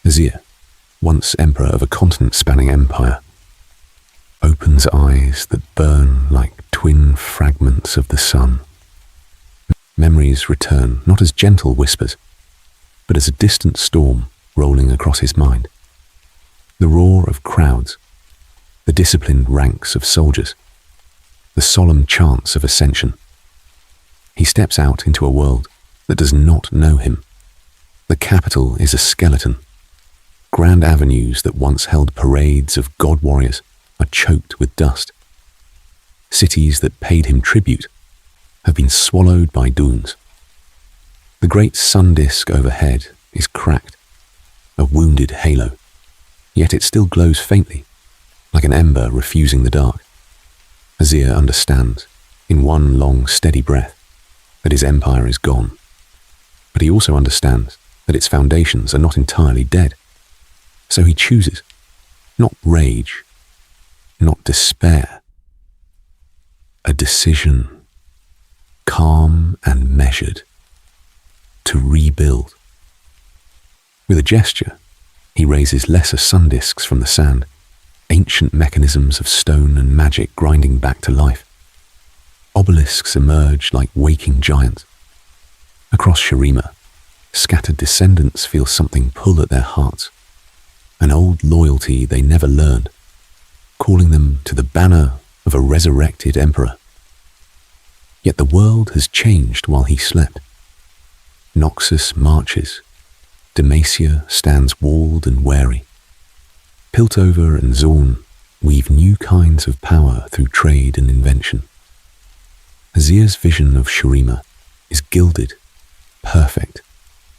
Azir, once emperor of a continent-spanning empire, opens eyes that burn like twin fragments of the sun. Memories return not as gentle whispers, but as a distant storm rolling across his mind. The roar of crowds, the disciplined ranks of soldiers, the solemn chants of ascension. He steps out into a world that does not know him. The capital is a skeleton. Grand avenues that once held parades of god warriors are choked with dust. Cities that paid him tribute have been swallowed by dunes. The great sun disk overhead is cracked, a wounded halo, yet it still glows faintly, like an ember refusing the dark. Azir understands, in one long steady breath, that his empire is gone. But he also understands that its foundations are not entirely dead. So he chooses, not rage, not despair, a decision, calm and measured, to rebuild. With a gesture, he raises lesser sun disks from the sand, ancient mechanisms of stone and magic grinding back to life. Obelisks emerge like waking giants. Across Shurima, scattered descendants feel something pull at their hearts, an old loyalty they never learned, calling them to the banner of a resurrected emperor. Yet the world has changed while he slept. Noxus marches. Demacia stands walled and wary. Piltover and Zorn weave new kinds of power through trade and invention. Azir's vision of Shurima is gilded, perfect,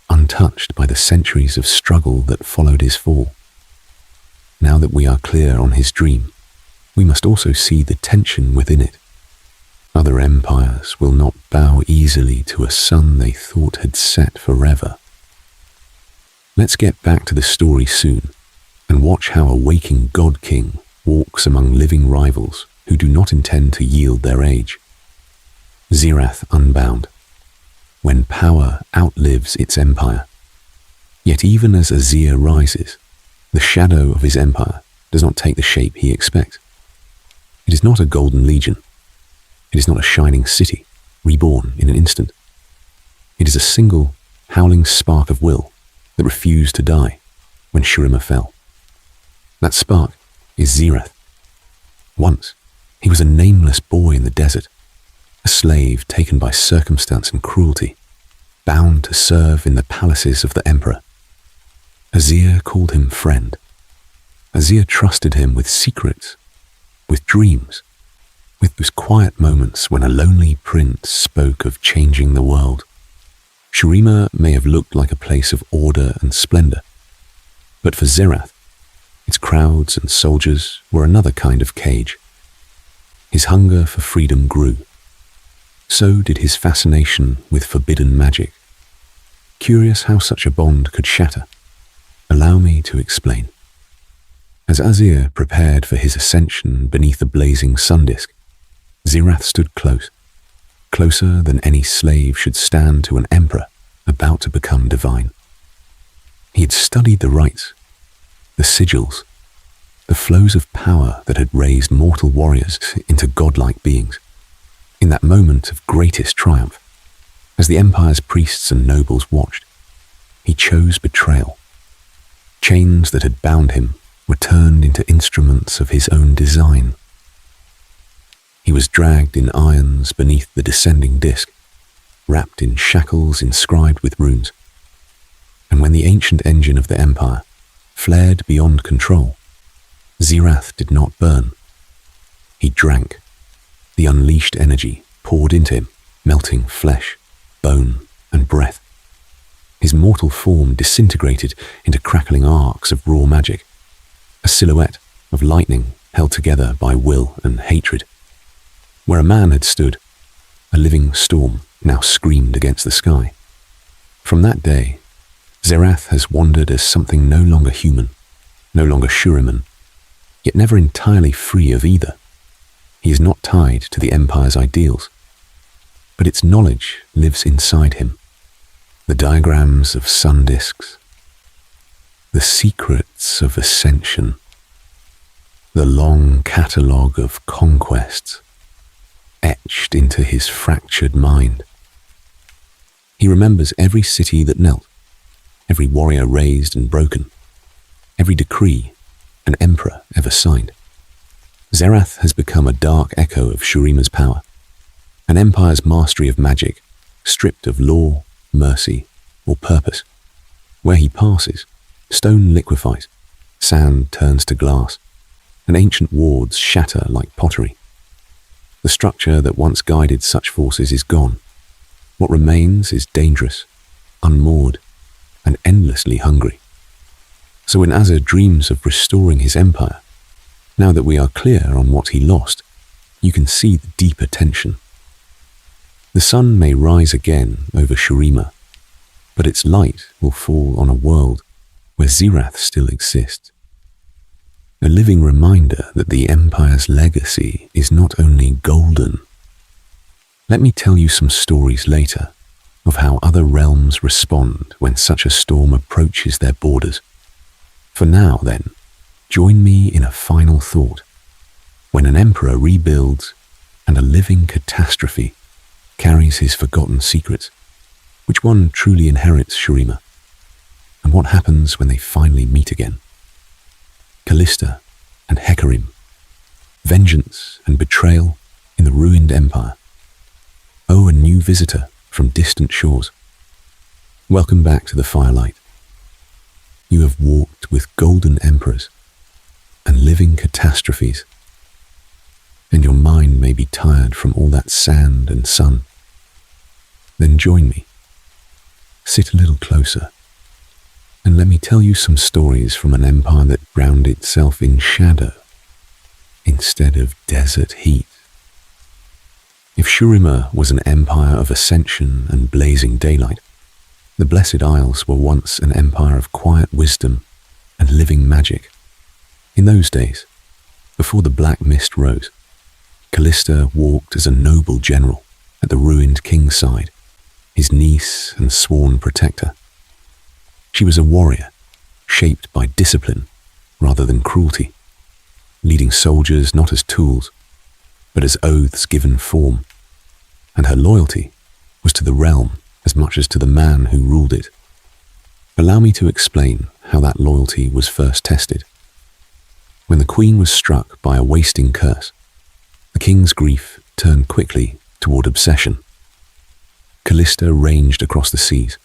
untouched by the centuries of struggle that followed his fall. Now that we are clear on his dream, we must also see the tension within it. Other empires will not bow easily to a sun they thought had set forever. Let's get back to the story soon and watch how a waking God King walks among living rivals who do not intend to yield their age. Zirath unbound, when power outlives its empire. Yet even as Azir rises, the shadow of his empire does not take the shape he expects. It is not a golden legion. It is not a shining city, reborn in an instant. It is a single, howling spark of will that refused to die when Shurima fell. That spark is Zirath. Once, he was a nameless boy in the desert, a slave taken by circumstance and cruelty, bound to serve in the palaces of the emperor. Azir called him friend. Azir trusted him with secrets, with dreams, with those quiet moments when a lonely prince spoke of changing the world. Shurima may have looked like a place of order and splendor, but for Zirath, Its crowds and soldiers were another kind of cage. His hunger for freedom grew. So did his fascination with forbidden magic. Curious how such a bond could shatter. Allow me to explain. As Azir prepared for his ascension beneath the blazing sun disk, Zirath stood close, closer than any slave should stand to an emperor about to become divine. He had studied the rites, the sigils, the flows of power that had raised mortal warriors into godlike beings. In that moment of greatest triumph, as the empire's priests and nobles watched, he chose betrayal. Chains that had bound him were turned into instruments of his own design. He was dragged in irons beneath the descending disk, wrapped in shackles inscribed with runes. And when the ancient engine of the empire flared beyond control, Zirath did not burn. He drank. The unleashed energy poured into him, melting flesh, bone, and breath. His mortal form disintegrated into crackling arcs of raw magic, a silhouette of lightning held together by will and hatred. Where a man had stood, a living storm now screamed against the sky. From that day, Zirath has wandered as something no longer human, no longer Shuriman, yet never entirely free of either. He is not tied to the Empire's ideals, but its knowledge lives inside him. The diagrams of sun disks, the secrets of ascension, the long catalogue of conquests etched into his fractured mind. He remembers every city that knelt, every warrior raised and broken, every decree an emperor ever signed. Zirath has become a dark echo of Shurima's power, an empire's mastery of magic, stripped of law, mercy, or purpose. Where he passes, stone liquefies, sand turns to glass, and ancient wards shatter like pottery. The structure that once guided such forces is gone. What remains is dangerous, unmoored, and endlessly hungry. So when Azir dreams of restoring his empire, now that we are clear on what he lost, you can see the deeper tension. The sun may rise again over Shurima, but its light will fall on a world where Zirath still exists. A living reminder that the Empire's legacy is not only golden. Let me tell you some stories later of how other realms respond when such a storm approaches their borders. For now, then, join me in a final thought. When an emperor rebuilds and a living catastrophe carries his forgotten secrets, which one truly inherits Shurima? And what happens when they finally meet again? Callista and Hecarim, vengeance and betrayal in the ruined empire. Oh, a new visitor from distant shores. Welcome back to the firelight. You have walked with golden emperors and living catastrophes, and your mind may be tired from all that sand and sun. Then join me. Sit a little closer, and let me tell you some stories from an empire that drowned itself in shadow instead of desert heat. If Shurima was an empire of ascension and blazing daylight, the Blessed Isles were once an empire of quiet wisdom and living magic. In those days, before the black mist rose, Callista walked as a noble general at the ruined king's side, his niece and sworn protector. She was a warrior, shaped by discipline rather than cruelty, leading soldiers not as tools, but as oaths given form, and her loyalty was to the realm as much as to the man who ruled it. Allow me to explain how that loyalty was first tested. When the queen was struck by a wasting curse, the king's grief turned quickly toward obsession. Callista ranged across the seas,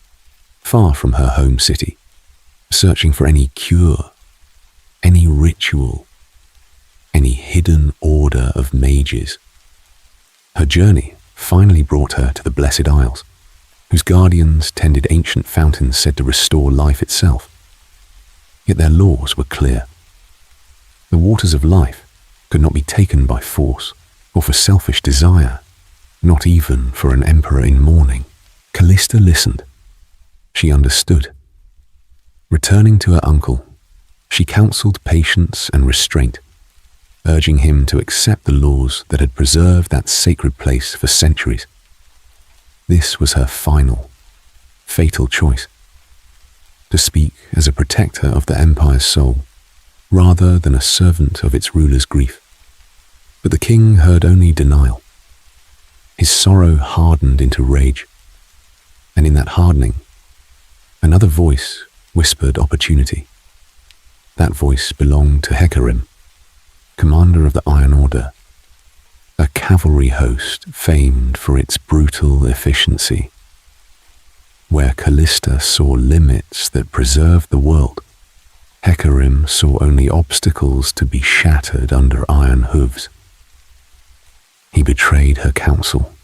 far from her home city, searching for any cure, any ritual, any hidden order of mages. Her journey finally brought her to the Blessed Isles, whose guardians tended ancient fountains said to restore life itself. Yet their laws were clear. The waters of life could not be taken by force or for selfish desire, not even for an emperor in mourning. Callista listened. She understood. Returning to her uncle, she counseled patience and restraint, urging him to accept the laws that had preserved that sacred place for centuries. This was her final, fatal choice: to speak as a protector of the empire's soul, rather than a servant of its ruler's grief. But the king heard only denial. His sorrow hardened into rage, and in that hardening, another voice whispered opportunity. That voice belonged to Hecarim, commander of the Iron Order, a cavalry host famed for its brutal efficiency. Where Callista saw limits that preserved the world, Hecarim saw only obstacles to be shattered under iron hooves. He betrayed her counsel,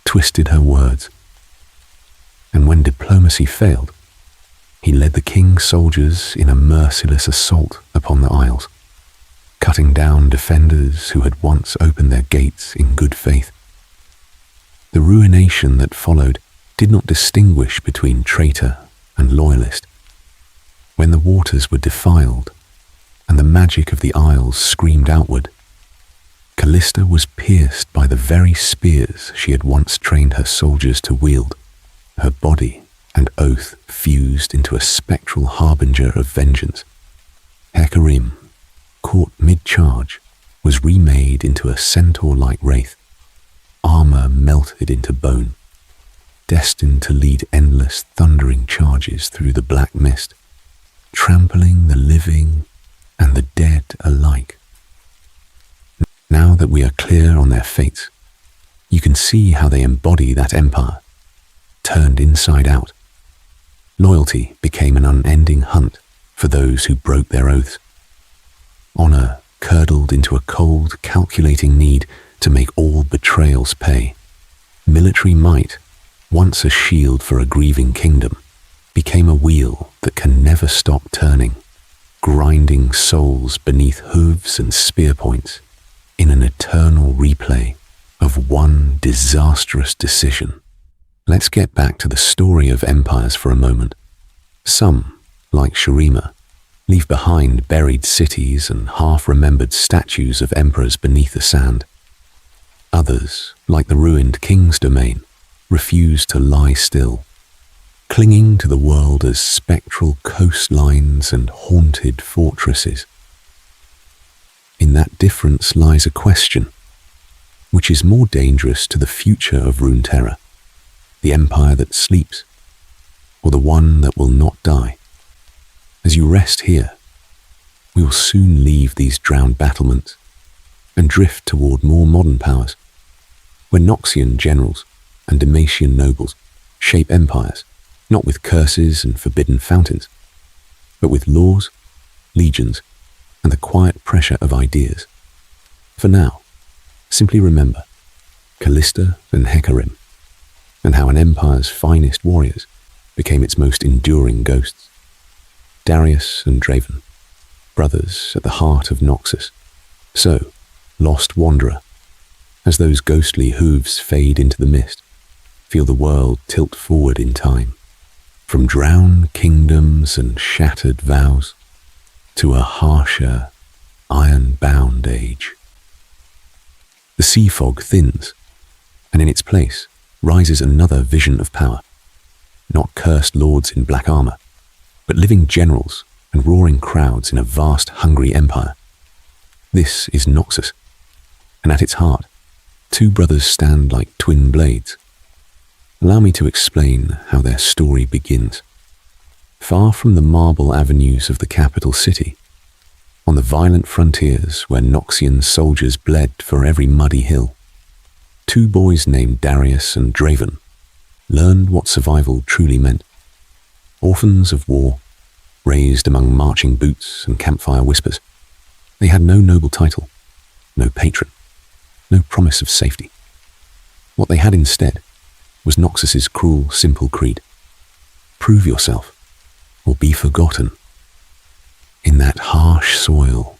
twisted her words, and when diplomacy failed, he led the king's soldiers in a merciless assault upon the Isles, cutting down defenders who had once opened their gates in good faith. The ruination that followed did not distinguish between traitor and loyalist. When the waters were defiled and the magic of the Isles screamed outward, Callista was pierced by the very spears she had once trained her soldiers to wield. Her body and oath fused into a spectral harbinger of vengeance. Hecarim, caught mid-charge, was remade into a centaur-like wraith, armor melted into bone, destined to lead endless thundering charges through the black mist, trampling the living and the dead alike. Now that we are clear on their fates, you can see how they embody that empire, turned inside out. Loyalty became an unending hunt for those who broke their oaths. Honor curdled into a cold, calculating need to make all betrayals pay. Military might, once a shield for a grieving kingdom, became a wheel that can never stop turning, grinding souls beneath hooves and spear points in an eternal replay of one disastrous decision. Let's get back to the story of empires for a moment. Some, like Shurima, leave behind buried cities and half-remembered statues of emperors beneath the sand. Others, like the ruined king's domain, refuse to lie still, clinging to the world as spectral coastlines and haunted fortresses. In that difference lies a question: which is more dangerous to the future of Runeterra, the empire that sleeps, or the one that will not die? As you rest here, we will soon leave these drowned battlements and drift toward more modern powers, where Noxian generals and Demacian nobles shape empires, not with curses and forbidden fountains, but with laws, legions, and the quiet pressure of ideas. For now, simply remember Callista and Hecarim, and how an empire's finest warriors became its most enduring ghosts. Darius and Draven, brothers at the heart of Noxus. So, lost wanderer, as those ghostly hooves fade into the mist, feel the world tilt forward in time, from drowned kingdoms and shattered vows to a harsher, iron-bound age. The sea fog thins, and in its place rises another vision of power. Not cursed lords in black armor, but living generals and roaring crowds in a vast, hungry empire. This is Noxus, and at its heart, two brothers stand like twin blades. Allow me to explain how their story begins. Far from the marble avenues of the capital city, on the violent frontiers where Noxian soldiers bled for every muddy hill, two boys named Darius and Draven learned what survival truly meant. Orphans of war, raised among marching boots and campfire whispers, they had no noble title, no patron, no promise of safety. What they had instead was Noxus's cruel, simple creed: prove yourself, or be forgotten. In that harsh soil,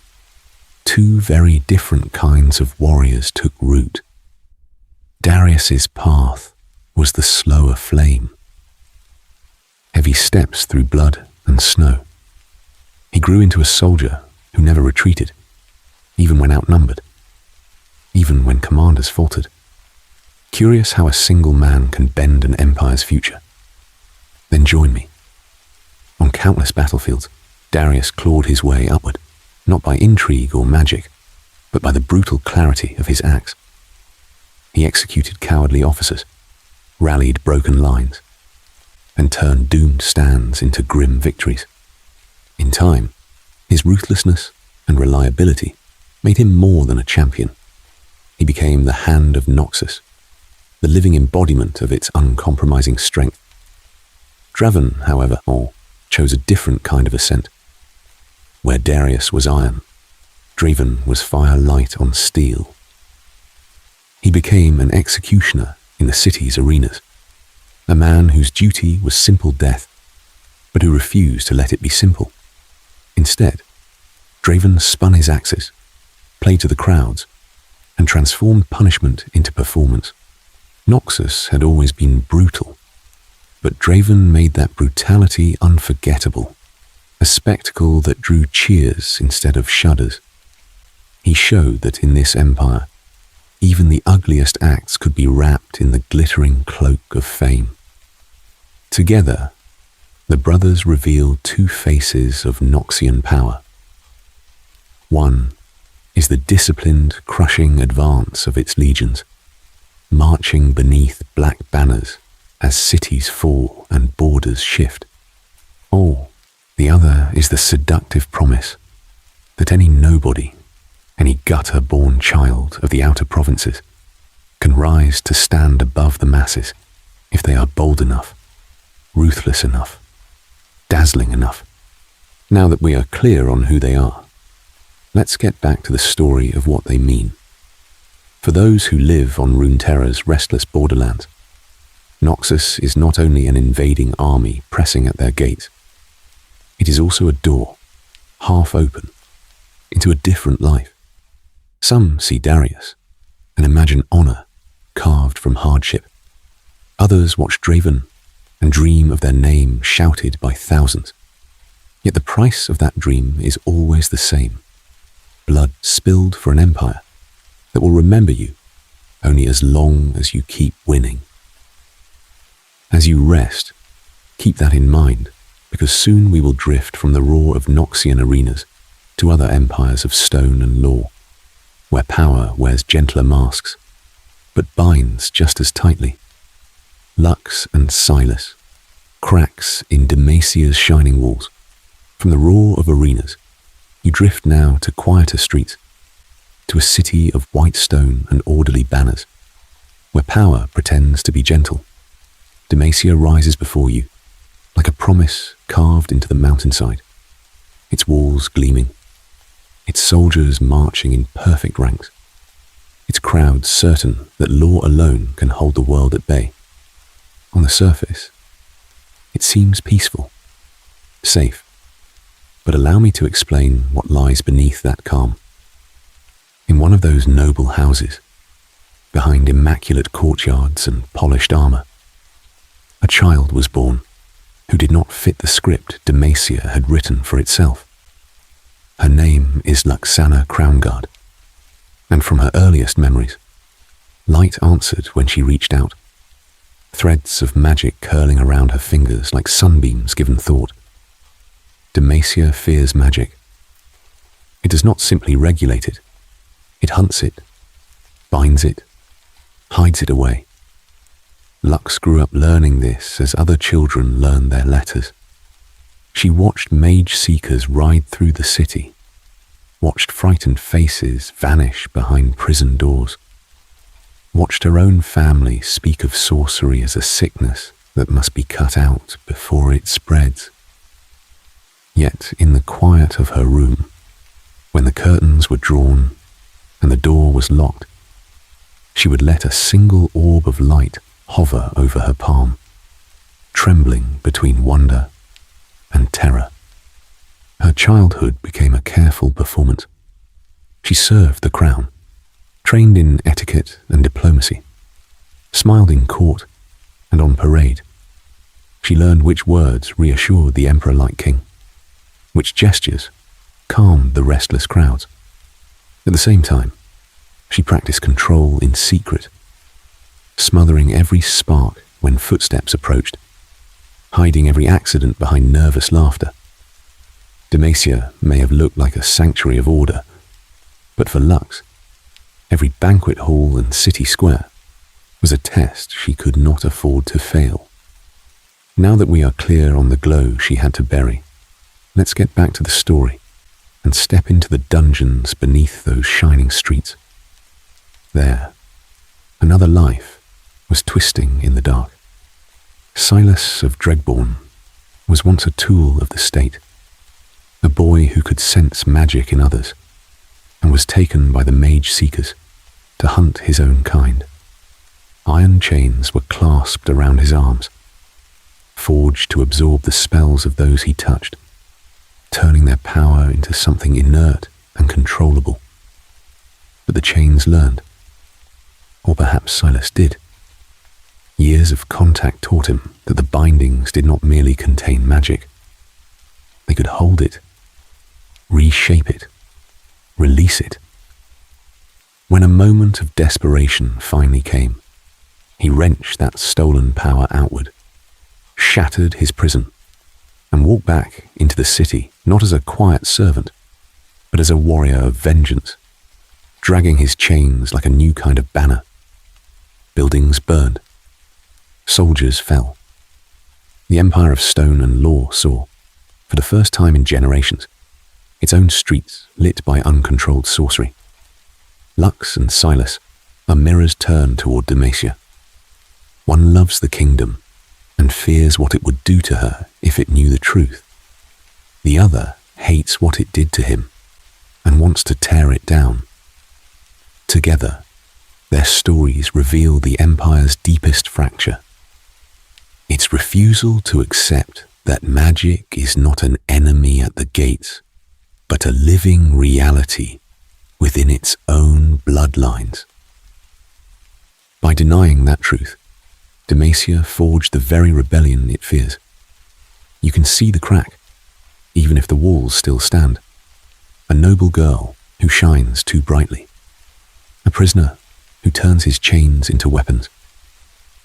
two very different kinds of warriors took root. Darius's path was the slower flame. Heavy steps through blood and snow. He grew into a soldier who never retreated, even when outnumbered, even when commanders faltered. Curious how a single man can bend an empire's future. Then join me. On countless battlefields, Darius clawed his way upward, not by intrigue or magic, but by the brutal clarity of his axe. He executed cowardly officers, rallied broken lines, and turned doomed stands into grim victories. In time, his ruthlessness and reliability made him more than a champion. He became the hand of Noxus, the living embodiment of its uncompromising strength. Draven, however, chose a different kind of ascent. Where Darius was iron, Draven was fire light on steel. He became an executioner in the city's arenas, a man whose duty was simple death, but who refused to let it be simple. Instead, Draven spun his axes, played to the crowds, and transformed punishment into performance. Noxus had always been brutal, but Draven made that brutality unforgettable, a spectacle that drew cheers instead of shudders. He showed that in this empire, even the ugliest acts could be wrapped in the glittering cloak of fame. Together, the brothers revealed two faces of Noxian power. One is the disciplined, crushing advance of its legions, marching beneath black banners as cities fall and borders shift. The other is the seductive promise that any nobody, any gutter-born child of the outer provinces, can rise to stand above the masses if they are bold enough, ruthless enough, dazzling enough. Now that we are clear on who they are, let's get back to the story of what they mean. For those who live on Runeterra's restless borderlands, Noxus is not only an invading army pressing at their gates, it is also a door, half open, into a different life. Some see Darius and imagine honor carved from hardship. Others watch Draven and dream of their name shouted by thousands. Yet the price of that dream is always the same: blood spilled for an empire that will remember you only as long as you keep winning. As you rest, keep that in mind, because soon we will drift from the roar of Noxian arenas to other empires of stone and law, where power wears gentler masks, but binds just as tightly. Lux and Silas, cracks in Demacia's shining walls. From the roar of arenas, you drift now to quieter streets, to a city of white stone and orderly banners, where power pretends to be gentle. Demacia rises before you, like a promise carved into the mountainside, its walls gleaming, its soldiers marching in perfect ranks, its crowds certain that law alone can hold the world at bay. On the surface, it seems peaceful, safe, but allow me to explain what lies beneath that calm. In one of those noble houses, behind immaculate courtyards and polished armor, a child was born who did not fit the script Demacia had written for itself. Her name is Luxana Crownguard, and from her earliest memories, light answered when she reached out, threads of magic curling around her fingers like sunbeams given thought. Demacia fears magic. It does not simply regulate it. It hunts it, binds it, hides it away. Lux grew up learning this as other children learn their letters. She watched mage seekers ride through the city, watched frightened faces vanish behind prison doors, watched her own family speak of sorcery as a sickness that must be cut out before it spreads. Yet in the quiet of her room, when the curtains were drawn and the door was locked, she would let a single orb of light hover over her palm, trembling between wonder and terror. Her childhood became a careful performance. She served the crown, trained in etiquette and diplomacy, smiled in court and on parade. She learned which words reassured the emperor-like king, which gestures calmed the restless crowds. At the same time, she practiced control in secret, smothering every spark when footsteps approached, hiding every accident behind nervous laughter. Demacia may have looked like a sanctuary of order, but for Lux, every banquet hall and city square was a test she could not afford to fail. Now that we are clear on the glow she had to bury, let's get back to the story and step into the dungeons beneath those shining streets. There, another life was twisting in the dark. Silas of Dregborn was once a tool of the state, a boy who could sense magic in others, and was taken by the mage seekers to hunt his own kind. Iron chains were clasped around his arms, forged to absorb the spells of those he touched, turning their power into something inert and controllable. But the chains learned, or perhaps Silas did. Years of contact taught him that the bindings did not merely contain magic. They could hold it, reshape it, release it. When a moment of desperation finally came, he wrenched that stolen power outward, shattered his prison, and walked back into the city not as a quiet servant, but as a warrior of vengeance, dragging his chains like a new kind of banner. Buildings burned. Soldiers fell. The empire of stone and law saw, for the first time in generations, its own streets lit by uncontrolled sorcery. Lux and Silas are mirrors turned toward Demacia. One loves the kingdom and fears what it would do to her if it knew the truth. The other hates what it did to him and wants to tear it down. Together, their stories reveal the empire's deepest fracture. Its refusal to accept that magic is not an enemy at the gates, but a living reality within its own bloodlines. By denying that truth, Demacia forged the very rebellion it fears. You can see the crack, even if the walls still stand. A noble girl who shines too brightly. A prisoner who turns his chains into weapons.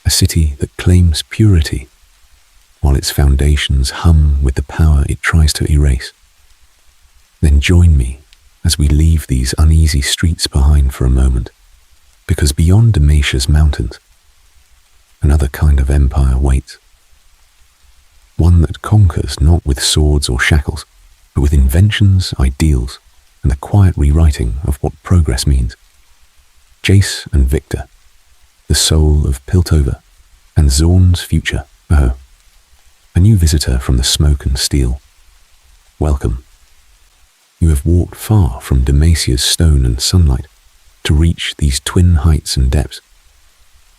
A city that claims purity, while its foundations hum with the power it tries to erase. Then join me as we leave these uneasy streets behind for a moment, because beyond Demacia's mountains, another kind of empire waits. One that conquers not with swords or shackles, but with inventions, ideals, and the quiet rewriting of what progress means. Jace and Victor, the soul of Piltover, and Zorn's future. Oh, a new visitor from the smoke and steel. Welcome. You have walked far from Demacia's stone and sunlight to reach these twin heights and depths,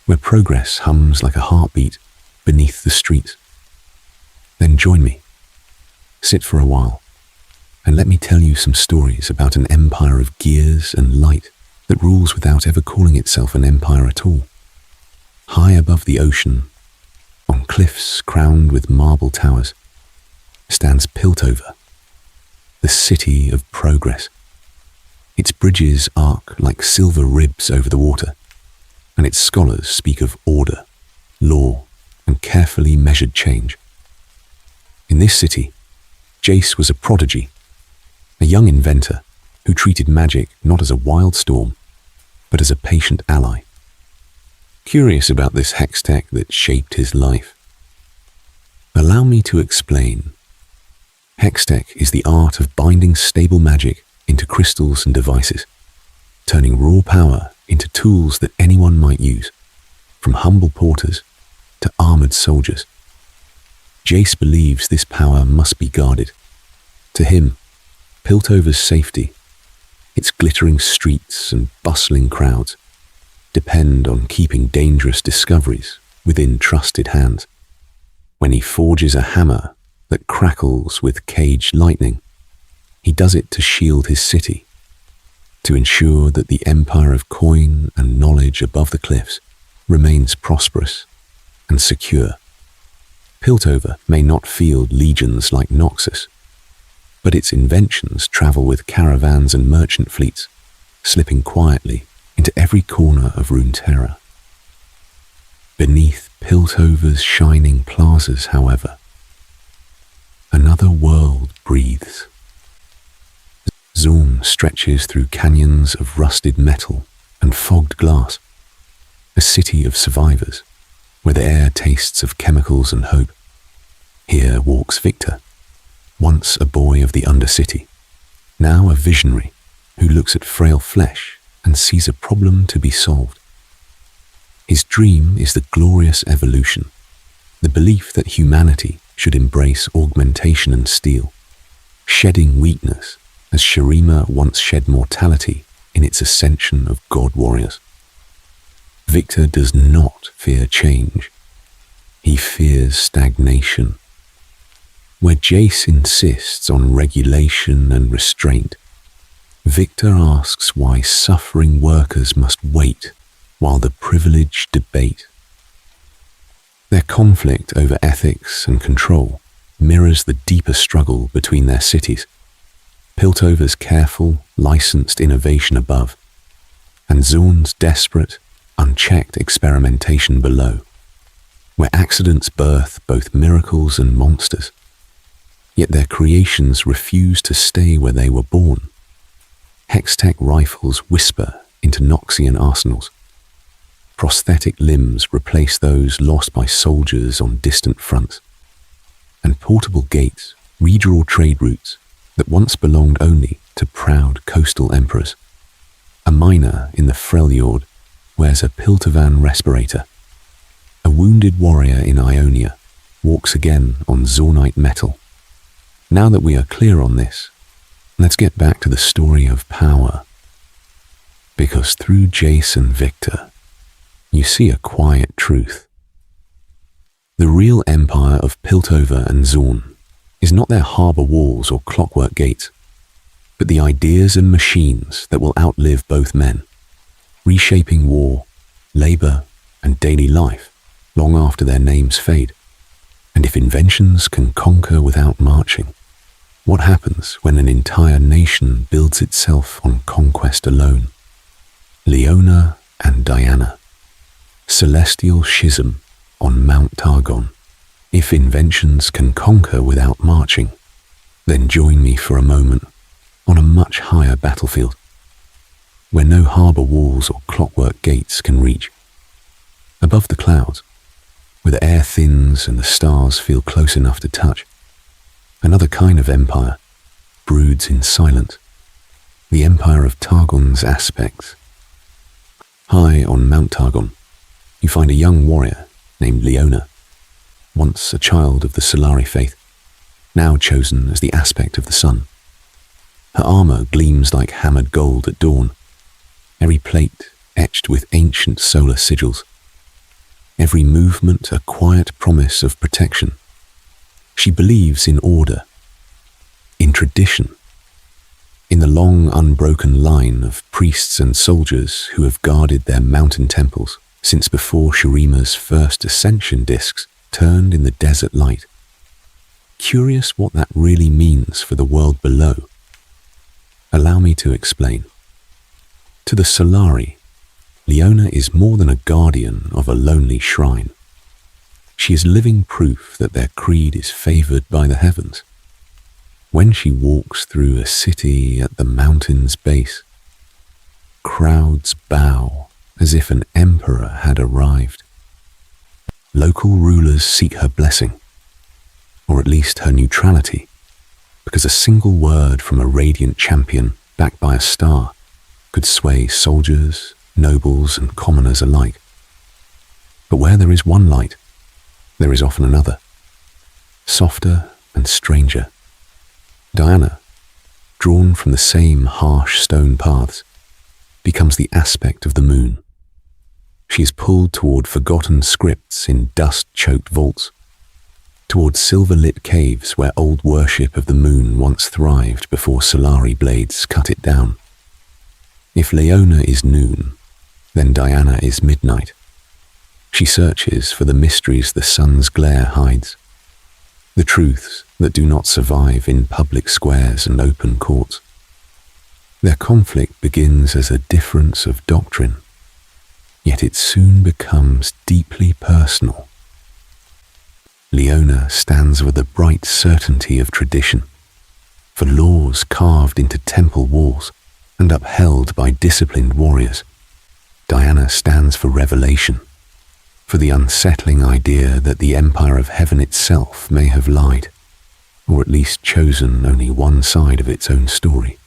where progress hums like a heartbeat beneath the streets. Then join me. Sit for a while, and let me tell you some stories about an empire of gears and light that rules without ever calling itself an empire at all. High above the ocean, on cliffs crowned with marble towers, stands Piltover, the city of progress. Its bridges arc like silver ribs over the water, and its scholars speak of order, law, and carefully measured change. In this city, Jace was a prodigy, a young inventor who treated magic not as a wild storm, but as a patient ally. Curious about this hex tech that shaped his life? Allow me to explain. Hextech is the art of binding stable magic into crystals and devices, turning raw power into tools that anyone might use, from humble porters to armored soldiers. Jace believes this power must be guarded. To him, Piltover's safety, its glittering streets and bustling crowds, depend on keeping dangerous discoveries within trusted hands. When he forges a hammer that crackles with caged lightning, he does it to shield his city. to ensure that the empire of coin and knowledge above the cliffs remains prosperous and secure. Piltover may not field legions like Noxus, but its inventions travel with caravans and merchant fleets, slipping quietly into every corner of Runeterra. Beneath Piltover's shining plazas, however, another world breathes. Zorn stretches through canyons of rusted metal and fogged glass, a city of survivors, where the air tastes of chemicals and hope. Here walks Victor, once a boy of the Undercity, now a visionary who looks at frail flesh and sees a problem to be solved. His dream is the glorious evolution, the belief that humanity should embrace augmentation and steel, shedding weakness as Shurima once shed mortality in its ascension of god warriors. Victor does not fear change. He fears stagnation. Where Jace insists on regulation and restraint, Victor asks why suffering workers must wait while the privileged debate. Their conflict over ethics and control mirrors the deeper struggle between their cities. Piltover's careful, licensed innovation above, and Zorn's desperate, unchecked experimentation below, where accidents birth both miracles and monsters, yet their creations refuse to stay where they were born. Hextech rifles whisper into Noxian arsenals. Prosthetic limbs replace those lost by soldiers on distant fronts, and portable gates redraw trade routes that once belonged only to proud coastal emperors. A miner in the Freljord wears a Piltovan respirator. A wounded warrior in Ionia walks again on Zornite metal. Now that we are clear on this, let's get back to the story of power. Because through Jace and Victor, you see a quiet truth. The real empire of Piltover and Zorn is not their harbour walls or clockwork gates, but the ideas and machines that will outlive both men, reshaping war, labour, and daily life long after their names fade. And if inventions can conquer without marching, what happens when an entire nation builds itself on conquest alone? Leona and Diana, celestial schism on Mount Targon. If inventions can conquer without marching, then join me for a moment on a much higher battlefield, where no harbour walls or clockwork gates can reach. Above the clouds, where the air thins and the stars feel close enough to touch, another kind of empire broods in silence, the empire of Targon's aspects. High on Mount Targon, you find a young warrior named Leona, once a child of the Solari faith, now chosen as the aspect of the sun. Her armour gleams like hammered gold at dawn, every plate etched with ancient solar sigils, every movement a quiet promise of protection. She believes in order, in tradition, in the long unbroken line of priests and soldiers who have guarded their mountain temples since before Shurima's first ascension discs turned in the desert light. Curious what that really means for the world below. Allow me to explain. To the Solari, Leona is more than a guardian of a lonely shrine. She is living proof that their creed is favoured by the heavens. When she walks through a city at the mountain's base, crowds bow as if an emperor had arrived. Local rulers seek her blessing, or at least her neutrality, because a single word from a radiant champion backed by a star could sway soldiers, nobles, and commoners alike. But where there is one light, there is often another, softer and stranger. Diana, drawn from the same harsh stone paths, becomes the aspect of the moon. She is pulled toward forgotten scripts in dust-choked vaults, toward silver-lit caves where old worship of the moon once thrived before Solari blades cut it down. If Leona is noon, then Diana is midnight. She searches for the mysteries the sun's glare hides, the truths that do not survive in public squares and open courts. Their conflict begins as a difference of doctrine, yet it soon becomes deeply personal. Leona stands for the bright certainty of tradition, for laws carved into temple walls and upheld by disciplined warriors. Diana stands for revelation, for the unsettling idea that the empire of heaven itself may have lied, or at least chosen only one side of its own story.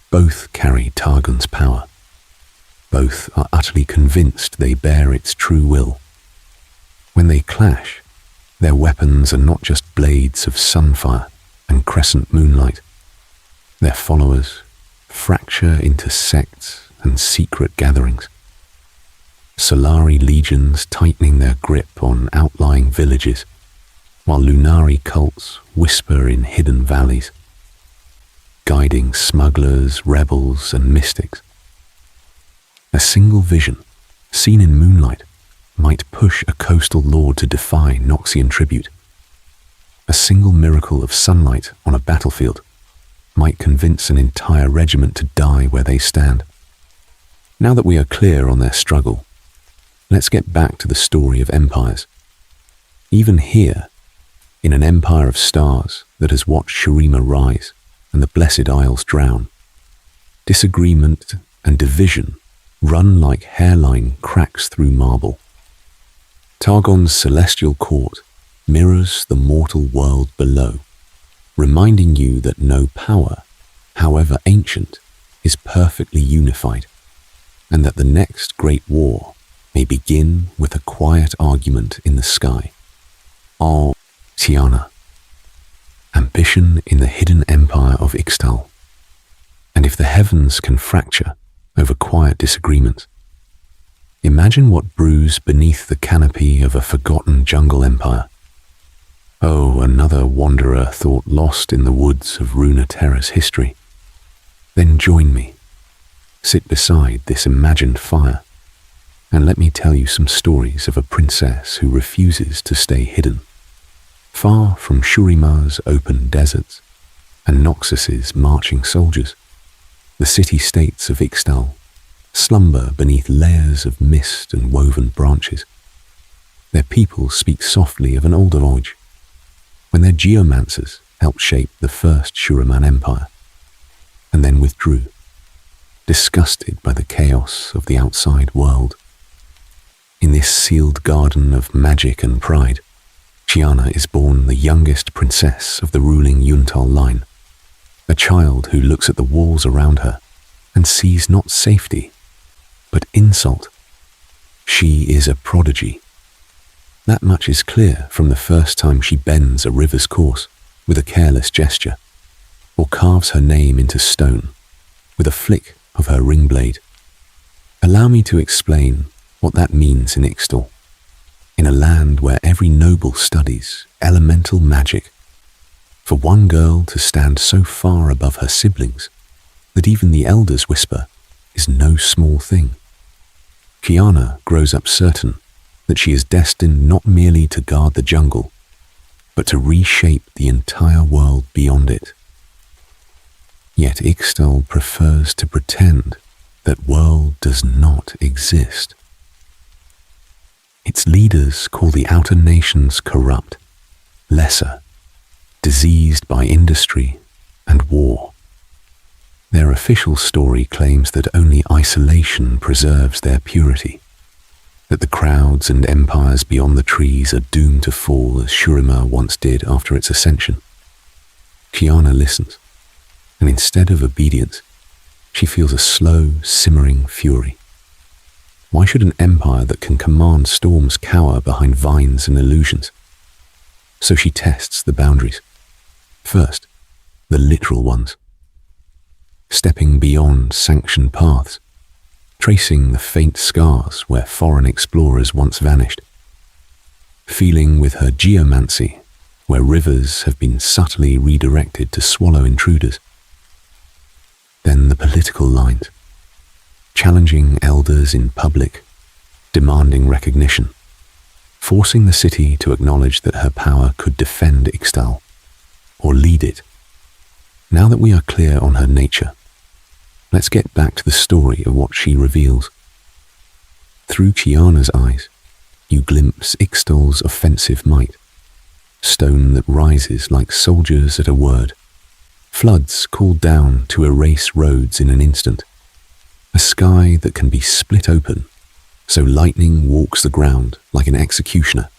Both carry Targon's power. Both are utterly convinced they bear its true will. When they clash, their weapons are not just blades of sunfire and crescent moonlight. Their followers fracture into sects and secret gatherings. Solari legions tightening their grip on outlying villages, while Lunari cults whisper in hidden valleys, guiding smugglers, rebels, and mystics. A single vision, seen in moonlight, might push a coastal lord to defy Noxian tribute. A single miracle of sunlight on a battlefield might convince an entire regiment to die where they stand. Now that we are clear on their struggle, let's get back to the story of empires. Even here, in an empire of stars that has watched Shurima rise and the Blessed Isles drown, disagreement and division run like hairline cracks through marble. Targon's celestial court mirrors the mortal world below, reminding you that no power, however ancient, is perfectly unified, and that the next great war may begin with a quiet argument in the sky. Oh, Tiana. Ambition in the hidden empire of Ixtal. And if the heavens can fracture over quiet disagreements, imagine what brews beneath the canopy of a forgotten jungle empire. Oh, another wanderer thought lost in the woods of Runeterra's history. Then join me. Sit beside this imagined fire, and let me tell you some stories of a princess who refuses to stay hidden. Far from Shurima's open deserts and Noxus's marching soldiers, the city-states of Ixtal slumber beneath layers of mist and woven branches. Their people speak softly of an older age, when their geomancers helped shape the first Shuriman Empire, and then withdrew, disgusted by the chaos of the outside world. In this sealed garden of magic and pride, Tiana is born the youngest princess of the ruling Yuntal line, a child who looks at the walls around her and sees not safety, but insult. She is a prodigy. That much is clear from the first time she bends a river's course with a careless gesture, or carves her name into stone with a flick of her ring blade. Allow me to explain what that means in Ixtal, in a land where every noble studies elemental magic. For one girl to stand so far above her siblings that even the elders whisper is no small thing. Kiana grows up certain that she is destined not merely to guard the jungle, but to reshape the entire world beyond it. Yet Ixtal prefers to pretend that world does not exist. Its leaders call the outer nations corrupt, lesser, diseased by industry and war. Their official story claims that only isolation preserves their purity, that the crowds and empires beyond the trees are doomed to fall as Shurima once did after its ascension. Kiana listens, and instead of obedience, she feels a slow, simmering fury. Why should an empire that can command storms cower behind vines and illusions? So she tests the boundaries. First, the literal ones. Stepping beyond sanctioned paths, tracing the faint scars where foreign explorers once vanished. Feeling with her geomancy where rivers have been subtly redirected to swallow intruders. Then the political lines, challenging elders in public, demanding recognition, forcing the city to acknowledge that her power could defend Ixtal, or lead it. Now that we are clear on her nature, let's get back to the story of what she reveals. Through Chiana's eyes, you glimpse Ixtal's offensive might, stone that rises like soldiers at a word, floods called down to erase roads in an instant, a sky that can be split open so lightning walks the ground like an executioner.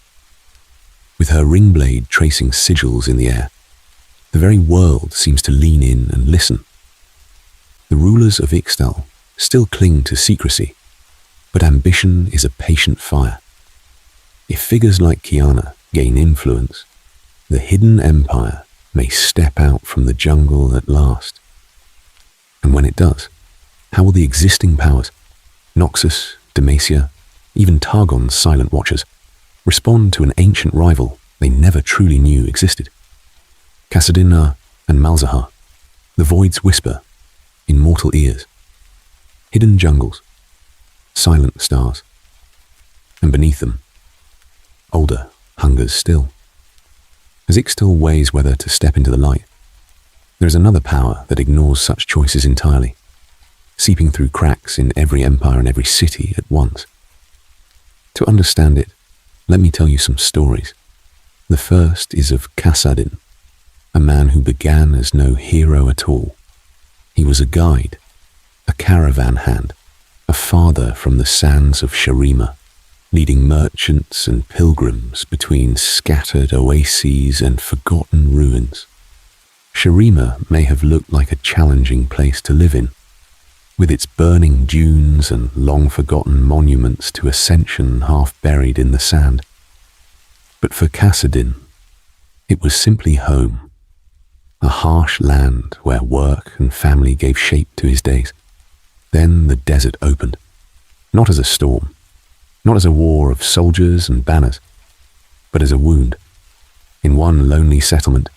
With her ring blade tracing sigils in the air, the very world seems to lean in and listen. The rulers of Ixtal still cling to secrecy, but ambition is a patient fire. If figures like Chiana gain influence, the hidden empire may step out from the jungle at last. And when it does, how will the existing powers, Noxus, Demacia, even Targon's silent watchers, respond to an ancient rival they never truly knew existed? Kassadin and Malzahar, the void's whisper in mortal ears, hidden jungles, silent stars, and beneath them, older hungers still. As Ixtal weighs whether to step into the light, there is another power that ignores such choices entirely, seeping through cracks in every empire and every city at once. To understand it, let me tell you some stories. The first is of Kassadin, a man who began as no hero at all. He was a guide, a caravan hand, a father from the sands of Shurima, leading merchants and pilgrims between scattered oases and forgotten ruins. Shurima may have looked like a challenging place to live in, with its burning dunes and long-forgotten monuments to ascension half buried in the sand. But for Kassadin, it was simply home, a harsh land where work and family gave shape to his days. Then the desert opened, not as a storm, not as a war of soldiers and banners, but as a wound. In one lonely settlement,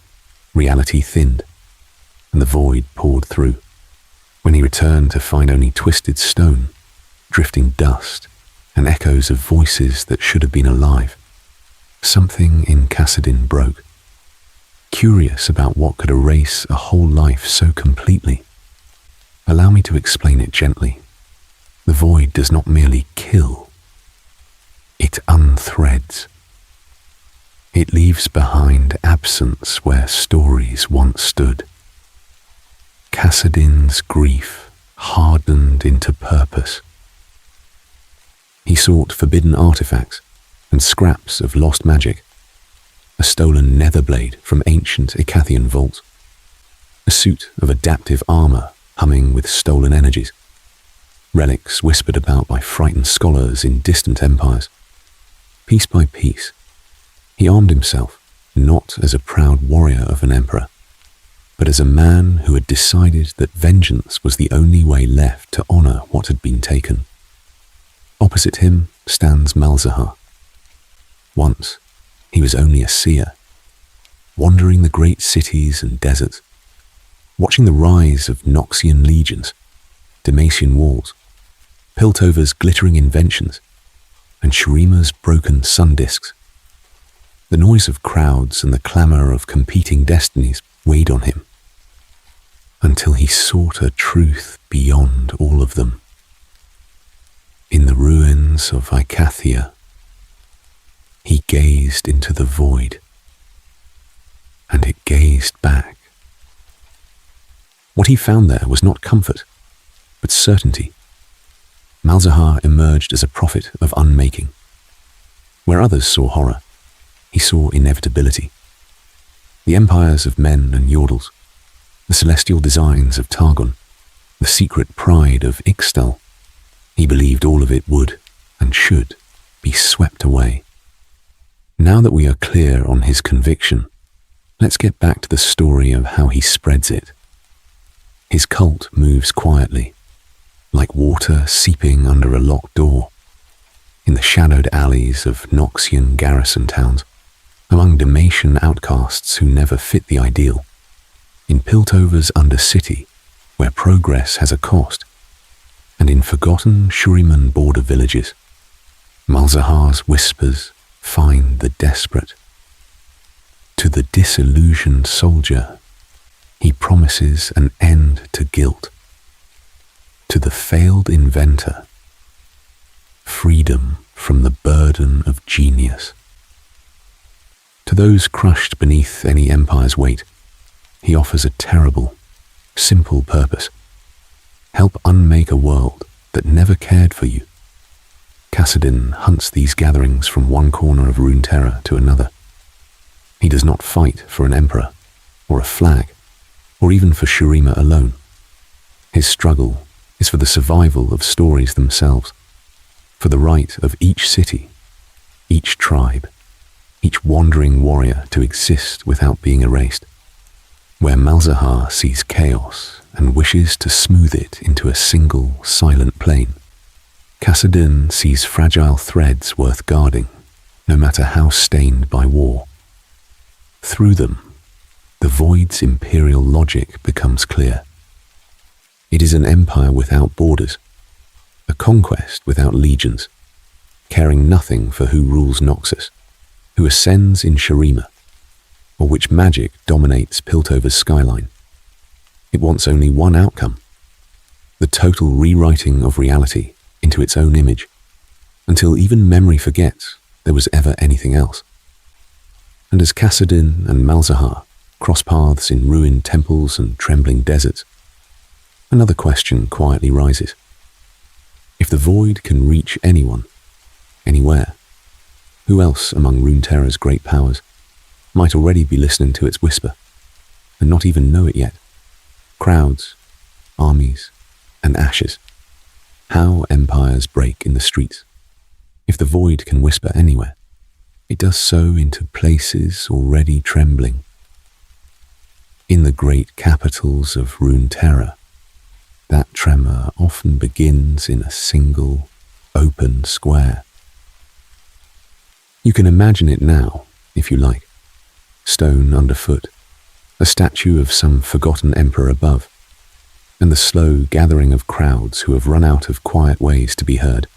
reality thinned, and the void poured through. When he returned to find only twisted stone, drifting dust, and echoes of voices that should have been alive, something in Kassadin broke. Curious about what could erase a whole life so completely. Allow me to explain it gently. The void does not merely kill, it unthreads. It leaves behind absence where stories once stood. Kassadin's grief hardened into purpose. He sought forbidden artifacts and scraps of lost magic, a stolen nether blade from ancient Icathian vaults, a suit of adaptive armor humming with stolen energies, relics whispered about by frightened scholars in distant empires. Piece by piece, he armed himself not as a proud warrior of an emperor, but as a man who had decided that vengeance was the only way left to honor what had been taken. Opposite him stands Malzahar. Once, he was only a seer, wandering the great cities and deserts, watching the rise of Noxian legions, Demacian walls, Piltover's glittering inventions, and Shurima's broken sun discs. The noise of crowds and the clamor of competing destinies weighed on him, until he sought a truth beyond all of them. In the ruins of Icathia, he gazed into the void, and it gazed back. What he found there was not comfort, but certainty. Malzahar emerged as a prophet of unmaking. Where others saw horror, he saw inevitability. The empires of men and Yordles, the celestial designs of Targon, the secret pride of Ixtal, he believed all of it would, and should, be swept away. Now that we are clear on his conviction, let's get back to the story of how he spreads it. His cult moves quietly, like water seeping under a locked door, in the shadowed alleys of Noxian garrison towns, among Demacian outcasts who never fit the ideal, in Piltover's undercity, where progress has a cost. and in forgotten Shuriman border villages, Malzahar's whispers find the desperate. To the disillusioned soldier, he promises an end to guilt. To the failed inventor, freedom from the burden of genius. To those crushed beneath any empire's weight, he offers a terrible, simple purpose. Help unmake a world that never cared for you. Kassadin hunts these gatherings from one corner of Runeterra to another. He does not fight for an emperor, or a flag, or even for Shurima alone. His struggle is for the survival of stories themselves, for the right of each city, each tribe, each wandering warrior to exist without being erased. Where Malzahar sees chaos and wishes to smooth it into a single, silent plane, Kassadin sees fragile threads worth guarding, no matter how stained by war. Through them, the void's imperial logic becomes clear. It is an empire without borders, a conquest without legions, caring nothing for who rules Noxus, who ascends in Shurima, or which magic dominates Piltover's skyline. It wants only one outcome: the total rewriting of reality into its own image, until even memory forgets there was ever anything else. And as Kassadin and Malzahar cross paths in ruined temples and trembling deserts, another question quietly rises. If the void can reach anyone, anywhere, who else among Runeterra's great powers might already be listening to its whisper, and not even know it yet? Crowds, armies, and ashes. How empires break in the streets. If the void can whisper anywhere, it does so into places already trembling. In the great capitals of Runeterra, that tremor often begins in a single, open square. You can imagine it now, if you like. Stone underfoot, a statue of some forgotten emperor above, and the slow gathering of crowds who have run out of quiet ways to be heard.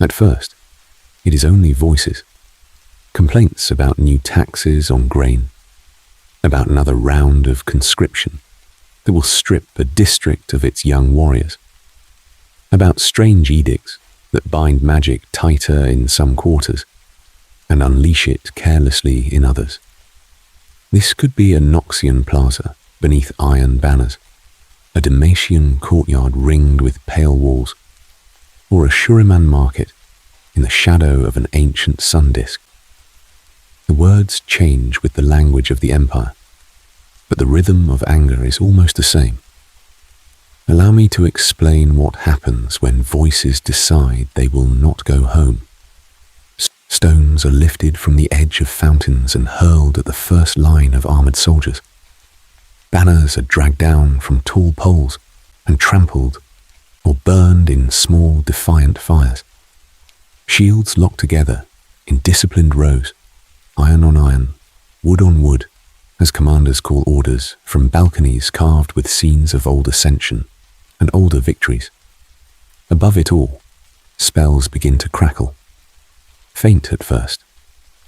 At first, it is only voices, complaints about new taxes on grain, about another round of conscription that will strip a district of its young warriors, about strange edicts that bind magic tighter in some quarters and unleash it carelessly in others. This could be a Noxian plaza beneath iron banners, a Demacian courtyard ringed with pale walls, or a Shuriman market in the shadow of an ancient sun disk. The words change with the language of the empire, but the rhythm of anger is almost the same. Allow me to explain what happens when voices decide they will not go home. Stones are lifted from the edge of fountains and hurled at the first line of armored soldiers. Banners are dragged down from tall poles and trampled or burned in small, defiant fires. Shields locked together in disciplined rows, iron on iron, wood on wood, as commanders call orders from balconies carved with scenes of old ascension and older victories. Above it all, spells begin to crackle. Faint at first,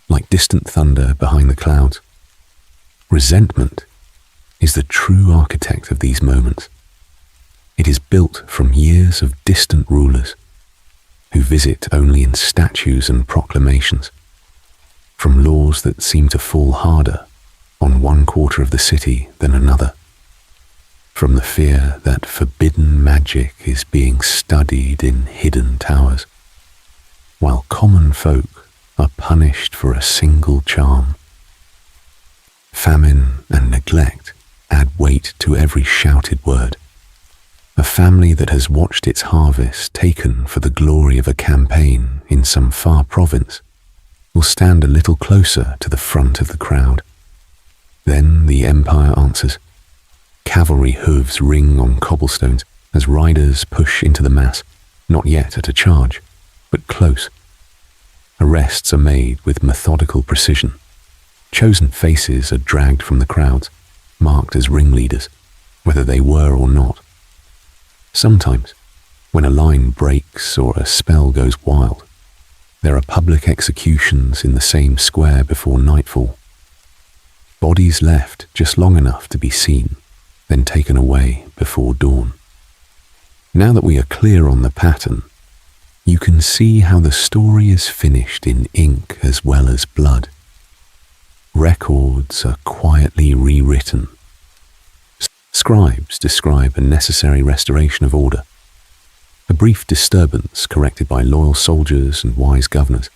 like distant thunder behind the clouds. Resentment is the true architect of these moments. It is built from years of distant rulers who visit only in statues and proclamations, from laws that seem to fall harder on one quarter of the city than another, from the fear that forbidden magic is being studied in hidden towers, while common folk are punished for a single charm. Famine and neglect add weight to every shouted word. A family that has watched its harvest taken for the glory of a campaign in some far province will stand a little closer to the front of the crowd. Then the empire answers. Cavalry hooves ring on cobblestones as riders push into the mass, not yet at a charge, but close. Arrests are made with methodical precision. Chosen faces are dragged from the crowds, marked as ringleaders, whether they were or not. Sometimes, When a line breaks or a spell goes wild, there are public executions in the same square before nightfall. Bodies left just long enough to be seen, then taken away before dawn. Now that we are clear on the pattern, you can see how the story is finished in ink as well as blood. Records are quietly rewritten. Scribes describe a necessary restoration of order, a brief disturbance corrected by loyal soldiers and wise governors.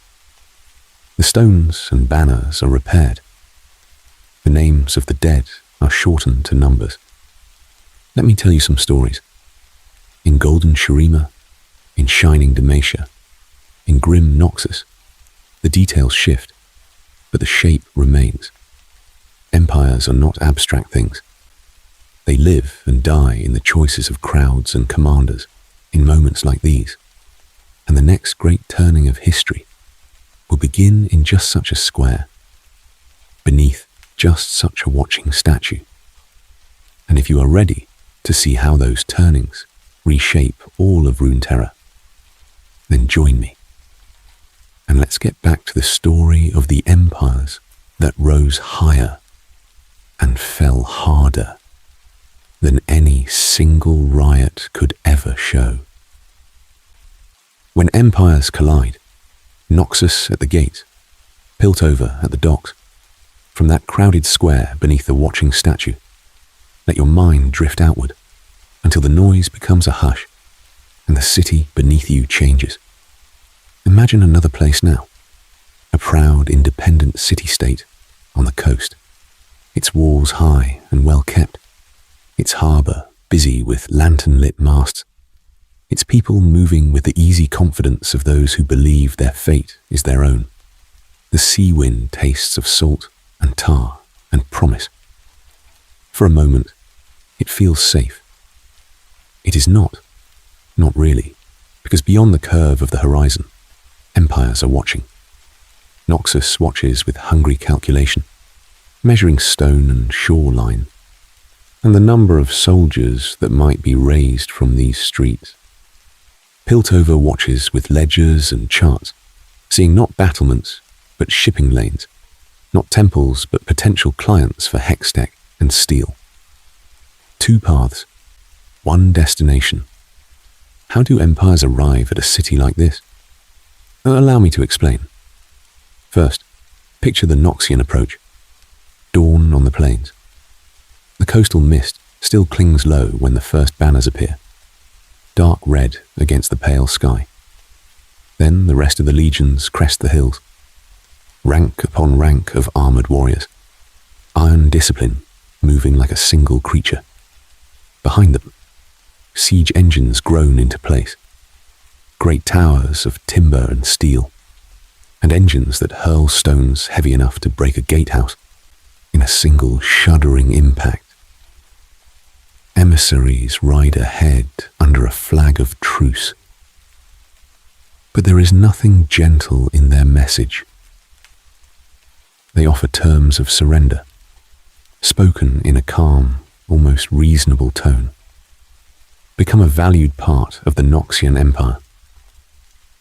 The stones and banners are repaired. The names of the dead are shortened to numbers. Let me tell you some stories. In golden Shurima, in shining Demacia, in grim Noxus, the details shift, but the shape remains. Empires are not abstract things. They live and die in the choices of crowds and commanders, in moments like these. And the next great turning of history will begin in just such a square, beneath just such a watching statue. And if you are ready to see how those turnings reshape all of Runeterra, then join me. And let's get back to the story of the empires that rose higher and fell harder than any single riot could ever show. When empires collide, Noxus at the gate, Piltover at the docks, from that crowded square beneath the watching statue, let your mind drift outward until the noise becomes a hush and the city beneath you changes. Imagine another place now, a proud independent city-state on the coast, its walls high and well kept, its harbour busy with lantern-lit masts, its people moving with the easy confidence of those who believe their fate is their own. The sea wind tastes of salt and tar and promise. For a moment, it feels safe. It is not really, because beyond the curve of the horizon, empires are watching. Noxus watches with hungry calculation, measuring stone and shoreline, and the number of soldiers that might be raised from these streets. Piltover watches with ledgers and charts, seeing not battlements, but shipping lanes, not temples, but potential clients for hextech and steel. 2 paths, 1 destination. How do empires arrive at a city like this? Allow me to explain. First, picture the Noxian approach. Dawn on the plains. The coastal mist still clings low when the first banners appear, dark red against the pale sky. Then the rest of the legions crest the hills, rank upon rank of armoured warriors, iron discipline moving like a single creature. Behind them, siege engines groan into place, great towers of timber and steel, and engines that hurl stones heavy enough to break a gatehouse in a single shuddering impact. Emissaries ride ahead under a flag of truce. But there is nothing gentle in their message. They offer terms of surrender, spoken in a calm, almost reasonable tone. Become a valued part of the Noxian Empire.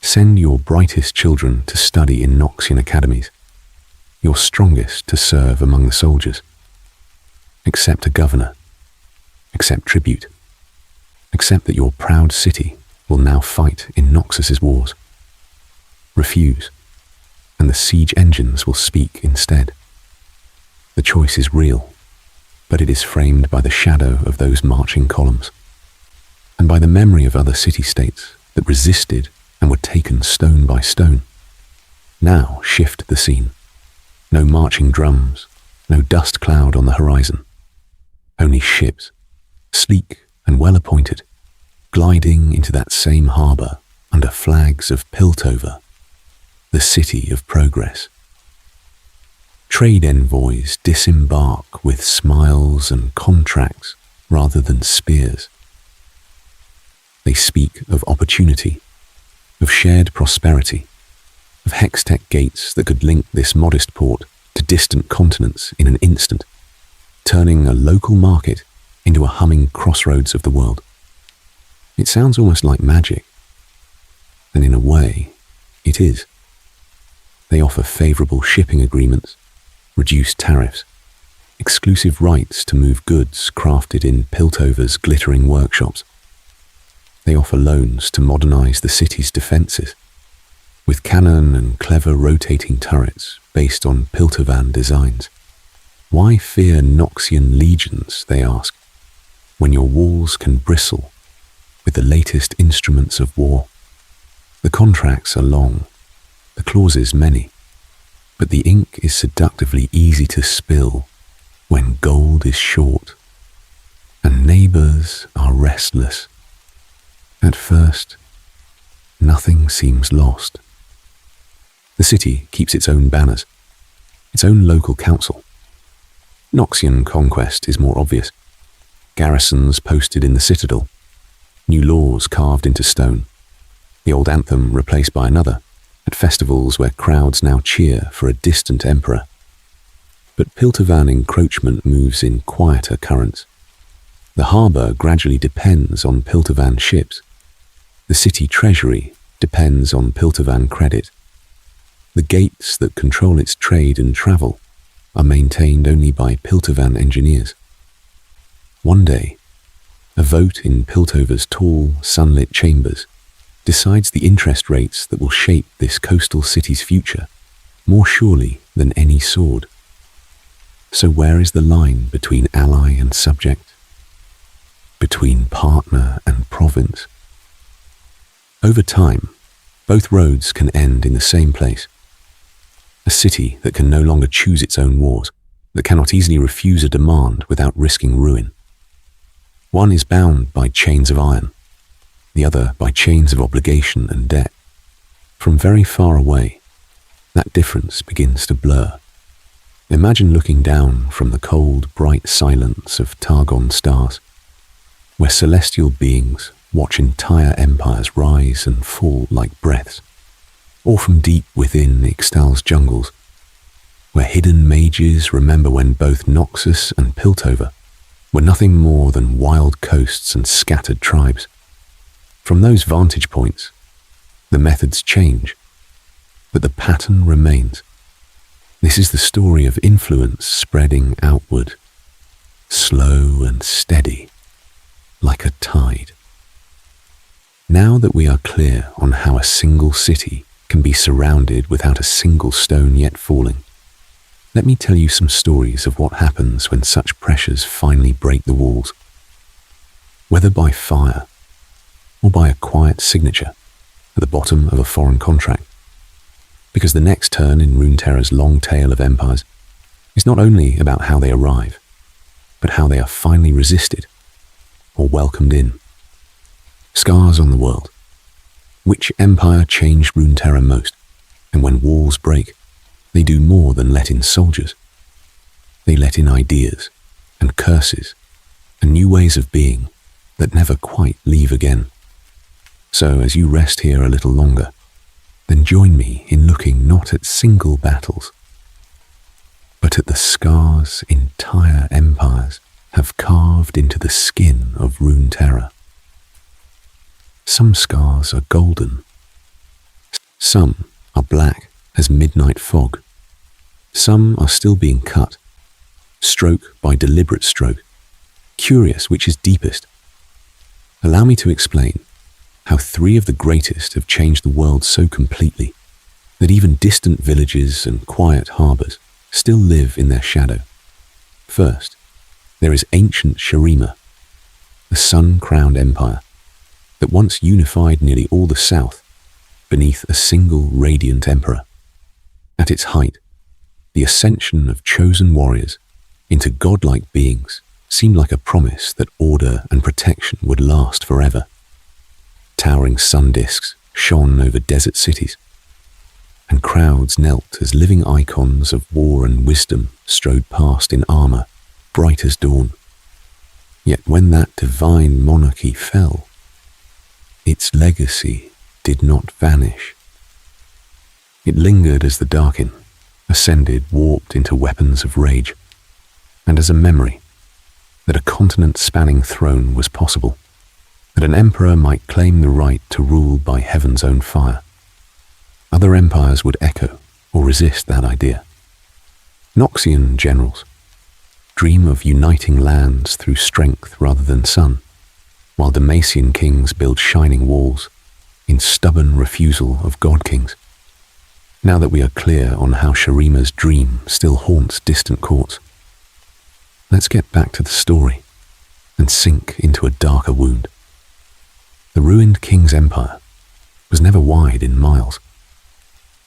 Send your brightest children to study in Noxian academies, your strongest to serve among the soldiers. Accept a governor. Accept tribute. Accept that your proud city will now fight in Noxus's wars. Refuse, and the siege engines will speak instead. The choice is real, but it is framed by the shadow of those marching columns, and by the memory of other city-states that resisted and were taken stone by stone. Now shift the scene. No marching drums, no dust cloud on the horizon. Only ships, sleek and well-appointed, gliding into that same harbour under flags of Piltover, the city of progress. Trade envoys disembark with smiles and contracts rather than spears. They speak of opportunity, of shared prosperity, of hextech gates that could link this modest port to distant continents in an instant, turning a local market into a humming crossroads of the world. It sounds almost like magic, and in a way, it is. They offer favorable shipping agreements, reduced tariffs, exclusive rights to move goods crafted in Piltover's glittering workshops. They offer loans to modernize the city's defenses, with cannon and clever rotating turrets based on Piltovan designs. Why fear Noxian legions, they ask, when your walls can bristle with the latest instruments of war? The contracts are long, the clauses many, but the ink is seductively easy to spill when gold is short and neighbors are restless. At first, nothing seems lost. The city keeps its own banners, its own local council. Noxian conquest is more obvious. Garrisons posted in the citadel, new laws carved into stone, the old anthem replaced by another, at festivals where crowds now cheer for a distant emperor. But Piltovan encroachment moves in quieter currents. The harbour gradually depends on Piltovan ships. The city treasury depends on Piltovan credit. The gates that control its trade and travel are maintained only by Piltovan engineers. One day, a vote in Piltover's tall, sunlit chambers decides the interest rates that will shape this coastal city's future more surely than any sword. So where is the line between ally and subject? Between partner and province? Over time, both roads can end in the same place. A city that can no longer choose its own wars, that cannot easily refuse a demand without risking ruin. One is bound by chains of iron, the other by chains of obligation and debt. From very far away, that difference begins to blur. Imagine looking down from the cold, bright silence of Targon stars, where celestial beings watch entire empires rise and fall like breaths, or from deep within Ixtal's jungles, where hidden mages remember when both Noxus and Piltover were nothing more than wild coasts and scattered tribes. From those vantage points, the methods change, but the pattern remains. This is the story of influence spreading outward, slow and steady, like a tide. Now that we are clear on how a single city can be surrounded without a single stone yet falling, let me tell you some stories of what happens when such pressures finally break the walls. Whether by fire or by a quiet signature at the bottom of a foreign contract. Because the next turn in Runeterra's long tale of empires is not only about how they arrive, but how they are finally resisted or welcomed in. Scars on the world. Which empire changed Runeterra most? And when walls break, they do more than let in soldiers. They let in ideas and curses and new ways of being that never quite leave again. So as you rest here a little longer, then join me in looking not at single battles, but at the scars entire empires have carved into the skin of Runeterra. Some scars are golden. Some are black as midnight fog. Some are still being cut, stroke by deliberate stroke, curious which is deepest. Allow me to explain how 3 of the greatest have changed the world so completely that even distant villages and quiet harbours still live in their shadow. First, there is ancient Shurima, the sun-crowned empire that once unified nearly all the south beneath a single radiant emperor. At its height, the ascension of chosen warriors into godlike beings seemed like a promise that order and protection would last forever. Towering sun disks shone over desert cities, and crowds knelt as living icons of war and wisdom strode past in armour, bright as dawn. Yet when that divine monarchy fell, its legacy did not vanish. It lingered as the Darkin ascended, warped into weapons of rage, and as a memory that a continent-spanning throne was possible. that an emperor might claim the right to rule by heaven's own fire. Other empires would echo or resist that idea. Noxian generals dream of uniting lands through strength rather than sun, while Demacian kings build shining walls in stubborn refusal of god kings. Now that we are clear on how Shurima's dream still haunts distant courts, let's get back to the story and sink into a darker wound. The ruined king's empire was never wide in miles,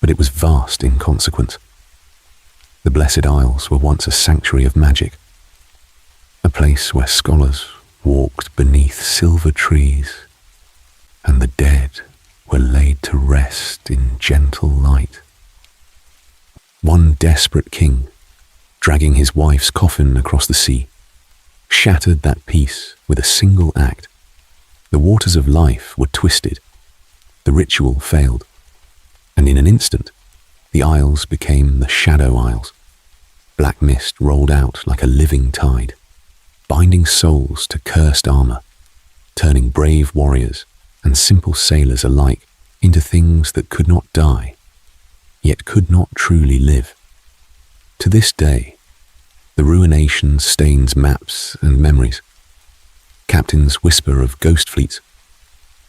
but it was vast in consequence. The Blessed Isles were once a sanctuary of magic, a place where scholars walked beneath silver trees, and the dead were laid to rest in gentle light. One desperate king, dragging his wife's coffin across the sea, shattered that peace with a single act. The waters of life were twisted, the ritual failed, and in an instant, the isles became the Shadow Isles. Black mist rolled out like a living tide, binding souls to cursed armor, turning brave warriors and simple sailors alike into things that could not die, yet could not truly live. To this day, the ruination stains maps and memories. Captains whisper of ghost fleets.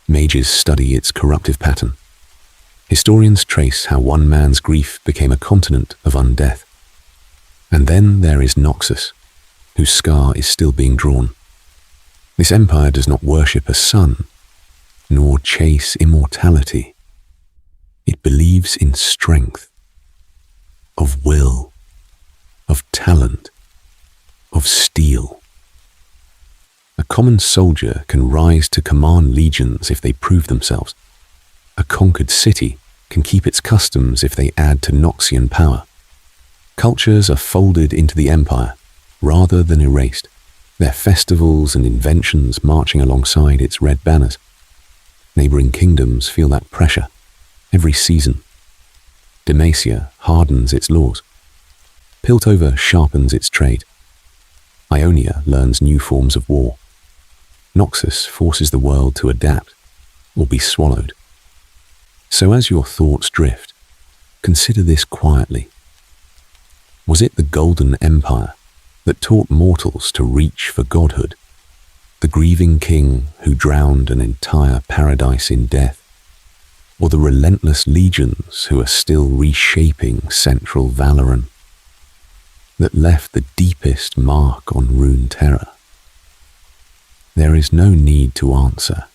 Mages study its corruptive pattern. Historians trace how one man's grief became a continent of undeath. And then there is Noxus, whose scar is still being drawn. This empire does not worship a sun, nor chase immortality. It believes in strength, of will, of talent, of steel. A common soldier can rise to command legions if they prove themselves. A conquered city can keep its customs if they add to Noxian power. Cultures are folded into the empire rather than erased, their festivals and inventions marching alongside its red banners. Neighboring kingdoms feel that pressure every season. Demacia hardens its laws. Piltover sharpens its trade. Ionia learns new forms of war. Noxus forces the world to adapt or be swallowed. So as your thoughts drift, consider this quietly. Was it the Golden Empire that taught mortals to reach for godhood? The grieving king who drowned an entire paradise in death? Or the relentless legions who are still reshaping Central Valoran, that left the deepest mark on Runeterra? There is no need to answer.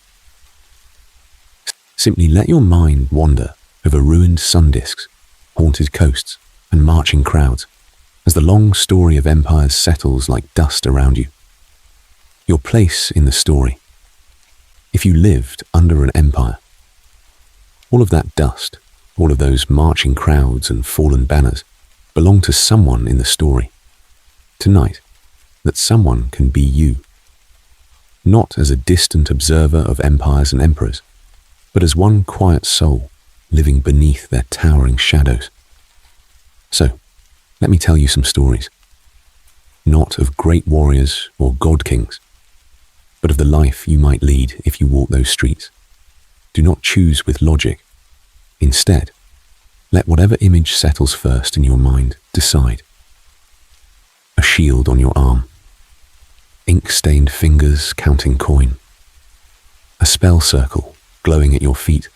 Simply let your mind wander over ruined sun disks, haunted coasts, and marching crowds, as the long story of empires settles like dust around you. Your place in the story. If you lived under an empire, all of that dust, all of those marching crowds and fallen banners, belong to someone in the story. Tonight, that someone can be you. Not as a distant observer of empires and emperors, but as one quiet soul living beneath their towering shadows. So, let me tell you some stories. Not of great warriors or god kings, but of the life you might lead if you walk those streets. Do not choose with logic. Instead, let whatever image settles first in your mind decide. A shield on your arm. Ink-stained fingers counting coin. A spell circle glowing at your feet.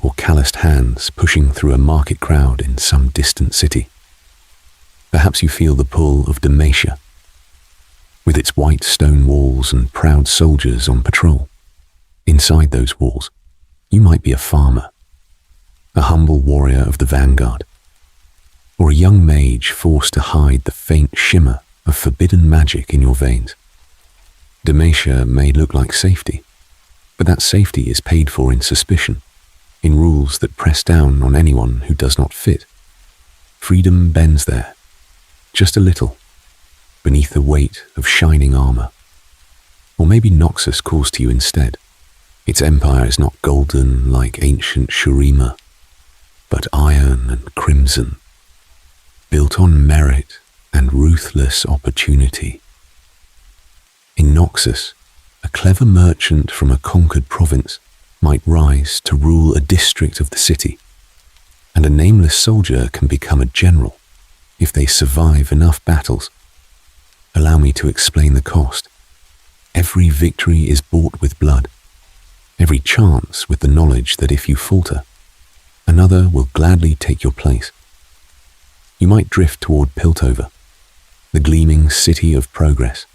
Or calloused hands pushing through a market crowd in some distant city. Perhaps you feel the pull of Demacia, with its white stone walls and proud soldiers on patrol. Inside those walls, you might be a farmer, a humble warrior of the vanguard, or a young mage forced to hide the faint shimmer of forbidden magic in your veins. Demacia may look like safety, but that safety is paid for in suspicion, in rules that press down on anyone who does not fit. Freedom bends there, just a little, beneath the weight of shining armor. Or maybe Noxus calls to you instead. Its empire is not golden like ancient Shurima, but iron and crimson, built on merit and ruthless opportunity. In Noxus, A clever merchant from a conquered province might rise to rule a district of the city, and a nameless soldier can become a general if they survive enough battles. Allow me to explain the cost. Every victory is bought with blood, every chance with the knowledge that if you falter, another will gladly take your place. You might drift toward Piltover, the gleaming city of progress,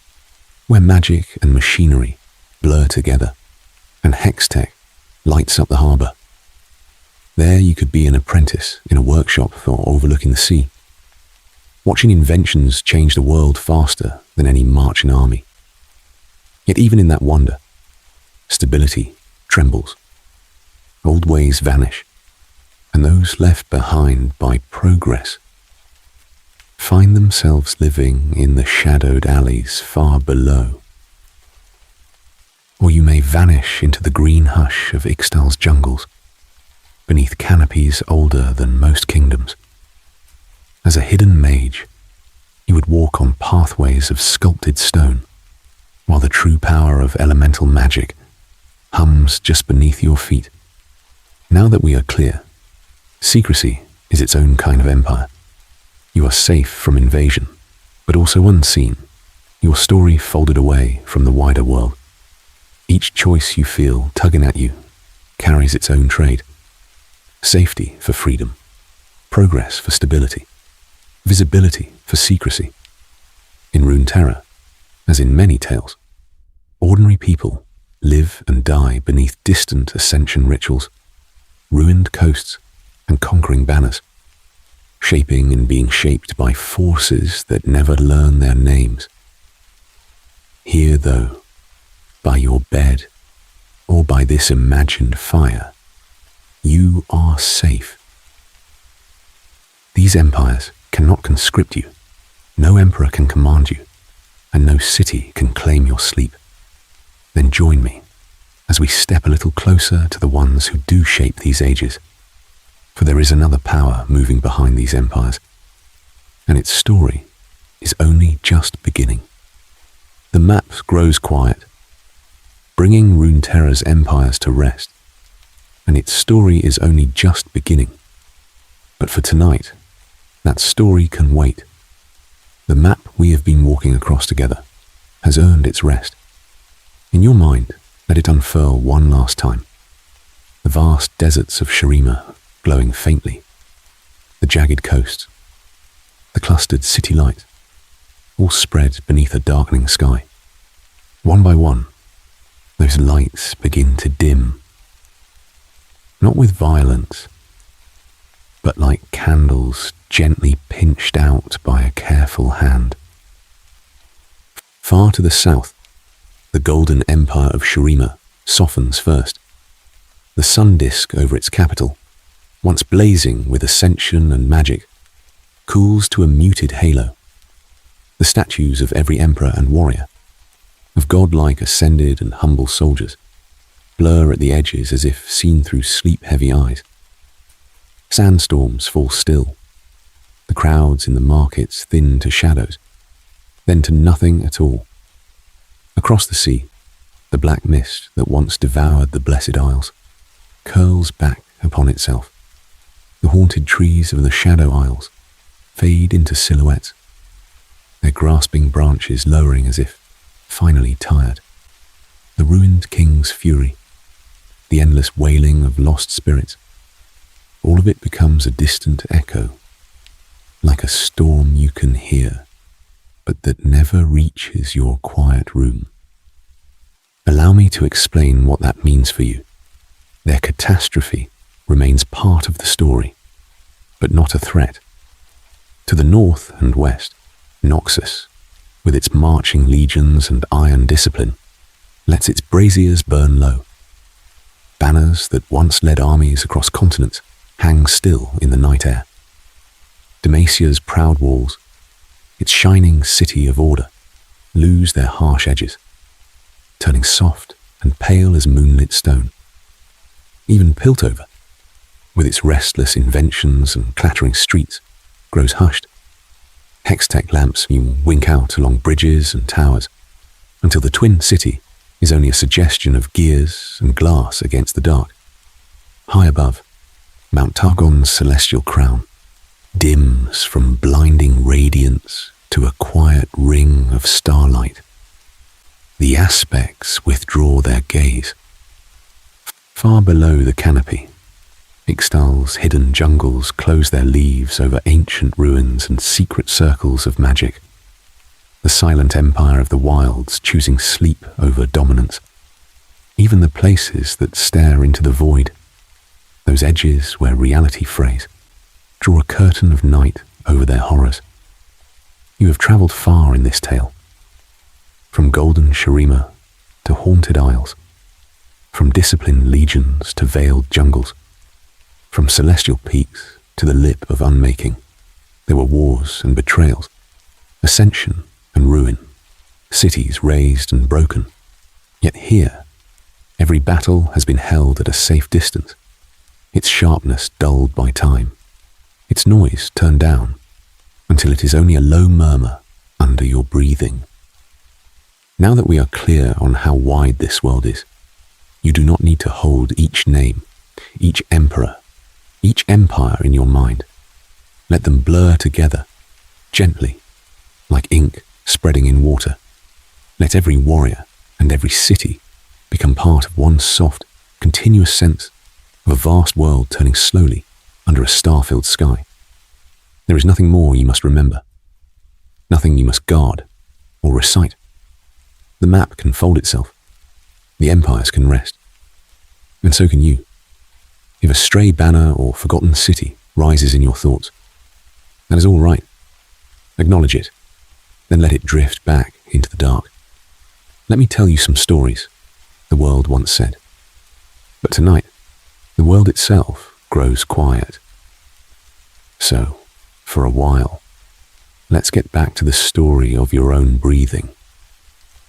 where magic and machinery blur together, and Hextech lights up the harbour. There you could be an apprentice in a workshop or overlooking the sea, watching inventions change the world faster than any marching army. Yet even in that wonder, stability trembles. Old ways vanish, and those left behind by progress find themselves living in the shadowed alleys far below. Or you may vanish into the green hush of Ixtal's jungles, beneath canopies older than most kingdoms. As a hidden mage, you would walk on pathways of sculpted stone, while the true power of elemental magic hums just beneath your feet. Now that we are clear, secrecy is its own kind of empire. You are safe from invasion, but also unseen, your story folded away from the wider world. Each choice you feel tugging at you carries its own trade. Safety for freedom, progress for stability, visibility for secrecy. In Runeterra, as in many tales, ordinary people live and die beneath distant ascension rituals, ruined coasts, and conquering banners, shaping and being shaped by forces that never learn their names. Here, though, by your bed, or by this imagined fire, you are safe. These empires cannot conscript you, no emperor can command you, and no city can claim your sleep. Then join me as we step a little closer to the ones who do shape these ages, for there is another power moving behind these empires, and its story is only just beginning. The map grows quiet, bringing Runeterra's empires to rest, and its story is only just beginning. But for tonight, that story can wait. The map we have been walking across together has earned its rest. In your mind, let it unfurl one last time. The vast deserts of Shurima glowing faintly, the jagged coast, the clustered city light, all spread beneath a darkening sky. One by one, those lights begin to dim, not with violence, but like candles gently pinched out by a careful hand. Far to the south, the golden empire of Shurima softens first. The sun disk over its capital, once blazing with ascension and magic, cools to a muted halo. The statues of every emperor and warrior, of godlike ascended and humble soldiers, blur at the edges as if seen through sleep-heavy eyes. Sandstorms fall still. The crowds in the markets thin to shadows, then to nothing at all. Across the sea, the black mist that once devoured the Blessed Isles curls back upon itself. The haunted trees of the Shadow Isles fade into silhouettes, their grasping branches lowering as if finally tired. The ruined king's fury, the endless wailing of lost spirits, all of it becomes a distant echo, like a storm you can hear, but that never reaches your quiet room. Allow me to explain what that means for you. Their catastrophe remains part of the story, but not a threat. To the north and west, Noxus, with its marching legions and iron discipline, lets its braziers burn low. Banners that once led armies across continents hang still in the night air. Demacia's proud walls, its shining city of order, lose their harsh edges, turning soft and pale as moonlit stone. Even Piltover, with its restless inventions and clattering streets, grows hushed. Hextech lamps wink out along bridges and towers, until the twin city is only a suggestion of gears and glass against the dark. High above, Mount Targon's celestial crown dims from blinding radiance to a quiet ring of starlight. The aspects withdraw their gaze. Far below the canopy, Ixtal's hidden jungles close their leaves over ancient ruins and secret circles of magic. The silent empire of the wilds choosing sleep over dominance. Even the places that stare into the void, those edges where reality frays, draw a curtain of night over their horrors. You have travelled far in this tale, from golden Shurima to haunted isles, from disciplined legions to veiled jungles, from celestial peaks to the lip of unmaking. There were wars and betrayals, ascension and ruin, cities razed and broken. Yet here, every battle has been held at a safe distance, its sharpness dulled by time, its noise turned down until it is only a low murmur under your breathing. Now that we are clear on how wide this world is, you do not need to hold each name, each emperor, each empire in your mind. Let them blur together, gently, like ink spreading in water. Let every warrior and every city become part of one soft, continuous sense of a vast world turning slowly under a star-filled sky. There is nothing more you must remember, nothing you must guard or recite. The map can fold itself, the empires can rest, and so can you. If a stray banner or forgotten city rises in your thoughts, that is all right. Acknowledge it, then let it drift back into the dark. Let me tell you some stories, the world once said. But tonight, the world itself grows quiet. So, for a while, let's get back to the story of your own breathing,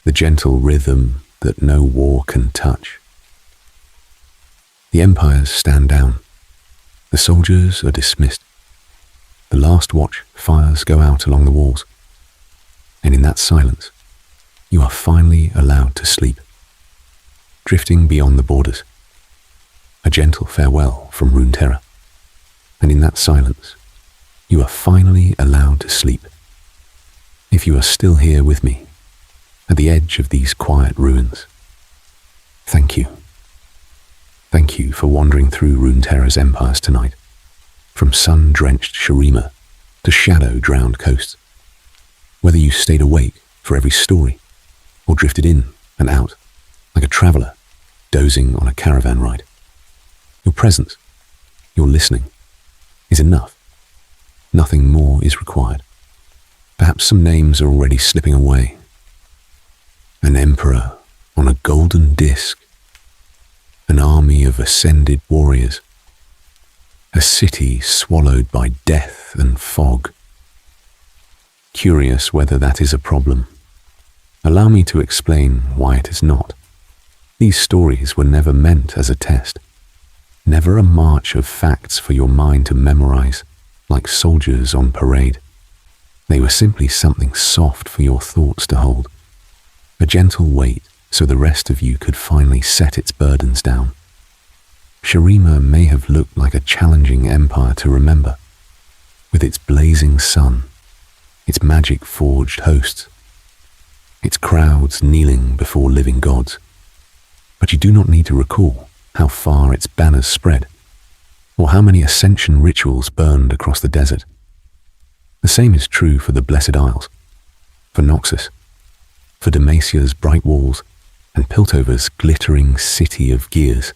the gentle rhythm that no war can touch. The empires stand down. The soldiers are dismissed. The last watch fires go out along the walls. And in that silence, you are finally allowed to sleep, drifting beyond the borders. A gentle farewell from Runeterra. And in that silence, you are finally allowed to sleep. If you are still here with me, at the edge of these quiet ruins, thank you. Thank you for wandering through Runeterra's empires tonight, from sun-drenched Shurima to shadow-drowned coasts. Whether you stayed awake for every story, or drifted in and out like a traveller dozing on a caravan ride, your presence, your listening, is enough. Nothing more is required. Perhaps some names are already slipping away. An emperor on a golden disc, an army of ascended warriors, a city swallowed by death and fog. Curious whether that is a problem. Allow me to explain why it is not. These stories were never meant as a test, never a march of facts for your mind to memorize like soldiers on parade. They were simply something soft for your thoughts to hold, a gentle weight so the rest of you could finally set its burdens down. Shurima may have looked like a challenging empire to remember, with its blazing sun, its magic-forged hosts, its crowds kneeling before living gods. But you do not need to recall how far its banners spread, or how many ascension rituals burned across the desert. The same is true for the Blessed Isles, for Noxus, for Demacia's bright walls, and Piltover's glittering city of gears.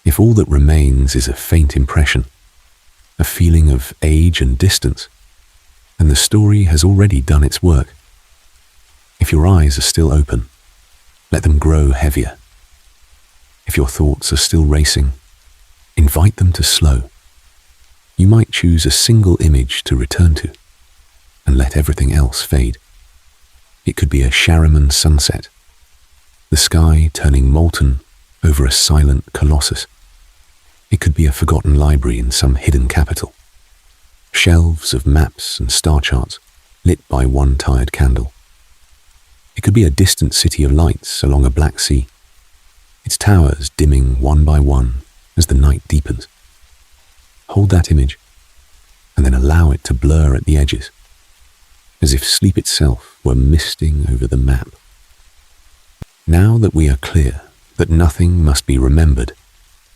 If all that remains is a faint impression, a feeling of age and distance, then the story has already done its work. If your eyes are still open, let them grow heavier. If your thoughts are still racing, invite them to slow. You might choose a single image to return to, and let everything else fade. It could be a Shurima sunset, the sky turning molten over a silent colossus. It could be a forgotten library in some hidden capital, shelves of maps and star charts lit by one tired candle. It could be a distant city of lights along a black sea, its towers dimming one by one as the night deepens. Hold that image, and then allow it to blur at the edges, as if sleep itself were misting over the map. Now that we are clear that nothing must be remembered,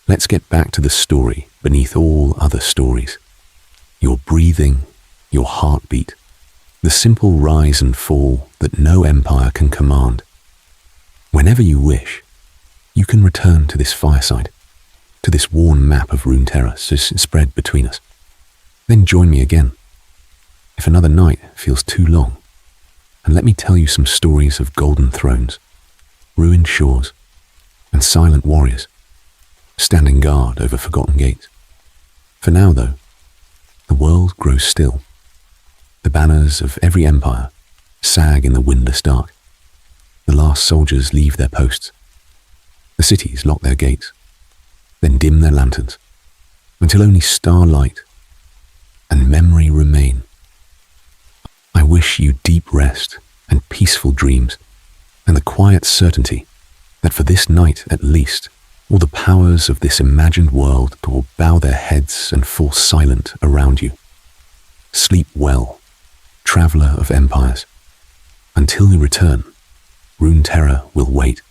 let's get back to the story beneath all other stories. Your breathing, your heartbeat, the simple rise and fall that no empire can command. Whenever you wish, you can return to this fireside, to this worn map of Runeterra spread between us. Then join me again, if another night feels too long, and let me tell you some stories of golden thrones, ruined shores, and silent warriors, standing guard over forgotten gates. For now, though, the world grows still. The banners of every empire sag in the windless dark. The last soldiers leave their posts. The cities lock their gates, then dim their lanterns, until only starlight and memory remain. I wish you deep rest and peaceful dreams, and the quiet certainty that for this night at least, all the powers of this imagined world will bow their heads and fall silent around you. Sleep well, traveller of empires. Until you return, Runeterra will wait.